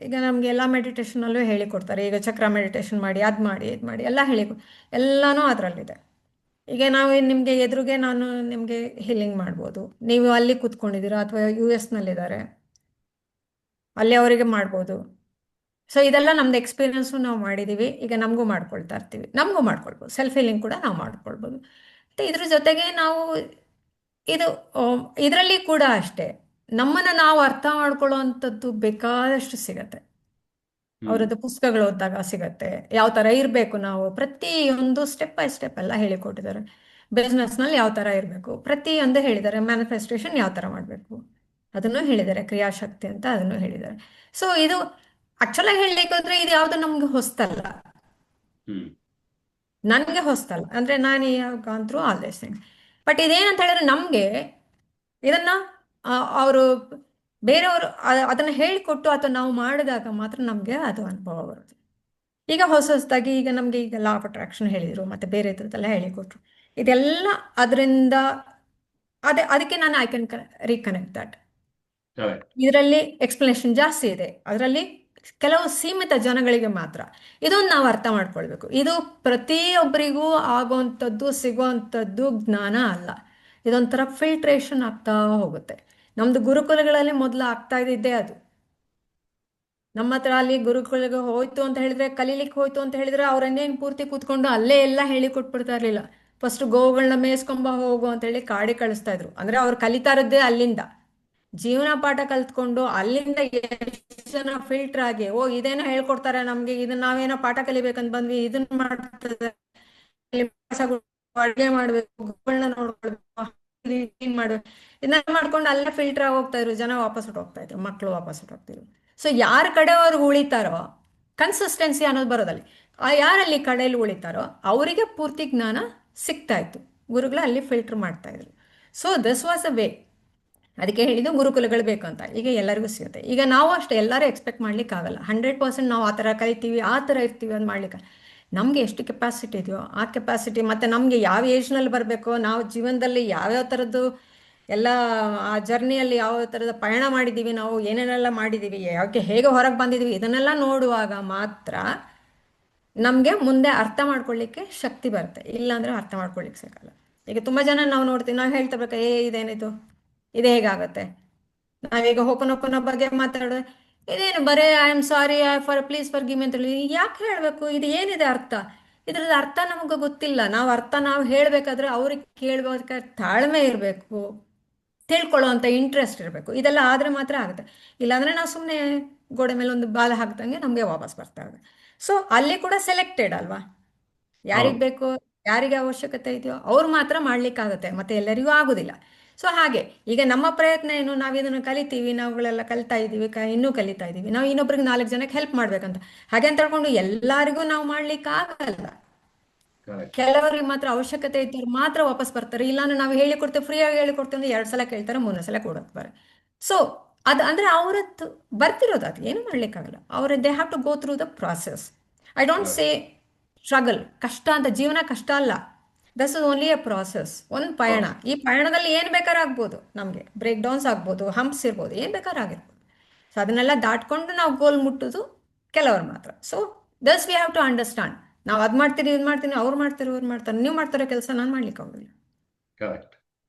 ಈಗ ನಮಗೆ ಎಲ್ಲ ಮೆಡಿಟೇಷನಲ್ಲೂ ಹೇಳಿಕೊಡ್ತಾರೆ. ಈಗ ಚಕ್ರ ಮೆಡಿಟೇಷನ್ ಮಾಡಿ, ಅದು ಮಾಡಿ, ಇದು ಮಾಡಿ ಎಲ್ಲ ಎಲ್ಲನೂ ಅದರಲ್ಲಿದೆ. ಈಗ ನಾವು ನಿಮಗೆ ಎದುರಿಗೆ ನಾನು ನಿಮಗೆ ಹೀಲಿಂಗ್ ಮಾಡ್ಬೋದು. ನೀವು ಅಲ್ಲಿ ಕೂತ್ಕೊಂಡಿದ್ದೀರಾ ಅಥವಾ US ನಲ್ಲಿದ್ದಾರೆ, ಅಲ್ಲಿ ಅವರಿಗೆ ಮಾಡ್ಬೋದು. ಸೊ ಇದೆಲ್ಲ ನಮ್ದು ಎಕ್ಸ್ಪೀರಿಯನ್ಸು ನಾವು ಮಾಡಿದ್ದೀವಿ. ಈಗ ನಮಗೂ ಮಾಡ್ಕೊಳ್ತಾ ಇರ್ತೀವಿ, ನಮಗೂ ಮಾಡ್ಕೊಳ್ಬೋದು. ಸೆಲ್ಫ್ ಹೀಲಿಂಗ್ ಕೂಡ ನಾವು ಮಾಡ್ಕೊಳ್ಬೋದು. ಮತ್ತು ಇದ್ರ ಜೊತೆಗೆ ನಾವು ಇದು ಇದರಲ್ಲಿ ಕೂಡ ಅಷ್ಟೇ ನಮ್ಮನ್ನು ನಾವು ಅರ್ಥ ಮಾಡ್ಕೊಳ್ಳೋ ಅಂಥದ್ದು ಬೇಕಾದಷ್ಟು ಸಿಗತ್ತೆ. ಅವರದ್ದು ಪುಸ್ತಕಗಳು ಓದಿದಾಗ ಸಿಗತ್ತೆ ಯಾವ ಥರ ಇರಬೇಕು. ನಾವು ಪ್ರತಿಯೊಂದು ಸ್ಟೆಪ್ ಬೈ ಸ್ಟೆಪ್ ಎಲ್ಲ ಹೇಳಿಕೊಟ್ಟಿದ್ದಾರೆ. ಬಿಸ್ನೆಸ್ನಲ್ಲಿ ಯಾವ ಥರ ಇರಬೇಕು ಪ್ರತಿಯೊಂದು ಹೇಳಿದ್ದಾರೆ. ಮ್ಯಾನಿಫೆಸ್ಟೇಷನ್ ಯಾವ ಥರ ಮಾಡಬೇಕು ಅದನ್ನು ಹೇಳಿದ್ದಾರೆ. ಕ್ರಿಯಾಶಕ್ತಿ ಅಂತ ಅದನ್ನು ಹೇಳಿದ್ದಾರೆ. ಸೊ ಇದು ಆಕ್ಚುಲಾಗಿ ಹೇಳಲಿಕ್ಕೋದ್ರೆ ಇದು ಯಾವುದು ನಮ್ಗೆ ಹೊಸ್ತಲ್ಲ,
ಹ್ಮ್.
ನನಗೆ ಹೊಸ್ತಲ್ಲ. ಅಂದರೆ ನಾನು ಯಾವಾಗ through all these things. But ಇದೇನಂತ ಹೇಳಿದ್ರೆ ನಮಗೆ ಇದನ್ನು ಅವರು ಬೇರೆಯವರು ಅದನ್ನು ಹೇಳಿಕೊಟ್ಟು ಅಥವಾ ನಾವು ಮಾಡಿದಾಗ ಮಾತ್ರ ನಮಗೆ ಅದು ಅನುಭವ ಬರುತ್ತೆ. ಈಗ ಹೊಸದಾಗಿ ಈಗ ನಮಗೆ ಈಗ ಲಾ ಆಫ್ ಅಟ್ರಾಕ್ಷನ್ ಹೇಳಿದರು, ಮತ್ತು ಬೇರೆ ಇದ್ರದ್ದೆಲ್ಲ ಹೇಳಿಕೊಟ್ರು. ಇದೆಲ್ಲ ಅದರಿಂದ ಅದಕ್ಕೆ ನಾನು I can reconnect that.
Correct.
ಇದರಲ್ಲಿ ಎಕ್ಸ್ಪ್ಲನೇಷನ್ ಜಾಸ್ತಿ ಇದೆ, ಅದರಲ್ಲಿ ಕೆಲವು ಸೀಮಿತ ಜನಗಳಿಗೆ ಮಾತ್ರ. ಇದೊಂದು ನಾವು ಅರ್ಥ ಮಾಡ್ಕೊಳ್ಬೇಕು. ಇದು ಪ್ರತಿಯೊಬ್ಬರಿಗೂ ಆಗುವಂಥದ್ದು ಸಿಗುವಂಥದ್ದು ಜ್ಞಾನ ಅಲ್ಲ. ಇದೊಂಥರ ಫಿಲ್ಟ್ರೇಷನ್ ಆಗ್ತಾ ಹೋಗುತ್ತೆ. ನಮ್ಮದು ಗುರುಕುಲಗಳಲ್ಲಿ ಮೊದಲು ಆಗ್ತಾ ಇದ್ದಿದ್ದೇ ಅದು. ನಮ್ಮ ಹತ್ರ ಅಲ್ಲಿ ಗುರುಕುಲಗೆ ಹೋಯ್ತು ಅಂತ ಹೇಳಿದ್ರೆ, ಕಲೀಲಿಕ್ಕೆ ಹೋಯ್ತು ಅಂತ ಹೇಳಿದ್ರೆ ಅವರನ್ನೇನು ಪೂರ್ತಿ ಕೂತ್ಕೊಂಡು ಅಲ್ಲೇ ಎಲ್ಲ ಹೇಳಿ ಕೊಟ್ಬಿಡ್ತಾ ಇರಲಿಲ್ಲ. ಫಸ್ಟ್ ಗೋವುಗಳನ್ನ ಮೇಯಿಸ್ಕೊಂಬ ಹೋಗು ಅಂತ ಹೇಳಿ ಕಾಡಿ ಕಳಿಸ್ತಾ ಇದ್ರು. ಅಂದರೆ ಅವ್ರು ಕಲಿತಾ ಇರೋದೇ ಅಲ್ಲಿಂದ, ಜೀವನ ಪಾಠ ಕಲ್ತ್ಕೊಂಡು ಅಲ್ಲಿಂದ ಎಷ್ಟು ಜನ ಫಿಲ್ಟರ್ ಆಗಿ ಇದೇನೋ ಹೇಳ್ಕೊಡ್ತಾರೆ ನಮ್ಗೆ, ಇದನ್ನ ನಾವೇನೋ ಪಾಠ ಕಲಿಬೇಕಂತ ಬಂದ್ವಿ, ಇದನ್ನ ಮಾಡ್ತದೆ, ಅಡುಗೆ ಮಾಡ್ಬೇಕು, ಗೋಗಳನ್ನ ನೋಡ್ಕೊಳ್ಬೇಕು, ಕ್ಲೀನ್ ಮಾಡ್ಬೇಕು, ಇದನ್ನ ಮಾಡ್ಕೊಂಡು ಅಲ್ಲೇ ಫಿಲ್ಟರ್ ಆಗಿ ಹೋಗ್ತಾ ಇದ್ರು. ಜನ ವಾಪಸ್ ಹೋಗ್ತಾ ಇದ್ರು, ಮಕ್ಕಳು ವಾಪಸ್ ಹೋಗ್ತಿದ್ರು. ಸೊ ಯಾರ ಕಡೆ ಅವ್ರು ಉಳಿತಾರೋ ಕನ್ಸಿಸ್ಟೆನ್ಸಿ ಅನ್ನೋದು ಬರೋದಲ್ಲಿ, ಯಾರಲ್ಲಿ ಕಡೆಯಲ್ಲಿ ಉಳಿತಾರೋ ಅವರಿಗೆ ಪೂರ್ತಿ ಜ್ಞಾನ ಸಿಗ್ತಾ ಇತ್ತು. ಗುರುಗಳು ಅಲ್ಲಿ ಫಿಲ್ಟರ್ ಮಾಡ್ತಾ ಇದ್ರು. So this was a way. ಅದಕ್ಕೆ ಹೇಳಿದ್ದು ಗುರುಕುಲಗಳು ಬೇಕು ಅಂತ. ಈಗ ಎಲ್ಲರಿಗೂ ಸಿಗುತ್ತೆ. ಈಗ ನಾವು ಅಷ್ಟೇ ಎಲ್ಲರೂ ಎಕ್ಸ್ಪೆಕ್ಟ್ ಮಾಡ್ಲಿಕ್ಕೆ ಆಗಲ್ಲ. 100% ನಾವು ಆ ಥರ ಕಲಿತೀವಿ, ಆ ಥರ ಇರ್ತೀವಿ ಅಂತ ಮಾಡ್ಲಿಕ್ಕೆ. ನಮಗೆ ಎಷ್ಟು ಕೆಪಾಸಿಟಿ ಇದೆಯೋ ಆ ಕೆಪಾಸಿಟಿ, ಮತ್ತು ನಮಗೆ ಯಾವ ಏಜ್ನಲ್ಲಿ ಬರಬೇಕೋ, ನಾವು ಜೀವನದಲ್ಲಿ ಯಾವ್ಯಾವ ಥರದ್ದು ಎಲ್ಲ ಆ ಜರ್ನಿಯಲ್ಲಿ ಯಾವ ಥರದ ಪಯಣ ಮಾಡಿದ್ದೀವಿ, ನಾವು ಏನೇನೆಲ್ಲ ಮಾಡಿದ್ದೀವಿ, ಯಾಕೆ ಹೇಗೆ ಹೊರಗೆ ಬಂದಿದ್ದೀವಿ, ಇದನ್ನೆಲ್ಲ ನೋಡುವಾಗ ಮಾತ್ರ ನಮಗೆ ಮುಂದೆ ಅರ್ಥ ಮಾಡ್ಕೊಳ್ಳಿಕ್ಕೆ ಶಕ್ತಿ ಬರುತ್ತೆ. ಇಲ್ಲಾಂದರೆ ಅರ್ಥ ಮಾಡ್ಕೊಳ್ಳಿಕ್ಕೆ ಸಿಗಲ್ಲ. ಈಗ ತುಂಬ ಜನ ನಾವು ನೋಡ್ತೀವಿ, ನಾವು ಹೇಳ್ತಾ ಬೇಕಾ ಇದೇನಿದು, ಇದೇ ಹೇಗಾಗತ್ತೆ. ನಾವೀಗ ಹೋಪನೊಪ್ಪನ ಬಗ್ಗೆ ಮಾತಾಡೋದು, ಇದೇನು ಬರೇ I am sorry please forgive ಮಿ ಅಂತ ಹೇಳಿ ಯಾಕೆ ಹೇಳಬೇಕು? ಇದು ಏನಿದೆ ಅರ್ಥ? ಇದ್ರದ್ದು ಅರ್ಥ ನಮಗೆ ಗೊತ್ತಿಲ್ಲ. ನಾವು ಹೇಳಬೇಕಾದ್ರೆ ಅವ್ರಿಗೆ ಕೇಳಬೇಕಾದ್ರೆ ತಾಳ್ಮೆ ಇರಬೇಕು, ತಿಳ್ಕೊಳ್ಳೋ ಇಂಟ್ರೆಸ್ಟ್ ಇರಬೇಕು. ಇದೆಲ್ಲ ಆದರೆ ಮಾತ್ರ ಆಗುತ್ತೆ. ಇಲ್ಲಾಂದರೆ ನಾವು ಸುಮ್ಮನೆ ಗೋಡೆ ಮೇಲೆ ಒಂದು ಬಾಲ ಹಾಕ್ದಂಗೆ ನಮಗೆ ವಾಪಸ್ ಬರ್ತಾ ಇದೆ. ಸೊ ಅಲ್ಲಿ ಕೂಡ ಸೆಲೆಕ್ಟೆಡ್ ಅಲ್ವಾ, ಯಾರಿಗೆ ಬೇಕು, ಯಾರಿಗೆ ಅವಶ್ಯಕತೆ ಇದೆಯೋ ಅವ್ರು ಮಾತ್ರ ಮಾಡ್ಲಿಕ್ಕಾಗತ್ತೆ, ಮತ್ತೆ ಎಲ್ಲರಿಗೂ ಆಗೋದಿಲ್ಲ. ಸೊ ಹಾಗೆ ಈಗ ನಮ್ಮ ಪ್ರಯತ್ನ ಏನು, ನಾವು ಇದನ್ನು ಕಲಿತೀವಿ, ನಾವುಗಳೆಲ್ಲ ಕಲಿತಾ ಇದ್ದೀವಿ, ಇನ್ನೂ ಕಲಿತಾ ಇದ್ದೀವಿ. ನಾವು ಇನ್ನೊಬ್ರಿಗೆ 4 ಜನಕ್ಕೆ ಹೆಲ್ಪ್ ಮಾಡ್ಬೇಕಂತ ಹಾಗೆ ಅಂತ ಹೇಳ್ಕೊಂಡು ಎಲ್ಲರಿಗೂ ನಾವು ಮಾಡ್ಲಿಕ್ಕಾಗಲ್ಲ.
ಕರೆಕ್ಟ್.
ಕೆಲವರಿಗೆ ಮಾತ್ರ ಅವಶ್ಯಕತೆ ಇದ್ದವ್ರು ಮಾತ್ರ ವಾಪಸ್ ಬರ್ತಾರೆ. ಇಲ್ಲಾಂದ್ರೆ ನಾವು ಹೇಳಿಕೊಡ್ತೇವೆ, ಫ್ರೀಯಾಗಿ ಹೇಳಿಕೊಡ್ತೇವೆ ಅಂದ್ರೆ 2 ಸಲ ಕೇಳ್ತಾರೆ, 3ನೇ ಸಲ ಕೊಡ್ತಾರೆ. ಸೊ ಅದು ಅಂದ್ರೆ ಅವರದ್ದು ಬರ್ತಿರೋದು, ಅದು ಏನು ಮಾಡ್ಲಿಕ್ಕಾಗಲ್ಲ. ಅವ್ರ they have to go through the process. I don't say
correct.
Struggle, ಕಷ್ಟ ಅಂತ. ಜೀವನ ಕಷ್ಟ ಅಲ್ಲ, thus is only a process, ಒಂದು ಪಯಣ.
ಪ್ರಾಸೆಸ್.
ಈ ಪಯಣದಲ್ಲಿ ಏನು ಬೇಕಾದ್ರೂ ಆಗ್ಬೋದು, ನಮಗೆ ಬ್ರೇಕ್ ಡೌನ್ಸ್ ಆಗ್ಬೋದು, ಹಂಪ್ಸ್ ಇರ್ಬೋದು, ಏನು ಬೇಕಾದ್ರೂ ಆಗಿರ್ಬೋದು. ಸೊ ಅದನ್ನೆಲ್ಲ ದಾಟ್ಕೊಂಡು ನಾವು ಗೋಲ್ ಮುಟ್ಟೋದು ಕೆಲವರು ಮಾತ್ರ. So thus we have to understand. ನಾವು ಅದು ಮಾಡ್ತೀರಿ, ಇದು ಮಾಡ್ತೀನಿ, ಅವ್ರು ಮಾಡ್ತಾರೆ, ಇವ್ರು ಮಾಡ್ತಾರೆ, ನೀವು ಮಾಡ್ತಾರೋ ಕೆಲಸ ನಾನು ಮಾಡ್ಲಿಕ್ಕೆ ಆಗೋದಿಲ್ಲ.
ಕರೆಕ್ಟ್.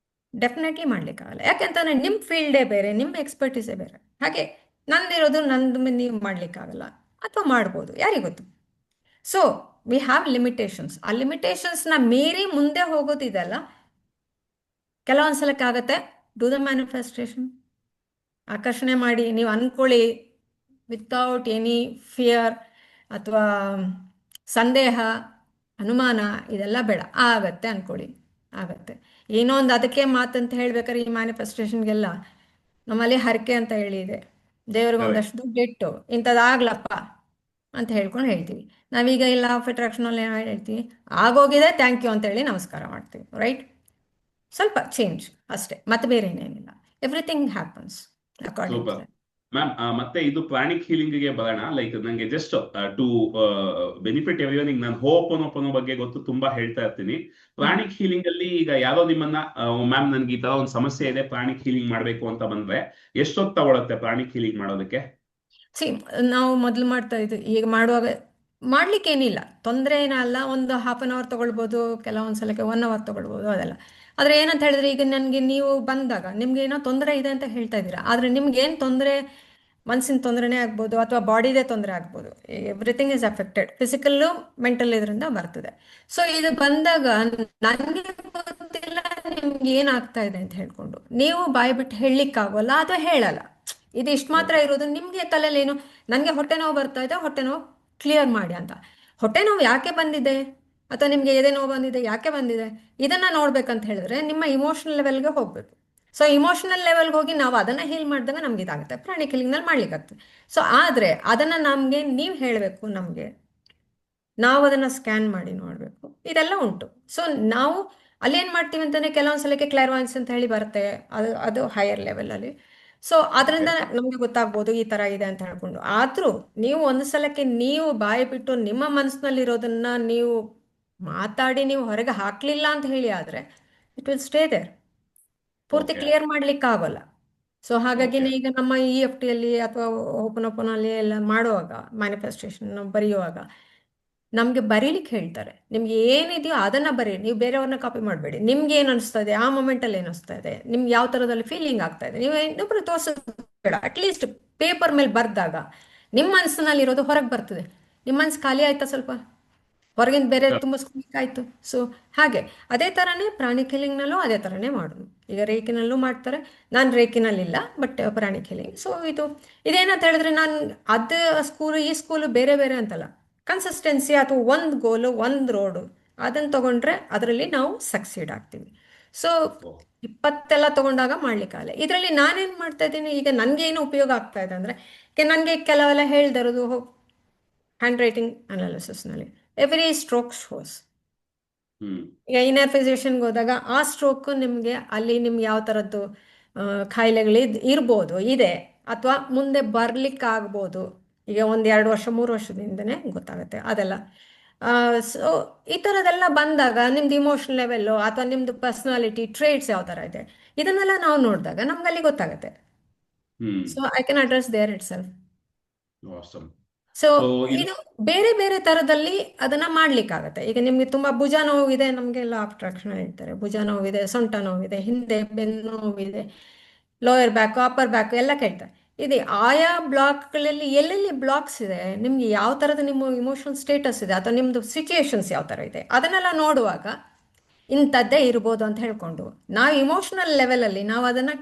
ಡೆಫಿನೆಟ್ಲಿ ಮಾಡ್ಲಿಕ್ಕಾಗಲ್ಲ. ಯಾಕೆಂತಂದ್ರೆ ನಿಮ್ಮ ಫೀಲ್ಡೇ ಬೇರೆ, ನಿಮ್ಮ ಎಕ್ಸ್ಪರ್ಟೀಸೇ ಬೇರೆ. ಹಾಗೆ ನಂದಿರೋದು ನಂದು ನೀವು ಮಾಡ್ಲಿಕ್ಕಾಗಲ್ಲ, ಅಥವಾ ಮಾಡ್ಬೋದು, ಯಾರಿಗೆ ಗೊತ್ತು. So we have limitations. ಆ ಲಿಮಿಟೇಷನ್ಸ್ನ ಮೀರಿ ಮುಂದೆ ಹೋಗೋದಿದೆಲ್ಲ ಕೆಲವೊಂದು ಸಲಕ್ಕೆ ಆಗತ್ತೆ. ಡೂ ದ ಮ್ಯಾನಿಫೆಸ್ಟೇಷನ್, ಆಕರ್ಷಣೆ ಮಾಡಿ. ನೀವು ಅಂದ್ಕೊಳ್ಳಿ, ವಿತೌಟ್ ಎನಿ ಫಿಯರ್ ಅಥವಾ ಸಂದೇಹ, ಅನುಮಾನ, ಇದೆಲ್ಲ ಬೇಡ. ಆಗತ್ತೆ ಅಂದ್ಕೊಳ್ಳಿ, ಆಗತ್ತೆ. ಏನೋ ಒಂದು ಅದಕ್ಕೆ ಮಾತಂತ ಹೇಳ್ಬೇಕಾದ್ರೆ ಈ ಮ್ಯಾನಿಫೆಸ್ಟೇಷನ್ಗೆಲ್ಲ ನಮ್ಮಲ್ಲಿ ಹರಕೆ ಅಂತ ಹೇಳಿದೆ. ದೇವ್ರಿಗೆ
ಕರೆಕ್ಟ್.
ಒಂದಷ್ಟು ದುಡ್ಡಿಟ್ಟು ಇಂಥದ್ದಾಗ್ಲಪ್ಪ ಅಂತ ಹೇಳ್ಕೊಂಡು ಹೇಳ್ತೀವಿ. ನಾವೀಗ ಇಲ್ಲ ಆಫ್ ಅಟ್ರಾಕ್ಷನಲ್ಲಿ ಹೇಳ್ತೀವಿ, ಆಗೋಗಿದೆ, ಥ್ಯಾಂಕ್ ಯು ಅಂತ ಹೇಳಿ ನಮಸ್ಕಾರ ಮಾಡ್ತೀವಿ, ರೈಟ್? ಸ್ವಲ್ಪ ಚೇಂಜ್ ಅಷ್ಟೇ, ಮತ್ತೆ ಬೇರೆ ಏನೇನಿಲ್ಲ. Everything happens according to
super.
That.
Ma'am, ಮತ್ತೆ ಇದು ಪ್ರಾಣಿಕ್ ಹೀಲಿಂಗ್ ಗೆ ಬರೋಣ. ಲೈಕ್ ನಂಗೆ ಜಸ್ಟ್ ಟು ಬೆನಿಫಿಟ್ ಎವ್ರಿವನ್, ನಾನು ಹೋಪನೋಪನೋ ಬಗ್ಗೆ ಗೊತ್ತು, ತುಂಬಾ ಹೇಳ್ತಾ ಇರ್ತೀನಿ.
ಹ್ಮ್.
ಪ್ರಾಣಿಕ್ ಹೀಲಿಂಗ್ ಅಲ್ಲಿ ಈಗ ಯಾರೋ ನಿಮ್ಮನ್ನ ಮ್ಯಾಮ್ ನನ್ಗೆ ಈ ತರ ಒಂದು ಸಮಸ್ಯೆ ಇದೆ, ಪ್ರಾಣಿಕ್ ಹೀಲಿಂಗ್ ಮಾಡ್ಬೇಕು ಅಂತ ಬಂದ್ರೆ ಎಷ್ಟೊತ್ತು ತಗೊಳತ್ತೆ ಪ್ರಾಣಿಕ್ ಹೀಲಿಂಗ್ ಮಾಡೋದಕ್ಕೆ?
ಸಿ, ನಾವು ಮೊದಲು ಮಾಡ್ತಾ ಇದ್ವಿ, ಈಗ ಮಾಡುವಾಗ ಮಾಡ್ಲಿಕ್ಕೆ ಏನಿಲ್ಲ, ತೊಂದರೆ ಏನಲ್ಲ. ಒಂದು 1/2 hour ತೊಗೊಳ್ಬೋದು, ಕೆಲವೊಂದು ಸಲಕ್ಕೆ 1 hour ತೊಗೊಳ್ಬೋದು, ಅದೆಲ್ಲ. ಆದರೆ ಏನಂತ ಹೇಳಿದ್ರೆ, ಈಗ ನನಗೆ ನೀವು ಬಂದಾಗ ನಿಮ್ಗೆ ಏನೋ ತೊಂದರೆ ಇದೆ ಅಂತ ಹೇಳ್ತಾ ಇದ್ದೀರಾ, ಆದರೆ ನಿಮ್ಗೆ ಏನು ತೊಂದರೆ, ಮನಸ್ಸಿನ ತೊಂದರೆನೇ ಆಗ್ಬೋದು ಅಥವಾ ಬಾಡಿದೇ ತೊಂದರೆ ಆಗ್ಬೋದು. Everything is affected, physical mental ಇದರಿಂದ ಬರ್ತದೆ. ಸೊ ಇದು ಬಂದಾಗ ನನಗೆ ಗೊತ್ತಿಲ್ಲ ನಿಮ್ಗೆ ಏನಾಗ್ತಾ ಇದೆ ಅಂತ ಹೇಳ್ಕೊಂಡು ನೀವು ಬಾಯಿ ಬಿಟ್ಟು ಹೇಳಲಿಕ್ಕಾಗೋಲ್ಲ ಅಥವಾ ಹೇಳಲ್ಲ. ಇದು ಇಷ್ಟು ಮಾತ್ರ
ಓಕೆ.
ಇರೋದು. ನಿಮಗೆ ತಲೆಯಲ್ಲಿ ಏನು, ನನಗೆ ಹೊಟ್ಟೆ ನೋವು ಬರ್ತಾ ಇದೆ, ಹೊಟ್ಟೆ ನೋವು ಕ್ಲಿಯರ್ ಮಾಡಿ ಅಂತ. ಹೊಟ್ಟೆ ನೋವು ಯಾಕೆ ಬಂದಿದೆ ಅಥವಾ ನಿಮಗೆ ಎದೆ ನೋವು ಬಂದಿದೆ ಯಾಕೆ ಬಂದಿದೆ, ಇದನ್ನ ನೋಡ್ಬೇಕಂತ ಹೇಳಿದ್ರೆ ನಿಮ್ಮ ಇಮೋಷನಲ್ ಲೆವೆಲ್ಗೆ ಹೋಗ್ಬೇಕು. ಸೊ ಇಮೋಷನಲ್ ಲೆವೆಲ್ಗೆ ಹೋಗಿ ನಾವು ಅದನ್ನ ಹೀಲ್ ಮಾಡಿದಾಗ ನಮ್ಗೆ ಇದಾಗುತ್ತೆ. ಪ್ರಾಣಿ ಕಿಲಿಂಗ್ನಲ್ಲಿ ಮಾಡ್ಲಿಕ್ಕಾಗ್ತದೆ. ಸೊ ಆದರೆ ಅದನ್ನ ನಮಗೆ ನೀವು ಹೇಳಬೇಕು, ನಮಗೆ ನಾವು ಅದನ್ನು ಸ್ಕ್ಯಾನ್ ಮಾಡಿ ನೋಡಬೇಕು, ಇದೆಲ್ಲ ಉಂಟು. ಸೊ ನಾವು ಅಲ್ಲೇನು ಮಾಡ್ತೀವಿ ಅಂತಂದರೆ, ಕೆಲವೊಂದು ಸಲಕ್ಕೆ ಕ್ಲಾರ್ವಾಯ್ನ್ಸ್ ಅಂತ ಹೇಳಿ ಬರುತ್ತೆ, ಅದು ಹೈಯರ್ ಲೆವೆಲಲ್ಲಿ. So
okay.
ಅದರಿಂದ ನಮಗೆ ಗೊತ್ತಾಗ್ಬೋದು ಈ ಥರ ಇದೆ ಅಂತ ಹೇಳ್ಕೊಂಡು. ಆದರೂ ನೀವು ಒಂದು ಸಲಕ್ಕೆ ನೀವು ಬಾಯಿ ಬಿಟ್ಟು ನಿಮ್ಮ ಮನಸ್ಸಿನಲ್ಲಿರೋದನ್ನ ನೀವು ಮಾತಾಡಿ ನೀವು ಹೊರಗೆ ಹಾಕಲಿಲ್ಲ ಅಂತ ಹೇಳಿ ಆದರೆ ಇಟ್ ವಿಲ್ ಸ್ಟೇ ದೇರ್. ಪೂರ್ತಿ
ಓಕೆ.
ಕ್ಲಿಯರ್ ಮಾಡ್ಲಿಕ್ಕೆ ಆಗೋಲ್ಲ. So
okay.
ಹಾಗಾಗಿನೇ ಈಗ ನಮ್ಮ EFT ಅಥವಾ ಓಪನ್ ಓಪನ್ ಅಲ್ಲಿ ಎಲ್ಲ ಮಾಡುವಾಗ, ಮ್ಯಾನಿಫೆಸ್ಟೇಷನ್ ಬರೆಯುವಾಗ ನಮಗೆ ಬರೀಲಿಕ್ಕೆ ಹೇಳ್ತಾರೆ. ನಿಮ್ಗೆ ಏನಿದೆಯೋ ಅದನ್ನ ಬರೀ, ನೀವು ಬೇರೆಯವ್ರನ್ನ ಕಾಪಿ ಮಾಡಬೇಡಿ. ನಿಮ್ಗೆ ಏನು ಅನಿಸ್ತಾ ಇದೆ ಆ ಮೊಮೆಂಟಲ್ಲಿ, ಏನು ಅನಿಸ್ತಾ ಇದೆ ನಿಮ್ಗೆ, ಯಾವ ಥರದಲ್ಲಿ ಫೀಲಿಂಗ್ ಆಗ್ತಾ ಇದೆ, ನೀವು ಇನ್ನೊಬ್ರು ತೋರಿಸಬೇಡ. ಅಟ್ಲೀಸ್ಟ್ ಪೇಪರ್ ಮೇಲೆ ಬರೆದಾಗ ನಿಮ್ಮ ಮನಸ್ಸಿನಲ್ಲಿ ಇರೋದು ಹೊರಗೆ ಬರ್ತದೆ. ನಿಮ್ಮ ಮನಸ್ಸು ಖಾಲಿ ಆಯ್ತಾ ಸ್ವಲ್ಪ, ಹೊರಗಿಂದ ಬೇರೆ ತುಂಬಿಸ್ಕೊಬೇಕಾಯ್ತು. ಸೊ ಹಾಗೆ ಅದೇ ಥರನೇ ಪ್ರಾಣಿ ಕಿಲಿಂಗ್ನಲ್ಲೂ ಅದೇ ಥರನೇ ಮಾಡೋದು. ಈಗ ರೇಖಿನಲ್ಲೂ ಮಾಡ್ತಾರೆ, ನಾನು ರೇಖಿನಲ್ಲಿಲ್ಲ, ಬಟ್ ಪ್ರಾಣಿ ಕಿಲಿಂಗ್. ಸೊ ಇದೇನಂತ ಹೇಳಿದ್ರೆ, ನಾನು ಅದು ಸ್ಕೂಲು ಈ ಸ್ಕೂಲು ಬೇರೆ ಬೇರೆ ಅಂತಲ್ಲ, ಕನ್ಸಿಸ್ಟೆನ್ಸಿ ಅಥವಾ ಒಂದು ಗೋಲು ಒಂದು ರೋಡು ಅದನ್ನು ತಗೊಂಡ್ರೆ ಅದರಲ್ಲಿ ನಾವು ಸಕ್ಸೀಡ್ ಆಗ್ತೀವಿ. ಸೊ 20 ತಗೊಂಡಾಗ ಮಾಡ್ಲಿಕ್ಕಾಗಲ್ಲ. ಇದರಲ್ಲಿ ನಾನೇನು ಮಾಡ್ತಾ ಇದ್ದೀನಿ, ಈಗ ನನಗೆ ಏನು ಉಪಯೋಗ ಆಗ್ತಾ ಇದೆ ಅಂದರೆ, ನನಗೆ ಕೆಲವೆಲ್ಲ ಹೇಳ್ದಿರೋದು ಹ್ಯಾಂಡ್ ರೈಟಿಂಗ್ ಅನಾಲಿಸಿಸ್ನಲ್ಲಿ ಎವ್ರಿ ಸ್ಟ್ರೋಕ್ ಶೋಸ್.
ಹ್ಮ್.
ಈಗ ಇನ್ನರ್ ಫಿಸಿಷಿಯನ್ಗೆ ಹೋದಾಗ ಆ ಸ್ಟ್ರೋಕ್ ನಿಮಗೆ ಅಲ್ಲಿ ನಿಮ್ಗೆ ಯಾವ ಥರದ್ದು ಕಾಯಿಲೆಗಳು ಇರ್ಬೋದು, ಇದೆ, ಅಥವಾ ಮುಂದೆ ಬರ್ಲಿಕ್ಕಾಗ್ಬೋದು. ಈಗ 1-2 ವರ್ಷ 3 ವರ್ಷದಿಂದನೇ ಗೊತ್ತಾಗುತ್ತೆ ಅದೆಲ್ಲ. ಸೊ ಈ ಥರದ್ದೆಲ್ಲ ಬಂದಾಗ ನಿಮ್ದು ಇಮೋಷನಲ್ ಲೆವೆಲ್ಲು ಅಥವಾ ನಿಮ್ಮದು ಪರ್ಸ್ನಾಲಿಟಿ ಟ್ರೇಟ್ಸ್ ಯಾವ ಥರ ಇದೆ, ಇದನ್ನೆಲ್ಲ ನಾವು ನೋಡಿದಾಗ ನಮ್ಗೆ ಅಲ್ಲಿ ಗೊತ್ತಾಗುತ್ತೆ.
Hmm.
So I can address there itself.
Awesome.
So
so ಇದು.
ಇದು ಬೇರೆ ಬೇರೆ ಥರದಲ್ಲಿ ಅದನ್ನ ಮಾಡ್ಲಿಕ್ಕಾಗತ್ತೆ. ಈಗ ನಿಮಗೆ ತುಂಬಾ ಭುಜ ನೋವಿದೆ, ನಮಗೆಲ್ಲ ಅಬ್ಸ್ಟ್ರಾಕ್ಷನ್ ಹೇಳ್ತಾರೆ. ಭುಜ ನೋವಿದೆ, ಸೊಂಟ ನೋವಿದೆ, ಹಿಂದೆ ಬೆನ್ನು ನೋವಿದೆ, ಲೋಯರ್ ಬ್ಯಾಕ್, ಅಪ್ಪರ್ ಬ್ಯಾಕ್ ಎಲ್ಲ ಕೇಳ್ತಾರೆ. ಇದೆ ಆಯಾ ಬ್ಲಾಕ್ಗಳಲ್ಲಿ ಎಲ್ಲೆಲ್ಲಿ ಬ್ಲಾಕ್ಸ್ ಇದೆ, ನಿಮ್ಗೆ ಯಾವ ಥರದ ನಿಮ್ಮ ಇಮೋಷನಲ್ ಸ್ಟೇಟಸ್ ಇದೆ ಅಥವಾ ನಿಮ್ಮದು ಸಿಚುಯೇಷನ್ಸ್ ಯಾವ ಥರ ಇದೆ, ಅದನ್ನೆಲ್ಲ ನೋಡುವಾಗ ಇಂಥದ್ದೇ ಇರ್ಬೋದು ಅಂತ ಹೇಳ್ಕೊಂಡು ನಾವು ಇಮೋಷನಲ್ ಲೆವೆಲಲ್ಲಿ ನಾವು ಅದನ್ನು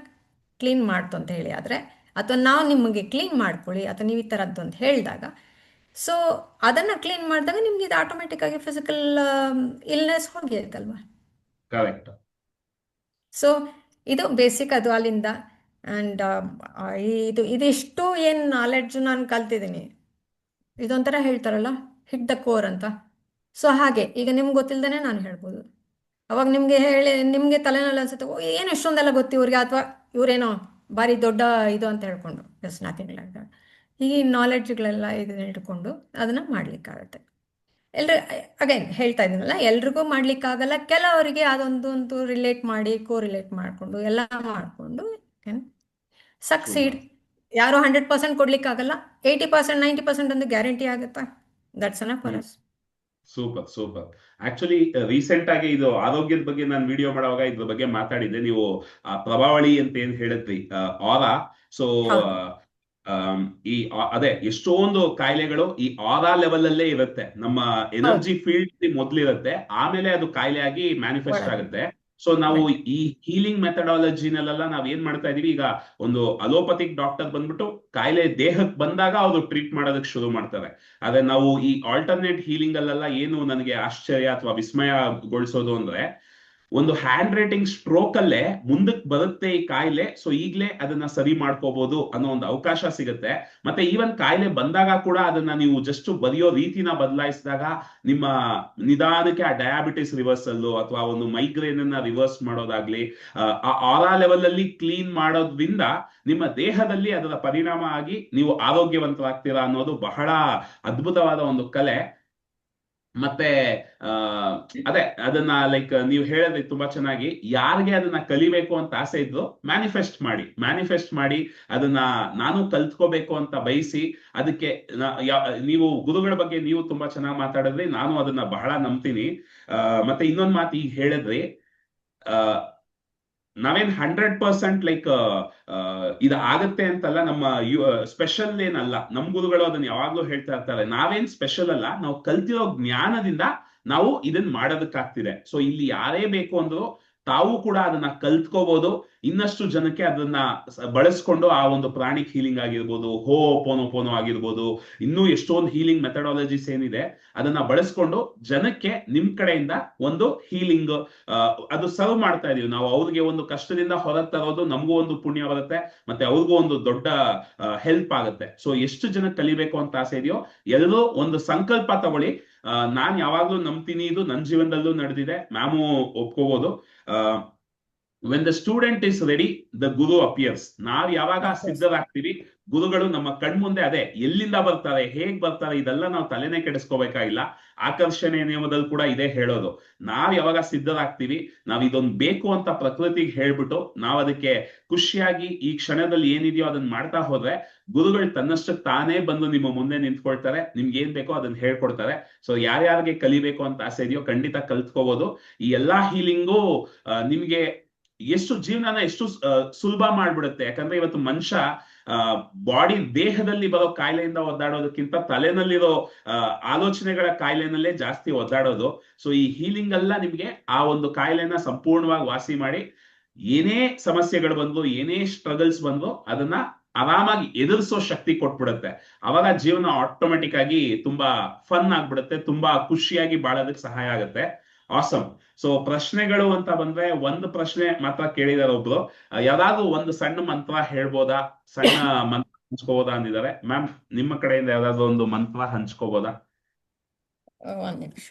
ಕ್ಲೀನ್ ಮಾಡ್ತು ಅಂತ ಹೇಳಿ ಆದರೆ, ಅಥವಾ ನಾವು ನಿಮಗೆ ಕ್ಲೀನ್ ಮಾಡ್ಕೊಳ್ಳಿ ಅಥವಾ ನೀವು ಈ ಥರದ್ದು ಅಂತ ಹೇಳಿದಾಗ, ಸೊ ಅದನ್ನು ಕ್ಲೀನ್ ಮಾಡಿದಾಗ ನಿಮ್ಗೆ ಇದು ಆಟೋಮೆಟಿಕ್ ಆಗಿ ಫಿಸಿಕಲ್ ಇಲ್ನೆಸ್ ಹೋಗಿ ಆಯ್ತಲ್ವಾ.
ಕರೆಕ್ಟ್.
ಸೊ ಇದು ಬೇಸಿಕ್, ಅದು ಅಲ್ಲಿಂದ. ಆ್ಯಂಡ್ ಇದಿಷ್ಟು ಏನು ನಾಲೆಡ್ಜ್ ನಾನು ಕಲ್ತಿದ್ದೀನಿ, ಇದೊಂಥರ ಹೇಳ್ತಾರಲ್ಲ ಹಿಟ್ ದ ಕೋರ್ ಅಂತ. ಸೊ ಹಾಗೆ ಈಗ ನಿಮ್ಗೆ ಗೊತ್ತಿಲ್ಲದೇ ನಾನು ಹೇಳ್ಬೋದು. ಅವಾಗ ನಿಮಗೆ ಹೇಳಿ ನಿಮಗೆ ತಲೆನಲ್ಲಿ ಅನ್ಸುತ್ತೆ, ಓ ಏನು ಇಷ್ಟೊಂದೆಲ್ಲ ಗೊತ್ತು ಇವ್ರಿಗೆ, ಅಥವಾ ಇವರೇನೋ ಭಾರಿ ದೊಡ್ಡ ಇದು ಅಂತ ಹೇಳ್ಕೊಂಡು, ಎಸ್ ನಥಿಂಗ್ ಲೈಕ್ ದಟ್. ಈ ನಾಲೆಡ್ಜ್ಗಳೆಲ್ಲ ಇದನ್ನ ಇಟ್ಕೊಂಡು ಅದನ್ನು ಮಾಡಲಿಕ್ಕಾಗತ್ತೆ. ಎಲ್ರು ಅಗೈನ್ ಹೇಳ್ತಾ ಇದ್ದೀನಲ್ಲ, ಎಲ್ರಿಗೂ ಮಾಡ್ಲಿಕ್ಕಾಗಲ್ಲ. ಕೆಲವರಿಗೆ ಅದೊಂದು ರಿಲೇಟ್ ಮಾಡಿ ಕೋರಿಲೇಟ್ ಮಾಡಿಕೊಂಡು ಎಲ್ಲ ಮಾಡಿಕೊಂಡು ಕ್ಯಾನ್ ಸಕ್ಸೀಡ್.
ಸೂಪರ್
ಯಾರು 100% ಕೊಡ್ಲಿಕ್ಕಾಗಲ್ಲ, 80% 90% ಒಂದು ಗ್ಯಾರಂಟಿ ಆಗುತ್ತಾ? That's enough for us.
Super super. Actually recent ಆಗಿ ಇದು ಆರೋಗ್ಯದ ಬಗ್ಗೆ ನಾನು ವಿಡಿಯೋ ಮಾಡುವಾಗ ಇದ್ರ ಬಗ್ಗೆ ಮಾತಾಡಿದ್ದೆ. ನೀವು ಪ್ರಭಾವಳಿ ಅಂತ ಏನ್ ಹೇಳಿದ್ರಿ, ಆರಾ. ಸೊ
ಹೌದು.
ಈ ಅದೇ ಎಷ್ಟೊಂದು ಕಾಯಿಲೆಗಳು ಈ ಆರಾ ಲೆವೆಲ್ ಅಲ್ಲೇ ಇರುತ್ತೆ. ನಮ್ಮ
ಹೌದು.
ಎನರ್ಜಿ ಫೀಲ್ಡ್ ಮೊದ್ಲಿರುತ್ತೆ, ಆಮೇಲೆ ಅದು ಕಾಯಿಲೆ ಆಗಿ ಮ್ಯಾನಿಫೆಸ್ಟ್
ಒಳಗೆ.
ಆಗುತ್ತೆ. ಸೊ ನಾವು
ರೈಟ್.
ಈ ಹೀಲಿಂಗ್ ಮೆಥಡಾಲಜಿನಲ್ಲೆಲ್ಲ ನಾವ್ ಏನ್ ಮಾಡ್ತಾ ಇದೀವಿ, ಈಗ ಒಂದು ಅಲೋಪತಿಕ್ ಡಾಕ್ಟರ್ ಬಂದ್ಬಿಟ್ಟು ಕಾಯಿಲೆ ದೇಹಕ್ಕೆ ಬಂದಾಗ ಅವರು ಟ್ರೀಟ್ ಮಾಡೋದಕ್ಕೆ ಶುರು ಮಾಡ್ತಾರೆ. ಆದ್ರೆ ನಾವು ಈ ಆಲ್ಟರ್ನೇಟ್ ಹೀಲಿಂಗ್ ಅಲ್ಲೆಲ್ಲ ಏನು ನನಗೆ ಆಶ್ಚರ್ಯ ಅಥವಾ ವಿಸ್ಮಯಗೊಳಿಸೋದು ಅಂದ್ರೆ, ಒಂದು ಹ್ಯಾಂಡ್ ರೈಟಿಂಗ್ ಸ್ಟ್ರೋಕ್ ಅಲ್ಲೇ ಮುಂದಕ್ಕೆ ಬರುತ್ತೆ ಈ ಕಾಯಿಲೆ, ಸೊ ಈಗ್ಲೇ ಅದನ್ನ ಸರಿ ಮಾಡ್ಕೋಬಹುದು ಅನ್ನೋ ಒಂದು ಅವಕಾಶ ಸಿಗುತ್ತೆ. ಮತ್ತೆ ಈವನ್ ಕಾಯಿಲೆ ಬಂದಾಗ ಕೂಡ ಅದನ್ನ ನೀವು ಜಸ್ಟ್ ಬರೆಯೋ ರೀತಿನ ಬದಲಾಯಿಸಿದಾಗ ನಿಮ್ಮ ನಿಧಾನಕ್ಕೆ ಆ ಡಯಾಬಿಟಿಸ್ ರಿವರ್ಸಲ್ ಅಥವಾ ಒಂದು ಮೈಗ್ರೇನ್ ಅನ್ನ ರಿವರ್ಸ್ ಮಾಡೋದಾಗ್ಲಿ, ಆ ಆರಾ ಲೆವೆಲ್ ಅಲ್ಲಿ ಕ್ಲೀನ್ ಮಾಡೋದ್ರಿಂದ ನಿಮ್ಮ ದೇಹದಲ್ಲಿ ಅದರ ಪರಿಣಾಮ ಆಗಿ ನೀವು ಆರೋಗ್ಯವಂತರಾಗ್ತೀರಾ ಅನ್ನೋದು ಬಹಳ ಅದ್ಭುತವಾದ ಒಂದು ಕಲೆ. ಮತ್ತೆ ಆ ಅದೇ ಅದನ್ನ ಲೈಕ್ ನೀವು ಹೇಳಿದ್ರಿ ತುಂಬಾ ಚೆನ್ನಾಗಿ. ಯಾರಿಗೆ ಅದನ್ನ ಕಲಿಬೇಕು ಅಂತ ಆಸೆ ಇದ್ರು ಮ್ಯಾನಿಫೆಸ್ಟ್ ಮಾಡಿ ಅದನ್ನ ನಾನು ಕಲ್ತ್ಕೋಬೇಕು ಅಂತ ಬಯಸಿ, ಅದಕ್ಕೆ ನೀವು ಗುರುಗಳ ಬಗ್ಗೆ ನೀವು ತುಂಬಾ ಚೆನ್ನಾಗಿ ಮಾತಾಡಿದ್ರಿ, ನಾನು ಅದನ್ನ ಬಹಳ ನಂಬ್ತೀನಿ. ಮತ್ತೆ ಇನ್ನೊಂದ್ ಮಾತು ಈಗ ಹೇಳಿದ್ರಿ, ಆ ನಾವೇನ್ 100% ಲೈಕ್ ಇದು ಆಗತ್ತೆ ಅಂತಲ್ಲ. ನಮ್ಮ ಸ್ಪೆಷಲ್ ಏನಲ್ಲ, ನಮ್ ಗುರುಗಳು ಅದನ್ನ ಯಾವಾಗ್ಲೂ ಹೇಳ್ತಾ ಇರ್ತಾರೆ, ನಾವೇನ್ ಸ್ಪೆಷಲ್ ಅಲ್ಲ, ನಾವು ಕಲ್ತಿರೋ ಜ್ಞಾನದಿಂದ ನಾವು ಇದನ್ನ ಮಾಡೋದಕ್ಕಾಗ್ತಿದೆ. ಸೊ ಇಲ್ಲಿ ಯಾರೇ ಬೇಕು ಅಂದ್ರು ತಾವು ಕೂಡ ಅದನ್ನ ಕಲ್ತ್ಕೋಬಹುದು. ಇನ್ನಷ್ಟು ಜನಕ್ಕೆ ಅದನ್ನ ಬಳಸ್ಕೊಂಡು ಆ ಒಂದು ಪ್ರಾಣಿಕ್ ಹೀಲಿಂಗ್ ಆಗಿರ್ಬೋದು, ಹೋಪೋನೋಪೋನೋ ಆಗಿರ್ಬೋದು, ಇನ್ನೂ ಎಷ್ಟೊಂದು ಹೀಲಿಂಗ್ ಮೆಥಡಾಲಜೀಸ್ ಏನಿದೆ ಅದನ್ನ ಬಳಸ್ಕೊಂಡು ಜನಕ್ಕೆ ನಿಮ್ ಕಡೆಯಿಂದ ಒಂದು ಹೀಲಿಂಗ್ ಅದು ಸರ್ವ್ ಮಾಡ್ತಾ ಇದೀವಿ ನಾವು. ಅವ್ರಿಗೆ ಒಂದು ಕಷ್ಟದಿಂದ ಹೊರಗೆ ತರೋದು ನಮಗೂ ಒಂದು ಪುಣ್ಯ ಬರುತ್ತೆ, ಮತ್ತೆ ಅವ್ರಿಗೂ ಒಂದು ದೊಡ್ಡ ಹೆಲ್ಪ್ ಆಗುತ್ತೆ. ಸೊ ಎಷ್ಟು ಜನ ಕಲಿಬೇಕು ಅಂತ ಆಸೆ ಇದೆಯೋ ಎಲ್ಲರೂ ಒಂದು ಸಂಕಲ್ಪ ತಗೊಳ್ಳಿ. ನಾನ್ ಯಾವಾಗ್ಲೂ ನಂಬ್ತೀನಿ, ಇದು ನನ್ನ ಜೀವನದಲ್ಲೂ ನಡೆದಿದೆ, ಮ್ಯಾಮು ಒಪ್ಕೋಬಹುದು. When the student is ready the guru appears. ನಾವ್ ಯಾವಾಗ
ಅಫ್ಕೋರ್ಸ್.
ಸಿದ್ಧರಾಗ್ತೀವಿ, ಗುರುಗಳು ನಮ್ಮ ಕಣ್ಮುಂದೆ ಅದೇ ಎಲ್ಲಿಂದ ಬರ್ತಾರೆ, ಹೇಗ್ ಬರ್ತಾರೆ, ಇದೆಲ್ಲ ನಾವು ತಲೆನೇ ಕೆಡಿಸ್ಕೋಬೇಕಾಗಿಲ್ಲ. ಆಕರ್ಷಣೆ ನಿಯಮದಲ್ಲಿ ಕೂಡ ಇದೇ ಹೇಳೋದು. ನಾವ್ ಯಾವಾಗ ಸಿದ್ಧರಾಗ್ತೀವಿ, ನಾವ್ ಇದೊಂದು ಬೇಕು ಅಂತ ಪ್ರಕೃತಿಗೆ ಹೇಳ್ಬಿಟ್ಟು ನಾವ್ ಅದಕ್ಕೆ ಖುಷಿಯಾಗಿ ಈ ಕ್ಷಣದಲ್ಲಿ ಏನಿದೆಯೋ ಅದನ್ನ ಮಾಡ್ತಾ ಹೋದ್ರೆ, ಗುರುಗಳು ತನ್ನಷ್ಟಕ್ಕೆ ತಾನೇ ಬಂದು ನಿಮ್ಮ ಮುಂದೆ ನಿಂತ್ಕೊಳ್ತಾರೆ, ನಿಮ್ಗೆ ಏನ್ ಬೇಕೋ ಅದನ್ನ ಹೇಳ್ಕೊಡ್ತಾರೆ. ಸೊ ಯಾರ್ಯಾರಿಗೆ ಕಲಿಬೇಕು ಅಂತ ಆಸೆ ಇದೆಯೋ ಖಂಡಿತ ಕಲ್ತ್ಕೋಬಹುದು. ಈ ಎಲ್ಲಾ ಹೀಲಿಂಗು ನಿಮ್ಗೆ ಎಷ್ಟು ಜೀವನನ ಎಷ್ಟು ಸುಲಭ ಮಾಡ್ಬಿಡುತ್ತೆ. ಯಾಕಂದ್ರೆ ಇವತ್ತು ಮನುಷ್ಯ ಬಾಡಿ ದೇಹದಲ್ಲಿ ಬರೋ ಕಾಯಿಲೆಯಿಂದ ಒದ್ದಾಡೋದಕ್ಕಿಂತ ತಲೆನಲ್ಲಿರೋ ಆಲೋಚನೆಗಳ ಕಾಯಿಲೆನಲ್ಲೇ ಜಾಸ್ತಿ ಒದ್ದಾಡೋದು. ಸೊ ಈ ಹೀಲಿಂಗ್ ಎಲ್ಲ ನಿಮ್ಗೆ ಆ ಒಂದು ಕಾಯಿಲೆನ ಸಂಪೂರ್ಣವಾಗಿ ವಾಸಿ ಮಾಡಿ, ಏನೇ ಸಮಸ್ಯೆಗಳು ಬಂದ್ರು, ಏನೇ ಸ್ಟ್ರಗಲ್ಸ್ ಬಂದ್ರು ಅದನ್ನ ಆರಾಮಾಗಿ ಎದುರಿಸೋ ಶಕ್ತಿ ಕೊಟ್ಬಿಡುತ್ತೆ. ಅವಾಗ ಜೀವನ ಆಟೋಮೆಟಿಕ್ ಆಗಿ ತುಂಬಾ ಫನ್ ಆಗ್ಬಿಡುತ್ತೆ, ತುಂಬಾ ಖುಷಿಯಾಗಿ ಬಾಳೋದಕ್ಕೆ ಸಹಾಯ ಆಗುತ್ತೆ. ಆಸಮ್. ಸೊ ಪ್ರಶ್ನೆಗಳು ಅಂತ ಬಂದ್ರೆ ಒಂದು ಪ್ರಶ್ನೆ ಮಾತ್ರ ಕೇಳಿದಾರೆ ಒಬ್ರು, ಯಾವ್ದಾದ್ರು ಒಂದು ಸಣ್ಣ ಮಂತ್ರ ಹೇಳ್ಬೋದಾ, ಸಣ್ಣ ಮಂತ್ರ ಹಂಚ್ಕೋಬೋದಾ ಅಂದಿದ್ದಾರೆ. ಮ್ಯಾಮ್ ನಿಮ್ಮ ಕಡೆಯಿಂದ ಯಾವ್ದಾದ್ರು ಒಂದು ಮಂತ್ರ ಹಂಚ್ಕೋಬೋದಾ?
ಒಂದ್ ನಿಮಿಷ.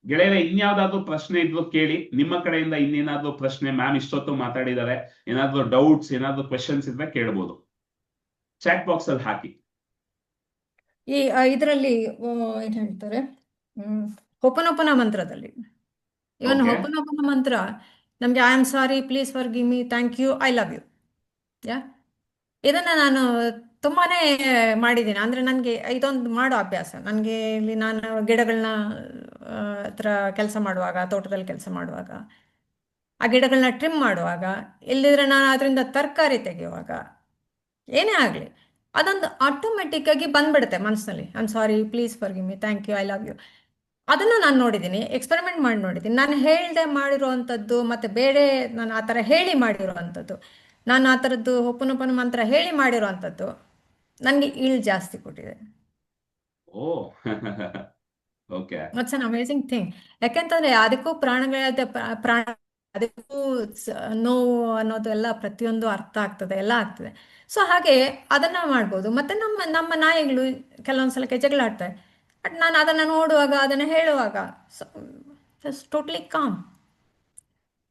ಗೆಳೆಯರೆ, ಇನ್ಯಾವ್ದಾದ್ರು ಪ್ರಶ್ನೆ ಇದ್ರು ಕೇಳಿ. ನಿಮ್ಮ ಕಡೆಯಿಂದ ಇನ್ನೇನಾದ್ರೂ ಪ್ರಶ್ನೆ, ಮ್ಯಾಮ್ ಇಷ್ಟೊತ್ತು ಮಾತಾಡಿದ್ದಾರೆ, ಏನಾದ್ರು ಡೌಟ್ಸ್, ಏನಾದ್ರು ಕ್ವೆಶನ್ಸ್ ಇದ್ರೆ ಕೇಳ್ಬೋದು, ಚಾಟ್ ಬಾಕ್ಸ್ ಅಲ್ಲಿ ಹಾಕಿ.
ಈ ಇದರಲ್ಲಿ ಏನ್ ಹೇಳ್ತಾರೆ, ಹೊಪನೊಪನ ಮಂತ್ರದಲ್ಲಿ, ಇವನ್
ಓಕೆ.
ಹೊಪನೊಪನ ಮಂತ್ರ ನಮ್ಗೆ I am sorry, please forgive me, thank you, I love you. Yeah ಇದನ್ನ ನಾನು ತುಂಬಾನೇ ಮಾಡಿದ್ದೀನಿ. ಅಂದ್ರೆ ನನಗೆ ಇದೊಂದು ಮಾಡೋ ಅಭ್ಯಾಸ. ನನಗೆ ಇಲ್ಲಿ ನಾನು ಗಿಡಗಳನ್ನ ಹತ್ರ ಕೆಲಸ ಮಾಡುವಾಗ, ತೋಟದಲ್ಲಿ ಕೆಲಸ ಮಾಡುವಾಗ, ಆ ಗಿಡಗಳನ್ನ ಟ್ರಿಮ್ ಮಾಡುವಾಗ, ಇಲ್ಲಿದ್ರೆ ನಾನು ಅದರಿಂದ ತರಕಾರಿ ತೆಗೆಯುವಾಗ, ಏನೇ ಆಗಲಿ ಅದೊಂದು ಆಟೋಮೆಟಿಕ್ ಆಗಿ ಬಂದ್ಬಿಡುತ್ತೆ ಮನಸ್ಸಿನಲ್ಲಿ. I am sorry, please forgive me, thank you, I love you. ಅದನ್ನು ನಾನು ನೋಡಿದ್ದೀನಿ, ಎಕ್ಸ್ಪೆರಿಮೆಂಟ್ ಮಾಡಿ ನೋಡಿದ್ದೀನಿ. ನಾನು ಹೇಳ್ದೆ ಮಾಡಿರುವಂಥದ್ದು ಮತ್ತು ಬೇರೆ ನಾನು ಆ ಥರ ಹೇಳಿ ಮಾಡಿರುವಂಥದ್ದು, ನಾನು ಆ ಥರದ್ದು ಹೊಪ್ಪನೊಪ್ಪನ ಮಂತ್ರ ಹೇಳಿ ಮಾಡಿರುವಂಥದ್ದು ನನಗೆ ಈಳ್ ಜಾಸ್ತಿ ಕೊಟ್ಟಿದೆ.
Oh okay.
It's an amazing thing. ಯಾಕೆಂತಂದ್ರೆ ಅದಕ್ಕೂ ಪ್ರಾಣಗಳ ಪ್ರಾಣ, ಅದಕ್ಕೂ ನೋವು ಅನ್ನೋದು ಎಲ್ಲ ಪ್ರತಿಯೊಂದು ಅರ್ಥ ಆಗ್ತದೆ, ಎಲ್ಲ ಆಗ್ತದೆ. ಸೊ ಹಾಗೆ ಅದನ್ನ ಮಾಡ್ಬೋದು. ಮತ್ತೆ ನಮ್ಮ ನಮ್ಮ ನಾಯಿಗಳು ಕೆಲವೊಂದ್ಸಲ ಜಗಳ ಆಡ್ತವೆ. ಬಟ್ ನಾನು ಅದನ್ನು ನೋಡುವಾಗ ಅದನ್ನು ಹೇಳುವಾಗ ಟೋಟ್ಲಿ ಕಾಮ್.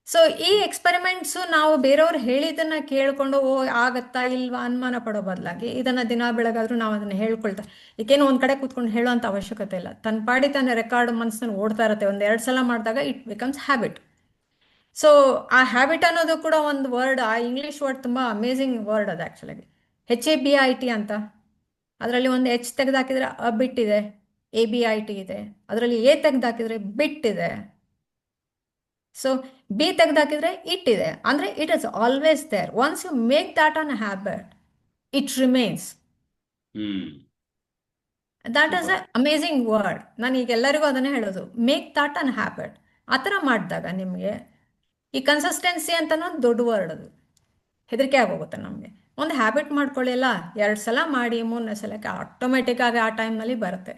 ಸೊ ಈ ಎಕ್ಸ್ಪೆರಿಮೆಂಟ್ಸು ನಾವು ಬೇರೆಯವ್ರು ಹೇಳಿದ್ದನ್ನ ಕೇಳಿಕೊಂಡು ಓ ಆಗತ್ತಾ ಇಲ್ವಾ ಅನುಮಾನ ಪಡೋ ಬದಲಾಗಿ ಇದನ್ನು ದಿನ ಬೆಳಗಾದ್ರೂ ನಾವು ಅದನ್ನು ಹೇಳ್ಕೊಳ್ತಾ ಈಗೇನು ಒಂದು ಕಡೆ ಕೂತ್ಕೊಂಡು ಹೇಳುವಂಥ ಅವಶ್ಯಕತೆ ಇಲ್ಲ. ತನ್ನ ಪಾಡಿ ತನ್ನ ರೆಕಾರ್ಡ್ ಮನಸ್ಸಿನಲ್ಲಿ ಓಡ್ತಾ ಇರುತ್ತೆ. ಒಂದು 2 ಸಲ ಮಾಡಿದಾಗ ಇಟ್ ಬಿಕಮ್ಸ್ ಹ್ಯಾಬಿಟ್. ಸೊ ಆ ಹ್ಯಾಬಿಟ್ ಅನ್ನೋದು ಕೂಡ ಒಂದು ವರ್ಡ್, ಆ ಇಂಗ್ಲೀಷ್ ವರ್ಡ್ ತುಂಬ ಅಮೇಝಿಂಗ್ ವರ್ಡ್ ಅದು ಆ್ಯಕ್ಚುಲಾಗಿ. HABIT ಅಂತ. ಅದರಲ್ಲಿ ಒಂದು H ತೆಗೆದಾಕಿದ್ರೆ ಬಿಟ್ ಇದೆ, ABIT ಇದೆ. ಅದರಲ್ಲಿ A ತೆಗೆದಾಕಿದ್ರೆ ಬಿಟ್ ಇದೆ. ಸೊ B ತೆಗೆದಾಕಿದ್ರೆ ಇಟ್ ಇದೆ. ಅಂದರೆ it is always there. Once you make that an habit it remains. That is a amazing word. ನಾನು ಈಗ ಎಲ್ಲರಿಗೂ ಅದನ್ನೇ ಹೇಳೋದು, ಮೇಕ್ ದಾಟ್ ಅನ್ ಹ್ಯಾಬಿಟ್. ಆ ಥರ ಮಾಡಿದಾಗ ನಿಮಗೆ ಈ ಕನ್ಸಿಸ್ಟೆನ್ಸಿ ಅಂತ ಅನ್ನೋದು ದೊಡ್ಡ ವರ್ಡ್. ಅದು ಹೆದರಿಕೆ ಆಗೋಗುತ್ತೆ ನಮಗೆ. ಒಂದು ಹ್ಯಾಬಿಟ್ ಮಾಡ್ಕೊಳ್ಳಿಲ್ಲ, 2 ಸಲ ಮಾಡಿ 3ನೇ ಸಲಕ್ಕೆ ಆಟೋಮೆಟಿಕ್ಕಾಗಿ ಆ ಟೈಮ್ನಲ್ಲಿ ಬರುತ್ತೆ.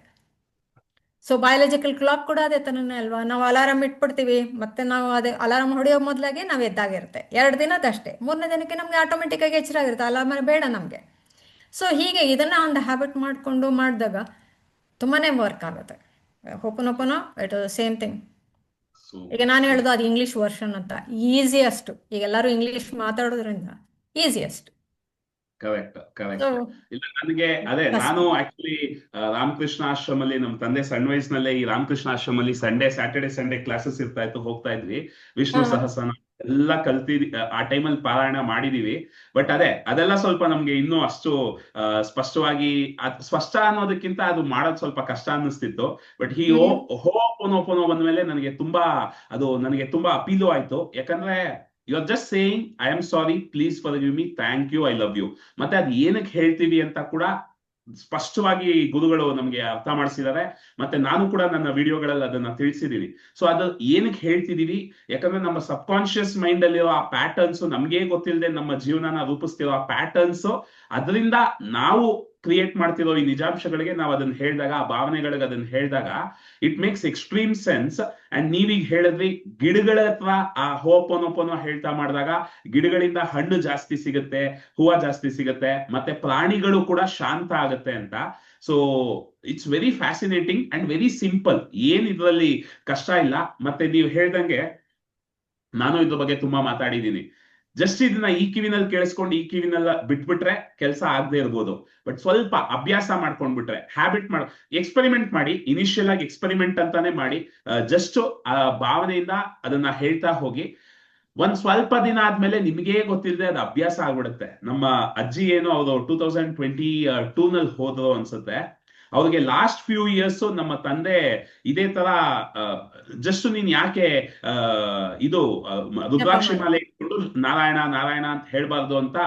ಸೊ ಬಯಾಲಜಿಕಲ್ ಕ್ಲಾಕ್ ಕೂಡ ಅದೇ ಥರನೇ ಅಲ್ವಾ. ನಾವು ಅಲಾರಾಮ್ ಇಟ್ಬಿಡ್ತೀವಿ, ಮತ್ತೆ ನಾವು ಅದೇ ಅಲಾರಾಮ್ ಹೊಡೆಯೋ ಮೊದಲಾಗೆ ನಾವು ಎದ್ದಾಗಿರುತ್ತೆ. 2 ದಿನದಷ್ಟೇ, 3ನೇ ದಿನಕ್ಕೆ ನಮಗೆ ಆಟೋಮೆಟಿಕ್ಕಾಗಿ ಎಚ್ಚರ ಆಗಿರುತ್ತೆ, ಅಲಾರ್ಮ್ ಬೇಡ ನಮಗೆ. ಸೊ ಹೀಗೆ ಇದನ್ನು ಒಂದು ಹ್ಯಾಬಿಟ್ ಮಾಡಿಕೊಂಡು ಮಾಡಿದಾಗ ತುಂಬಾ ವರ್ಕ್ ಆಗುತ್ತೆ. ಹೋಪನೋಪನೋ ಇಟ್ ಸೇಮ್ ಥಿಂಗ್. ಈಗ ನಾನು ಹೇಳೋದು ಅದು ಇಂಗ್ಲೀಷ್ ವರ್ಷನ್ ಅಂತ. ಈಸಿಯೆಸ್ಟ್, ಈಗ ಎಲ್ಲರೂ ಇಂಗ್ಲೀಷ್ ಮಾತಾಡೋದ್ರಿಂದ ಈಸಿಯೆಸ್ಟ್.
Correct correct. ಇಲ್ಲ ನನಗೆ ಅದೇ, ನಾನು ಆಕ್ಚುಲಿ ರಾಮಕೃಷ್ಣ ಆಶ್ರಮಲ್ಲಿ ನಮ್ಮ ತಂದೆ ಸಣ್ಣ ವಯಸ್ಸಿನಲ್ಲೇ ಈ ರಾಮಕೃಷ್ಣ ಆಶ್ರಮಲ್ಲಿ ಸ್ಯಾಟರ್ಡೆ ಸಂಡೇ ಕ್ಲಾಸಸ್ ಇರ್ತಾ ಇತ್ತು, ಹೋಗ್ತಾ ಇದ್ವಿ. ವಿಷ್ಣು ಸಹಸ್ರನಾಮ ಎಲ್ಲ ಕಲ್ತಿದ್ವಿ, ಆ ಟೈಮಲ್ಲಿ ಪಾರಾಯಣ ಮಾಡಿದೀವಿ. ಬಟ್ ಅದೆಲ್ಲ ಸ್ವಲ್ಪ ನಮ್ಗೆ ಇನ್ನೂ ಅಷ್ಟು ಸ್ಪಷ್ಟವಾಗಿ ಸ್ಪಷ್ಟ ಅನ್ನೋದಕ್ಕಿಂತ ಅದು ಮಾಡೋದು ಸ್ವಲ್ಪ ಕಷ್ಟ ಅನ್ನಿಸ್ತಿತ್ತು. ಬಟ್ ಈ ಹೋಪನೋಪನೋ ಬಂದ್ಮೇಲೆ ನನಗೆ ತುಂಬಾ ಅಪೀಲು ಆಯ್ತು. ಯಾಕಂದ್ರೆ you are just saying I am sorry, please forgive me, thank you, I love you. ಮತ್ತೆ ಅದು ಏನಕ್ಕೆ ಹೇಳ್ತೀವಿ ಅಂತ ಕೂಡ ಸ್ಪಷ್ಟವಾಗಿ ಗುರುಗಳು ನಮ್ಗೆ ಅರ್ಥ ಮಾಡಿಸಿದ್ದಾರೆ. ಮತ್ತೆ ನಾನು ಕೂಡ ನನ್ನ ವಿಡಿಯೋಗಳಲ್ಲಿ ಅದನ್ನ ತಿಳಿಸಿದೀನಿ. ಸೊ ಅದು ಏನಕ್ಕೆ ಹೇಳ್ತಿದೀವಿ, ಯಾಕಂದ್ರೆ ನಮ್ಮ ಸಬ್ ಕಾನ್ಶಿಯಸ್ ಮೈಂಡ್ ಅಲ್ಲಿರೋ ಆ ಪ್ಯಾಟರ್ನ್ಸ್, ನಮ್ಗೆ ಗೊತ್ತಿಲ್ಲದೆ ನಮ್ಮ ಜೀವನನ ರೂಪಿಸ್ತಿರೋ ಆ ಪ್ಯಾಟರ್ನ್ಸ್, ಅದರಿಂದ ನಾವು ಕ್ರಿಯೇಟ್ ಮಾಡ್ತಿರೋ ಈ ನಿಜಾಂಶಗಳಿಗೆ ನಾವು ಅದನ್ನ ಹೇಳಿದಾಗ, ಆ ಭಾವನೆಗಳಿಗೆ ಅದನ್ನ ಹೇಳಿದಾಗ it makes extreme sense. And ನೀವೀಗ ಹೇಳಿದ್ರಿ, ಗಿಡಗಳ ಹತ್ರ ಆ ಹೋಪನೋಪನೋ ಹೇಳ್ತಾ ಮಾಡಿದಾಗ ಗಿಡಗಳಿಂದ ಹಣ್ಣು ಜಾಸ್ತಿ ಸಿಗುತ್ತೆ, ಹೂವು ಜಾಸ್ತಿ ಸಿಗುತ್ತೆ, ಮತ್ತೆ ಪ್ರಾಣಿಗಳು ಕೂಡ ಶಾಂತ ಆಗುತ್ತೆ ಅಂತ. So it's very fascinating and very simple. ಏನ್ ಇದ್ರಲ್ಲಿ ಕಷ್ಟ ಇಲ್ಲ. ಮತ್ತೆ ನೀವು ಹೇಳ್ದಂಗೆ ನಾನು ಇದ್ರ ಬಗ್ಗೆ ತುಂಬಾ ಮಾತಾಡಿದ್ದೀನಿ. ಜಸ್ಟ್ ಇದನ್ನ ಈ ಕಿವಿನಲ್ಲಿ ಕೇಳಿಸ್ಕೊಂಡು ಈ ಕಿವಿನೆಲ್ಲ ಬಿಟ್ಬಿಟ್ರೆ ಕೆಲಸ ಆಗದೆ ಇರ್ಬೋದು. ಬಟ್ ಸ್ವಲ್ಪ ಅಭ್ಯಾಸ ಮಾಡ್ಕೊಂಡ್ಬಿಟ್ರೆ, ಹ್ಯಾಬಿಟ್ ಎಕ್ಸ್ಪೆರಿಮೆಂಟ್ ಮಾಡಿ. ಇನಿಷಿಯಲ್ ಆಗಿ ಎಕ್ಸ್ಪೆರಿಮೆಂಟ್ ಅಂತಾನೆ ಮಾಡಿ. ಜಸ್ಟ್ ಆ ಭಾವನೆಯಿಂದ ಅದನ್ನ ಹೇಳ್ತಾ ಹೋಗಿ. ಒಂದ್ ಸ್ವಲ್ಪ ದಿನ ಆದ್ಮೇಲೆ ನಿಮ್ಗೆ ಗೊತ್ತಿಲ್ಲದೆ ಅದು ಅಭ್ಯಾಸ ಆಗ್ಬಿಡುತ್ತೆ. ನಮ್ಮ ಅಜ್ಜಿ ಏನೋ ಅವರು 2022 ನಲ್ಲಿ ಹೋದ್ರು ಅನ್ಸುತ್ತೆ. ಅವ್ರಿಗೆ ಲಾಸ್ಟ್ ಫ್ಯೂ ಇಯರ್ಸ್ ನಮ್ಮ ತಂದೆ ಇದೇ ತರ ಜಸ್ಟ್ ನೀನ್ ಯಾಕೆ ಇದು ರುದ್ರಾಕ್ಷಿ ಮಾಲೆ ಇಟ್ಕೊಂಡು ನಾರಾಯಣ ನಾರಾಯಣ ಅಂತ ಹೇಳ್ಬಾರ್ದು ಅಂತ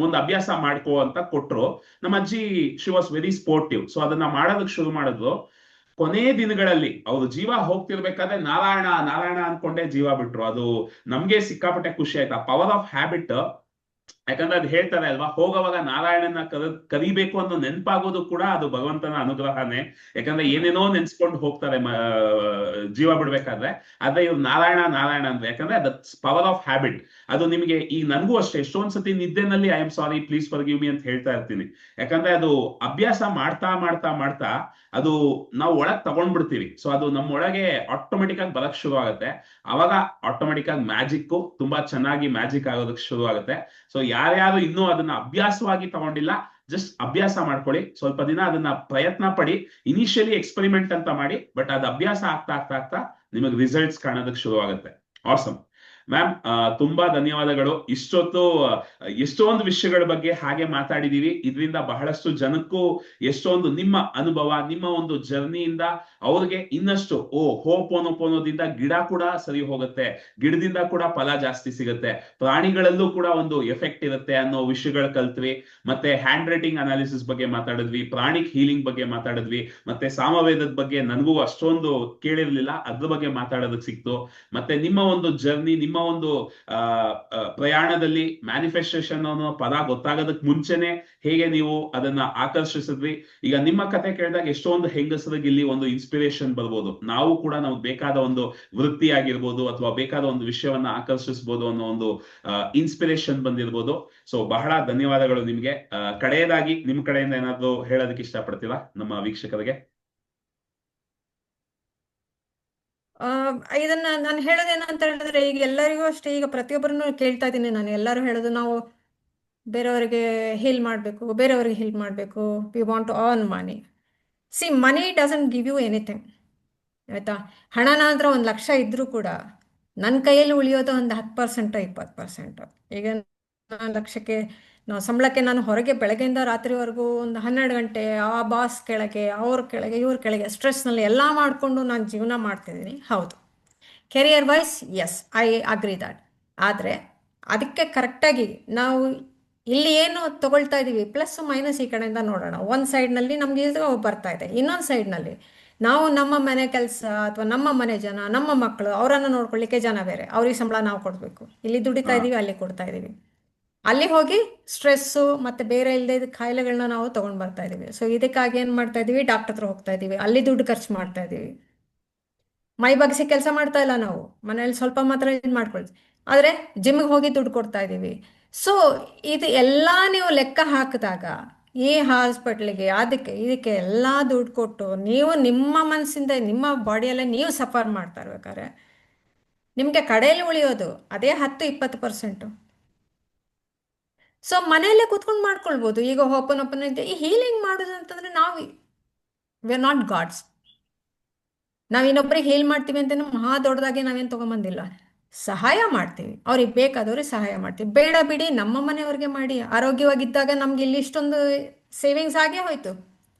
ಒಂದು ಅಭ್ಯಾಸ ಮಾಡ್ಕೋ ಅಂತ ಕೊಟ್ರು. ನಮ್ಮ ಅಜ್ಜಿ she was very sportive. So ಅದನ್ನ ಮಾಡೋದಕ್ಕೆ ಶುರು ಮಾಡಿದ್ರು. ಕೊನೆ ದಿನಗಳಲ್ಲಿ ಅವ್ರು ಜೀವ ಹೋಗ್ತಿರ್ಬೇಕಾದ್ರೆ ನಾರಾಯಣ ನಾರಾಯಣ ಅನ್ಕೊಂಡೇ ಜೀವ ಬಿಟ್ರು. ಅದು ನಮ್ಗೆ ಸಿಕ್ಕಾಪಟ್ಟೆ ಖುಷಿ ಆಯ್ತು, ಆ ಪವರ್ ಆಫ್ ಹ್ಯಾಬಿಟ್. ಯಾಕಂದ್ರೆ ಅದು ಹೇಳ್ತಾರೆ ಅಲ್ವಾ, ಹೋಗೋವಾಗ ನಾರಾಯಣನ ಕರಿಬೇಕು ಅನ್ನೋ ನೆನಪಾಗೋದು ಕೂಡ ಅದು ಭಗವಂತನ ಅನುಗ್ರಹನೇ. ಯಾಕಂದ್ರೆ ಏನೇನೋ ನೆನ್ಸ್ಕೊಂಡು ಹೋಗ್ತಾರೆ ಜೀವ ಬಿಡ್ಬೇಕಾದ್ರೆ. ಆದ್ರೆ ಇವ್ರು ನಾರಾಯಣ ನಾರಾಯಣ ಅಂದ್ರೆ ಯಾಕಂದ್ರೆ ಅದು ಪವರ್ ಆಫ್ ಹ್ಯಾಬಿಟ್. ಅದು ನಿಮಗೆ ಈಗ ನನಗೂ ಅಷ್ಟೇ ಎಷ್ಟೊಂದ್ ಸತಿ ನಿದ್ದೆನಲ್ಲಿ I am sorry, please forgive me ಅಂತ ಹೇಳ್ತಾ ಇರ್ತೀನಿ. ಯಾಕಂದ್ರೆ ಅದು ಅಭ್ಯಾಸ ಮಾಡ್ತಾ ಮಾಡ್ತಾ ಮಾಡ್ತಾ ಅದು ನಾವು ಒಳಗ್ ತಗೊಂಡ್ಬಿಡ್ತೀವಿ. ಸೊ ಅದು ನಮ್ಮ ಒಳಗೆ ಆಟೋಮೆಟಿಕ್ ಆಗಿ ಬರಕ್ ಶುರು ಆಗುತ್ತೆ. ಅವಾಗ ಆಟೋಮೆಟಿಕ್ ಆಗಿ ಮ್ಯಾಜಿಕ್ ತುಂಬಾ ಚೆನ್ನಾಗಿ ಮ್ಯಾಜಿಕ್ ಆಗೋದಕ್ಕೆ ಶುರು ಆಗುತ್ತೆ. ಸೊ ಯಾರ್ಯಾರು ಇನ್ನೂ ಅದನ್ನ ಅಭ್ಯಾಸವಾಗಿ ತಗೊಂಡಿಲ್ಲ, ಜಸ್ಟ್ ಅಭ್ಯಾಸ ಮಾಡ್ಕೊಳ್ಳಿ. ಸ್ವಲ್ಪ ದಿನ ಅದನ್ನ ಪ್ರಯತ್ನ ಪಡಿ. ಇನಿಷಿಯಲಿ ಎಕ್ಸ್ಪೆರಿಮೆಂಟ್ ಅಂತ ಮಾಡಿ, ಬಟ್ ಅದು ಅಭ್ಯಾಸ ಆಗ್ತಾ ಆಗ್ತಾ ಆಗ್ತಾ ನಿಮಗೆ ರಿಸಲ್ಟ್ಸ್ ಕಾಣೋದಕ್ಕೆ ಶುರು ಆಗುತ್ತೆ. ಆಸಮ್ ಮ್ಯಾಮ್, ತುಂಬಾ ಧನ್ಯವಾದಗಳು. ಇಷ್ಟೊತ್ತು ಎಷ್ಟೊಂದು ವಿಷಯಗಳ ಬಗ್ಗೆ ಹಾಗೆ ಮಾತಾಡಿದೀವಿ. ಇದರಿಂದ ಬಹಳಷ್ಟು ಜನಕ್ಕೂ ಎಷ್ಟೊಂದು ನಿಮ್ಮ ಅನುಭವ, ನಿಮ್ಮ ಒಂದು ಜರ್ನಿಯಿಂದ ಅವ್ರಿಗೆ ಇನ್ನಷ್ಟು ಹೋಪೋನೋಪೋನೋದಿಂದ ಗಿಡ ಕೂಡ ಸರಿ ಹೋಗುತ್ತೆ, ಗಿಡದಿಂದ ಕೂಡ ಫಲ ಜಾಸ್ತಿ ಸಿಗುತ್ತೆ, ಪ್ರಾಣಿಗಳಲ್ಲೂ ಕೂಡ ಒಂದು ಎಫೆಕ್ಟ್ ಇರುತ್ತೆ ಅನ್ನೋ ವಿಷಯಗಳು ಕಲ್ತ್ವಿ. ಮತ್ತೆ ಹ್ಯಾಂಡ್ ರೈಟಿಂಗ್ ಅನಾಲಿಸಿಸ್ ಬಗ್ಗೆ ಮಾತಾಡಿದ್ವಿ, ಪ್ರಾಣಿಕ್ ಹೀಲಿಂಗ್ ಬಗ್ಗೆ ಮಾತಾಡಿದ್ವಿ, ಮತ್ತೆ ಸಾಮವೇದದ ಬಗ್ಗೆ ನನಗೂ ಅಷ್ಟೊಂದು ಕೇಳಿರ್ಲಿಲ್ಲ, ಅದ್ರ ಬಗ್ಗೆ ಮಾತಾಡೋದಕ್ಕೆ ಸಿಕ್ತು. ಮತ್ತೆ ನಿಮ್ಮ ಒಂದು ಜರ್ನಿ, ನಿಮ್ಮ ಒಂದು ಪ್ರಯಾಣದಲ್ಲಿ ಮ್ಯಾನಿಫೆಸ್ಟೇಷನ್ ಅನ್ನೋ ಪದ ಗೊತ್ತಾಗೋದಕ್ಕೆ ಮುಂಚೆನೆ ಹೇಗೆ ನೀವು ಅದನ್ನ ಆಕರ್ಷಿಸಿದ್ವಿ. ಈಗ ನಿಮ್ಮ ಕತೆ ಕೇಳಿದಾಗ ಎಷ್ಟೊಂದು ಹೆಂಗಸರಿಗೆ ಇಲ್ಲಿ ಒಂದು ಇನ್ಸ್ಪಿರೇಷನ್ ಬರ್ಬೋದು. ನಾವು ಕೂಡ ನಮ್ಗೆ ಬೇಕಾದ ಒಂದು ವೃತ್ತಿ ಆಗಿರ್ಬೋದು ಅಥವಾ ಬೇಕಾದ ಒಂದು ವಿಷಯವನ್ನ ಆಕರ್ಷಿಸಬಹುದು ಅನ್ನೋ ಒಂದು ಇನ್ಸ್ಪಿರೇಷನ್ ಬಂದಿರ್ಬೋದು. ಸೊ ಬಹಳ ಧನ್ಯವಾದಗಳು ನಿಮ್ಗೆ. ಕಡೆಯದಾಗಿ ನಿಮ್ ಕಡೆಯಿಂದ ಏನಾದ್ರು ಹೇಳೋದಕ್ಕೆ ಇಷ್ಟಪಡ್ತೀರಾ ನಮ್ಮ ವೀಕ್ಷಕರಿಗೆ?
ಇದನ್ನ ನಾನು ಹೇಳೋದೇನಂತ ಹೇಳಿದ್ರೆ, ಈಗ ಎಲ್ಲರಿಗೂ ಅಷ್ಟೇ, ಈಗ ಪ್ರತಿಯೊಬ್ಬರನ್ನು ಕೇಳ್ತಾ ಇದ್ದೀನಿ ನಾನು. ಎಲ್ಲರೂ ಹೇಳೋದು ನಾವು ಬೇರೆಯವರಿಗೆ ಹೀಲ್ ಮಾಡಬೇಕು, ಬೇರೆಯವರಿಗೆ ಹೀಲ್ ಮಾಡಬೇಕು, we want to earn money. See, money doesn't give you anything, ಆಯಿತಾ? ಹಣನ ಹತ್ರ 1,00,000 ಇದ್ದರೂ ಕೂಡ ನನ್ನ ಕೈಯಲ್ಲಿ ಉಳಿಯೋದು ಒಂದು 10% 20%. ಈಗ ನಾನು ಲಕ್ಷಕ್ಕೆ ಸಂಬಳಕ್ಕೆ ನಾನು ಹೊರಗೆ ಬೆಳಗ್ಗೆಯಿಂದ ರಾತ್ರಿವರೆಗೂ ಒಂದು 12 ಗಂಟೆ ಆ ಬಾಸ್ ಕೆಳಗೆ, ಅವ್ರ ಕೆಳಗೆ, ಇವ್ರ ಕೆಳಗೆ, ಸ್ಟ್ರೆಸ್ನಲ್ಲಿ ಎಲ್ಲ ಮಾಡಿಕೊಂಡು ನಾನು ಜೀವನ ಮಾಡ್ತಿದ್ದೀನಿ. ಹೌದು, career wise yes, I agree that. ಆದರೆ ಅದಕ್ಕೆ ಕರೆಕ್ಟಾಗಿ ನಾವು ಇಲ್ಲಿ ಏನು ತಗೊಳ್ತಾ ಇದ್ದೀವಿ, ಪ್ಲಸ್ ಮೈನಸ್ ಈ ಕಡೆಯಿಂದ ನೋಡೋಣ. ಒಂದು ಸೈಡ್ನಲ್ಲಿ ನಮಗೆ ಇದು ಬರ್ತಾ ಇದೆ, ಇನ್ನೊಂದು ಸೈಡ್ನಲ್ಲಿ ನಾವು ನಮ್ಮ ಮನೆ ಕೆಲಸ ಅಥವಾ ನಮ್ಮ ಮನೆ ಜನ, ನಮ್ಮ ಮಕ್ಕಳು, ಅವರನ್ನು ನೋಡ್ಕೊಳ್ಳಿಕ್ಕೆ ಜನ ಬೇರೆ, ಅವ್ರಿಗೆ ಸಂಬಳ ನಾವು ಕೊಡಬೇಕು. ಇಲ್ಲಿ ದುಡಿತಾ ಇದ್ದೀವಿ, ಅಲ್ಲಿ ಕೊಡ್ತಾ ಇದ್ದೀವಿ. ಅಲ್ಲಿ ಹೋಗಿ ಸ್ಟ್ರೆಸ್ಸು ಮತ್ತು ಬೇರೆ ಇಲ್ಲದೆ ಇದ್ದ ಕಾಯಿಲೆಗಳನ್ನ ನಾವು ತೊಗೊಂಡು ಬರ್ತಾ ಇದ್ದೀವಿ. ಸೊ ಇದಕ್ಕಾಗಿ ಏನು ಮಾಡ್ತಾ ಇದ್ದೀವಿ, ಡಾಕ್ಟರ್ ಹತ್ರ ಹೋಗ್ತಾ ಇದ್ದೀವಿ, ಅಲ್ಲಿ ದುಡ್ಡು ಖರ್ಚು ಮಾಡ್ತಾ ಇದ್ದೀವಿ. ಮೈ ಬಗ್ಸಿ ಕೆಲಸ ಮಾಡ್ತಾ ಇಲ್ಲ ನಾವು, ಮನೇಲಿ ಸ್ವಲ್ಪ ಮಾತ್ರ ಇದು ಮಾಡ್ಕೊಳ್ತೀವಿ. ಆದರೆ ಜಿಮ್ಗೆ ಹೋಗಿ ದುಡ್ಡು ಕೊಡ್ತಾ ಇದ್ದೀವಿ. ಸೊ ಇದು ಎಲ್ಲ ನೀವು ಲೆಕ್ಕ ಹಾಕಿದಾಗ ಈ ಹಾಸ್ಪಿಟ್ಲಿಗೆ, ಅದಕ್ಕೆ ಇದಕ್ಕೆ ಎಲ್ಲ ದುಡ್ಡು ಕೊಟ್ಟು ನೀವು ನಿಮ್ಮ ಮನಸ್ಸಿಂದ ನಿಮ್ಮ ಬಾಡಿಯಲ್ಲೇ ನೀವು ಸಫರ್ ಮಾಡ್ತಾ ಇರ್ಬೇಕಾದ್ರೆ ನಿಮಗೆ ಕಡೆಯಲ್ಲಿ ಉಳಿಯೋದು ಅದೇ 10-20%. ಸೊ ಮನೆಯಲ್ಲೇ ಕೂತ್ಕೊಂಡು ಮಾಡ್ಕೊಳ್ಬೋದು. ಈಗ ಓಪನ್ ಇದೆ ಈ ಹೀಲಿಂಗ್ ಮಾಡೋದು ಅಂತಂದರೆ ನಾವು ವಿ ಆರ್ ನಾಟ್ ಗಾಡ್ಸ್. ನಾವು ಇನ್ನೊಬ್ಬರಿಗೆ ಹೀಲ್ ಮಾಡ್ತೀವಿ ಅಂತ ಮಹಾ ದೊಡ್ಡದಾಗಿ ನಾವೇನು ತೊಗೊಂಬಂದಿಲ್ಲ. ಸಹಾಯ ಮಾಡ್ತೀವಿ, ಅವ್ರಿಗೆ ಬೇಕಾದವ್ರಿಗೆ ಸಹಾಯ ಮಾಡ್ತೀವಿ. ಬೇಡ ಬಿಡಿ, ನಮ್ಮ ಮನೆಯವ್ರಿಗೆ ಮಾಡಿ. ಆರೋಗ್ಯವಾಗಿದ್ದಾಗ ನಮ್ಗೆ ಇಲ್ಲಿ ಇಷ್ಟೊಂದು ಸೇವಿಂಗ್ಸ್ ಆಗೇ ಹೋಯ್ತು,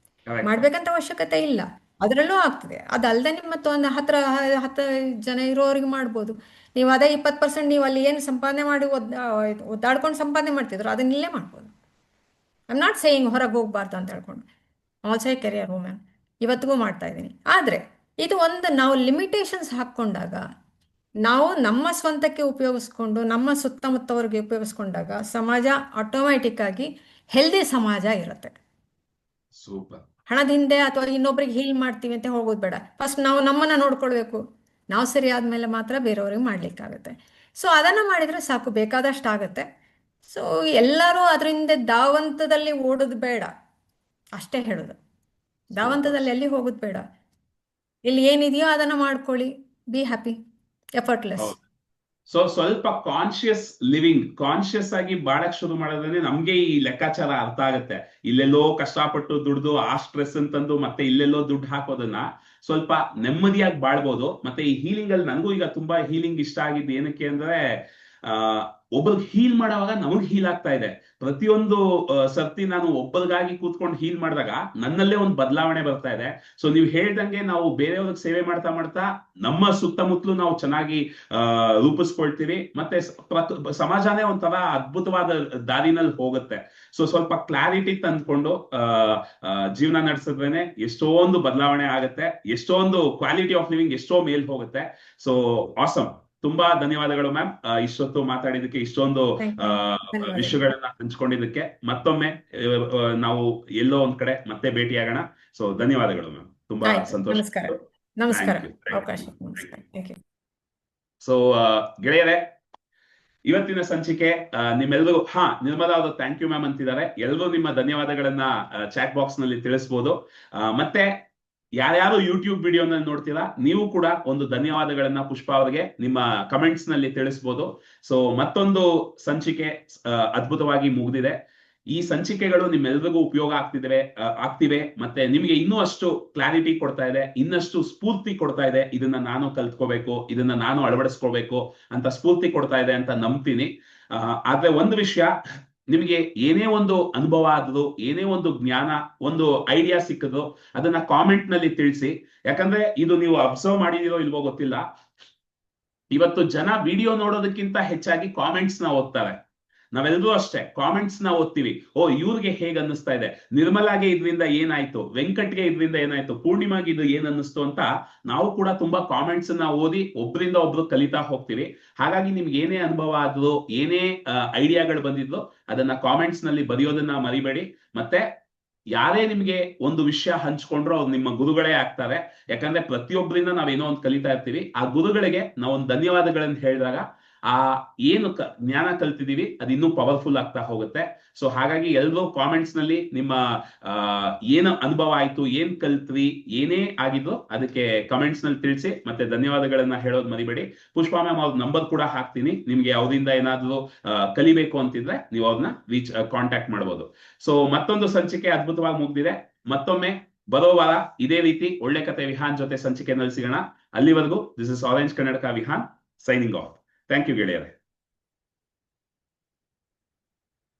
ಮಾಡ್ಬೇಕಂತ ಅವಶ್ಯಕತೆ ಇಲ್ಲ. ಅದರಲ್ಲೂ ಆಗ್ತದೆ. ಅದಲ್ಲದೆ ನಿಮ್ಮ ಮತ್ತು ಒಂದು 10 ಜನ ಇರೋರಿಗೆ ಮಾಡ್ಬೋದು. ನೀವು ಅದೇ 20% ನೀವು ಅಲ್ಲಿ ಏನು ಸಂಪಾದನೆ ಮಾಡಿ ಒದ್ದಾಡ್ಕೊಂಡು ಸಂಪಾದನೆ ಮಾಡ್ತಿದ್ರು ಅದನ್ನ ಇಲ್ಲೇ ಮಾಡ್ಬೋದು. ಐ ಆಮ್ ನಾಟ್ ಸೇಯಿಂಗ್ ಹೊರಗೆ ಹೋಗ್ಬಾರ್ದು ಅಂತ ಹೇಳ್ಕೊಂಡು. ಆಲ್ಸೋ ಎ ಕೆರಿಯರ್ ವುಮೆನ್, ಇವತ್ತಿಗೂ ಮಾಡ್ತಾ ಇದ್ದೀನಿ. ಆದರೆ ಇದು ಒಂದು ನಾವು ಲಿಮಿಟೇಷನ್ಸ್ ಹಾಕ್ಕೊಂಡಾಗ, ನಾವು ನಮ್ಮ ಸ್ವಂತಕ್ಕೆ ಉಪಯೋಗಿಸ್ಕೊಂಡು ನಮ್ಮ ಸುತ್ತಮುತ್ತವರಿಗೆ ಉಪಯೋಗಿಸ್ಕೊಂಡಾಗ ಸಮಾಜ ಆಟೋಮ್ಯಾಟಿಕ್ ಆಗಿ ಹೆಲ್ದಿ ಸಮಾಜ ಇರುತ್ತೆ.
ಸೂಪರ್.
ಹಣದ ಹಿಂದೆ ಅಥವಾ ಇನ್ನೊಬ್ರಿಗೆ ಹೀಲ್ ಮಾಡ್ತೀವಿ ಅಂತ ಹೋಗೋದು ಬೇಡ. ಫಸ್ಟ್ ನಾವು ನಮ್ಮನ್ನು ನೋಡ್ಕೊಳ್ಬೇಕು. ನಾವು ಸರಿ ಆದಮೇಲೆ ಮಾತ್ರ ಬೇರೆಯವ್ರಿಗೆ ಮಾಡಲಿಕ್ಕಾಗುತ್ತೆ. ಸೊ ಅದನ್ನು ಮಾಡಿದರೆ ಸಾಕು, ಬೇಕಾದಷ್ಟು ಆಗುತ್ತೆ. ಸೊ ಎಲ್ಲರೂ ಅದರಿಂದ ಧಾವಂತದಲ್ಲಿ ಓಡೋದು ಬೇಡ, ಅಷ್ಟೇ ಹೇಳೋದು. ಧಾವಂತದಲ್ಲಿ ಎಲ್ಲಿ ಹೋಗೋದು ಬೇಡ. ಇಲ್ಲಿ ಏನಿದೆಯೋ ಅದನ್ನು ಮಾಡ್ಕೊಳ್ಳಿ, ಬಿ ಹ್ಯಾಪಿ, ಎಫರ್ಟ್ಲೆಸ್.
ಸೊ ಸ್ವಲ್ಪ ಕಾನ್ಶಿಯಸ್ ಲಿವಿಂಗ್, ಕಾನ್ಶಿಯಸ್ ಆಗಿ ಬಾಳಕ್ ಶುರು ಮಾಡೋದ್ರೆ ನಮ್ಗೆ ಈ ಲೆಕ್ಕಾಚಾರ ಅರ್ಥ ಆಗುತ್ತೆ. ಇಲ್ಲೆಲ್ಲೋ ಕಷ್ಟಪಟ್ಟು ದುಡ್ದು ಆ ಸ್ಟ್ರೆಸ್ ಅಂತಂದು ಮತ್ತೆ ಇಲ್ಲೆಲ್ಲೋ ದುಡ್ಡು ಹಾಕೋದನ್ನ ಸ್ವಲ್ಪ ನೆಮ್ಮದಿಯಾಗಿ ಬಾಳ್ಬೋದು. ಮತ್ತೆ ಈ ಹೀಲಿಂಗ್ ಅಲ್ಲಿ ನನಗೂ ಈಗ ತುಂಬಾ ಹೀಲಿಂಗ್ ಇಷ್ಟ ಆಗಿದ್ದು ಏನಕ್ಕೆ ಅಂದ್ರೆ, ಒಬ್ಬರಿಗೆ ಹೀಲ್ ಮಾಡುವಾಗ ನಮಗ್ ಹೀಲ್ ಆಗ್ತಾ ಇದೆ. ಪ್ರತಿಯೊಂದು ಸರ್ತಿ ನಾನು ಒಬ್ಬರಿಗಾಗಿ ಕೂತ್ಕೊಂಡು ಹೀಲ್ ಮಾಡಿದಾಗ ನನ್ನಲ್ಲೇ ಒಂದು ಬದಲಾವಣೆ ಬರ್ತಾ ಇದೆ. ಸೊ ನೀವು ಹೇಳ್ದಂಗೆ ನಾವು ಬೇರೆಯವ್ರಿಗೆ ಸೇವೆ ಮಾಡ್ತಾ ಮಾಡ್ತಾ ನಮ್ಮ ಸುತ್ತಮುತ್ತಲು ನಾವು ಚೆನ್ನಾಗಿ ರೂಪಿಸ್ಕೊಳ್ತೀವಿ. ಮತ್ತೆ ಸಮಾಜನೇ ಒಂಥರ ಅದ್ಭುತವಾದ ದಾರಿನಲ್ಲಿ ಹೋಗುತ್ತೆ. ಸೊ ಸ್ವಲ್ಪ ಕ್ಲಾರಿಟಿ ತಂದ್ಕೊಂಡು ಜೀವನ ನಡೆಸಿದ್ರೇನೆ ಎಷ್ಟೊಂದು ಬದಲಾವಣೆ ಆಗುತ್ತೆ, ಎಷ್ಟೊಂದು ಕ್ವಾಲಿಟಿ ಆಫ್ ಲಿವಿಂಗ್ ಎಷ್ಟೋ ಮೇಲ್ ಹೋಗುತ್ತೆ. ಸೊ ಆಸಮ್, ತುಂಬಾ ಧನ್ಯವಾದಗಳು ಮ್ಯಾಮ್, ಇಷ್ಟೊತ್ತು ಮಾತಾಡಿದಕ್ಕೆ, ಇಷ್ಟೊಂದು ವಿಷಯಗಳನ್ನ ಹಂಚ್ಕೊಂಡಿದ್ದಕ್ಕೆ. ಮತ್ತೊಮ್ಮೆ ನಾವು ಎಲ್ಲೋ ಒಂದ್ ಕಡೆ ಮತ್ತೆ ಭೇಟಿಯಾಗೋಣ. ಸೊ ಧನ್ಯವಾದಗಳು ಮ್ಯಾಮ್, ತುಂಬಾ ಸಂತೋಷ.
ನಮಸ್ಕಾರ. ಅವಕಾಶ.
ಸೊ ಗೆಳೆಯರೇ, ಇವತ್ತಿನ ಸಂಚಿಕೆ ನಿಮ್ಮೆಲ್ಲರೂ ನಿರ್ಮಲಾ ಅವರು ಥ್ಯಾಂಕ್ ಯು ಮ್ಯಾಮ್ ಅಂತಿದ್ದಾರೆ. ಎಲ್ಲರೂ ನಿಮ್ಮ ಧನ್ಯವಾದಗಳನ್ನ ಚಾಟ್ ಬಾಕ್ಸ್ ನಲ್ಲಿ ತಿಳಿಸ್ಬೋದು. ಮತ್ತೆ ಯಾರ್ಯಾರು ಯೂಟ್ಯೂಬ್ ವಿಡಿಯೋನಲ್ಲಿ ನೋಡ್ತೀರಾ, ನೀವು ಕೂಡ ಒಂದು ಧನ್ಯವಾದಗಳನ್ನ ಪುಷ್ಪ ಅವರಿಗೆ ನಿಮ್ಮ ಕಮೆಂಟ್ಸ್ ನಲ್ಲಿ ತಿಳಿಸ್ಬೋದು. ಸೊ ಮತ್ತೊಂದು ಸಂಚಿಕೆ ಅದ್ಭುತವಾಗಿ ಮುಗಿದಿದೆ. ಈ ಸಂಚಿಕೆಗಳು ನಿಮ್ಮೆಲ್ಲರಿಗೂ ಉಪಯೋಗ ಆಗ್ತಿವೆ. ಮತ್ತೆ ನಿಮಗೆ ಇನ್ನೂ ಅಷ್ಟು ಕ್ಲಾರಿಟಿ ಕೊಡ್ತಾ ಇದೆ, ಇನ್ನಷ್ಟು ಸ್ಫೂರ್ತಿ ಕೊಡ್ತಾ ಇದೆ. ಇದನ್ನ ನಾನು ಕಲ್ತ್ಕೋಬೇಕು, ಇದನ್ನ ನಾನು ಅಳವಡಿಸ್ಕೋಬೇಕು ಅಂತ ಸ್ಫೂರ್ತಿ ಕೊಡ್ತಾ ಇದೆ ಅಂತ ನಂಬ್ತೀನಿ. ಆದ್ರೆ ಒಂದು ವಿಷಯ, ನಿಮಗೆ ಏನೇ ಒಂದು ಅನುಭವ ಆದ್ರು, ಏನೇ ಒಂದು ಜ್ಞಾನ, ಒಂದು ಐಡಿಯಾ ಸಿಕ್ಕಿದ್ರು ಅದನ್ನ ಕಾಮೆಂಟ್ ನಲ್ಲಿ ತಿಳಿಸಿ. ಯಾಕಂದ್ರೆ ಇದು ನೀವು ಅಬ್ಸರ್ವ್ ಮಾಡಿದಿರೋ ಇಲ್ವೋ ಗೊತ್ತಿಲ್ಲ, ಇವತ್ತು ಜನ ವಿಡಿಯೋ ನೋಡೋದಕ್ಕಿಂತ ಹೆಚ್ಚಾಗಿ ಕಾಮೆಂಟ್ಸ್ ನ ಓದ್ತಾರೆ. ನಾವೆಲ್ಲರೂ ಅಷ್ಟೇ ಕಾಮೆಂಟ್ಸ್ ನ ಓದ್ತೀವಿ. ಇವ್ರಿಗೆ ಹೇಗ್ ಅನ್ನಿಸ್ತಾ ಇದೆ, ನಿರ್ಮಲಾಗೆ ಇದರಿಂದ ಏನಾಯ್ತು, ವೆಂಕಟ್ಗೆ ಇದರಿಂದ ಏನಾಯ್ತು, ಪೂರ್ಣಿಮಾಗೆ ಇದು ಏನ್ ಅನ್ನಿಸ್ತು ಅಂತ ನಾವು ಕೂಡ ತುಂಬಾ ಕಾಮೆಂಟ್ಸ್ ನ ಓದಿ ಒಬ್ರಿಂದ ಒಬ್ರು ಕಲಿತಾ ಹೋಗ್ತೀವಿ. ಹಾಗಾಗಿ ನಿಮ್ಗೆ ಏನೇ ಅನುಭವ ಆದ್ರು, ಏನೇ ಐಡಿಯಾಗಳು ಬಂದಿದ್ರು ಅದನ್ನ ಕಾಮೆಂಟ್ಸ್ ನಲ್ಲಿ ಬರೆಯೋದನ್ನ ಮರಿಬೇಡಿ. ಮತ್ತೆ ಯಾರೇ ನಿಮ್ಗೆ ಒಂದು ವಿಷಯ ಹಂಚ್ಕೊಂಡ್ರು ಅವ್ರು ನಿಮ್ಮ ಗುರುಗಳೇ ಆಗ್ತಾರೆ. ಯಾಕಂದ್ರೆ ಪ್ರತಿಯೊಬ್ಬರಿಂದ ನಾವೇನೋ ಒಂದು ಕಲಿತಾ ಇರ್ತೀವಿ. ಆ ಗುರುಗಳಿಗೆ ನಾವೊಂದು ಧನ್ಯವಾದಗಳನ್ನ ಹೇಳಿದಾಗ ಆ ಏನು ಜ್ಞಾನ ಕಲ್ತಿದೀವಿ ಅದು ಇನ್ನೂ ಪವರ್ಫುಲ್ ಆಗ್ತಾ ಹೋಗುತ್ತೆ. ಸೊ ಹಾಗಾಗಿ ಎಲ್ಲರೂ ಕಾಮೆಂಟ್ಸ್ ನಲ್ಲಿ ನಿಮ್ಮ ಏನು ಅನುಭವ ಆಯ್ತು, ಏನ್ ಕಲ್ತ್ವಿ, ಏನೇ ಆಗಿದ್ದು ಅದಕ್ಕೆ ಕಮೆಂಟ್ಸ್ ನಲ್ಲಿ ತಿಳಿಸಿ. ಮತ್ತೆ ಧನ್ಯವಾದಗಳನ್ನ ಹೇಳೋದು ಮರಿಬೇಡಿ. ಪುಷ್ಪಾ ಮ್ಯಾಮ್ ಅವ್ರ ನಂಬರ್ ಕೂಡ ಹಾಕ್ತೀನಿ, ನಿಮ್ಗೆ ಅವರಿಂದ ಏನಾದ್ರು ಕಲಿಬೇಕು ಅಂತಿದ್ರೆ ನೀವು ಅವ್ರನ್ನ ಕಾಂಟ್ಯಾಕ್ಟ್ ಮಾಡಬಹುದು. ಸೊ ಮತ್ತೊಂದು ಸಂಚಿಕೆ ಅದ್ಭುತವಾಗಿ ಮುಗ್ದಿದೆ. ಮತ್ತೊಮ್ಮೆ ಬರೋ ವಾರ ಇದೇ ರೀತಿ ಒಳ್ಳೆ ಕತೆ ವಿಹಾನ್ ಜೊತೆ ಸಂಚಿಕೆನಲ್ಲಿ ಸಿಗೋಣ. ಅಲ್ಲಿವರೆಗೂ ದಿಸ್ ಇಸ್ ಆರೆಂಜ್ ಕನ್ನಡಕ Vihaan signing off. Thank you ಗೆಳೆಯರೆ.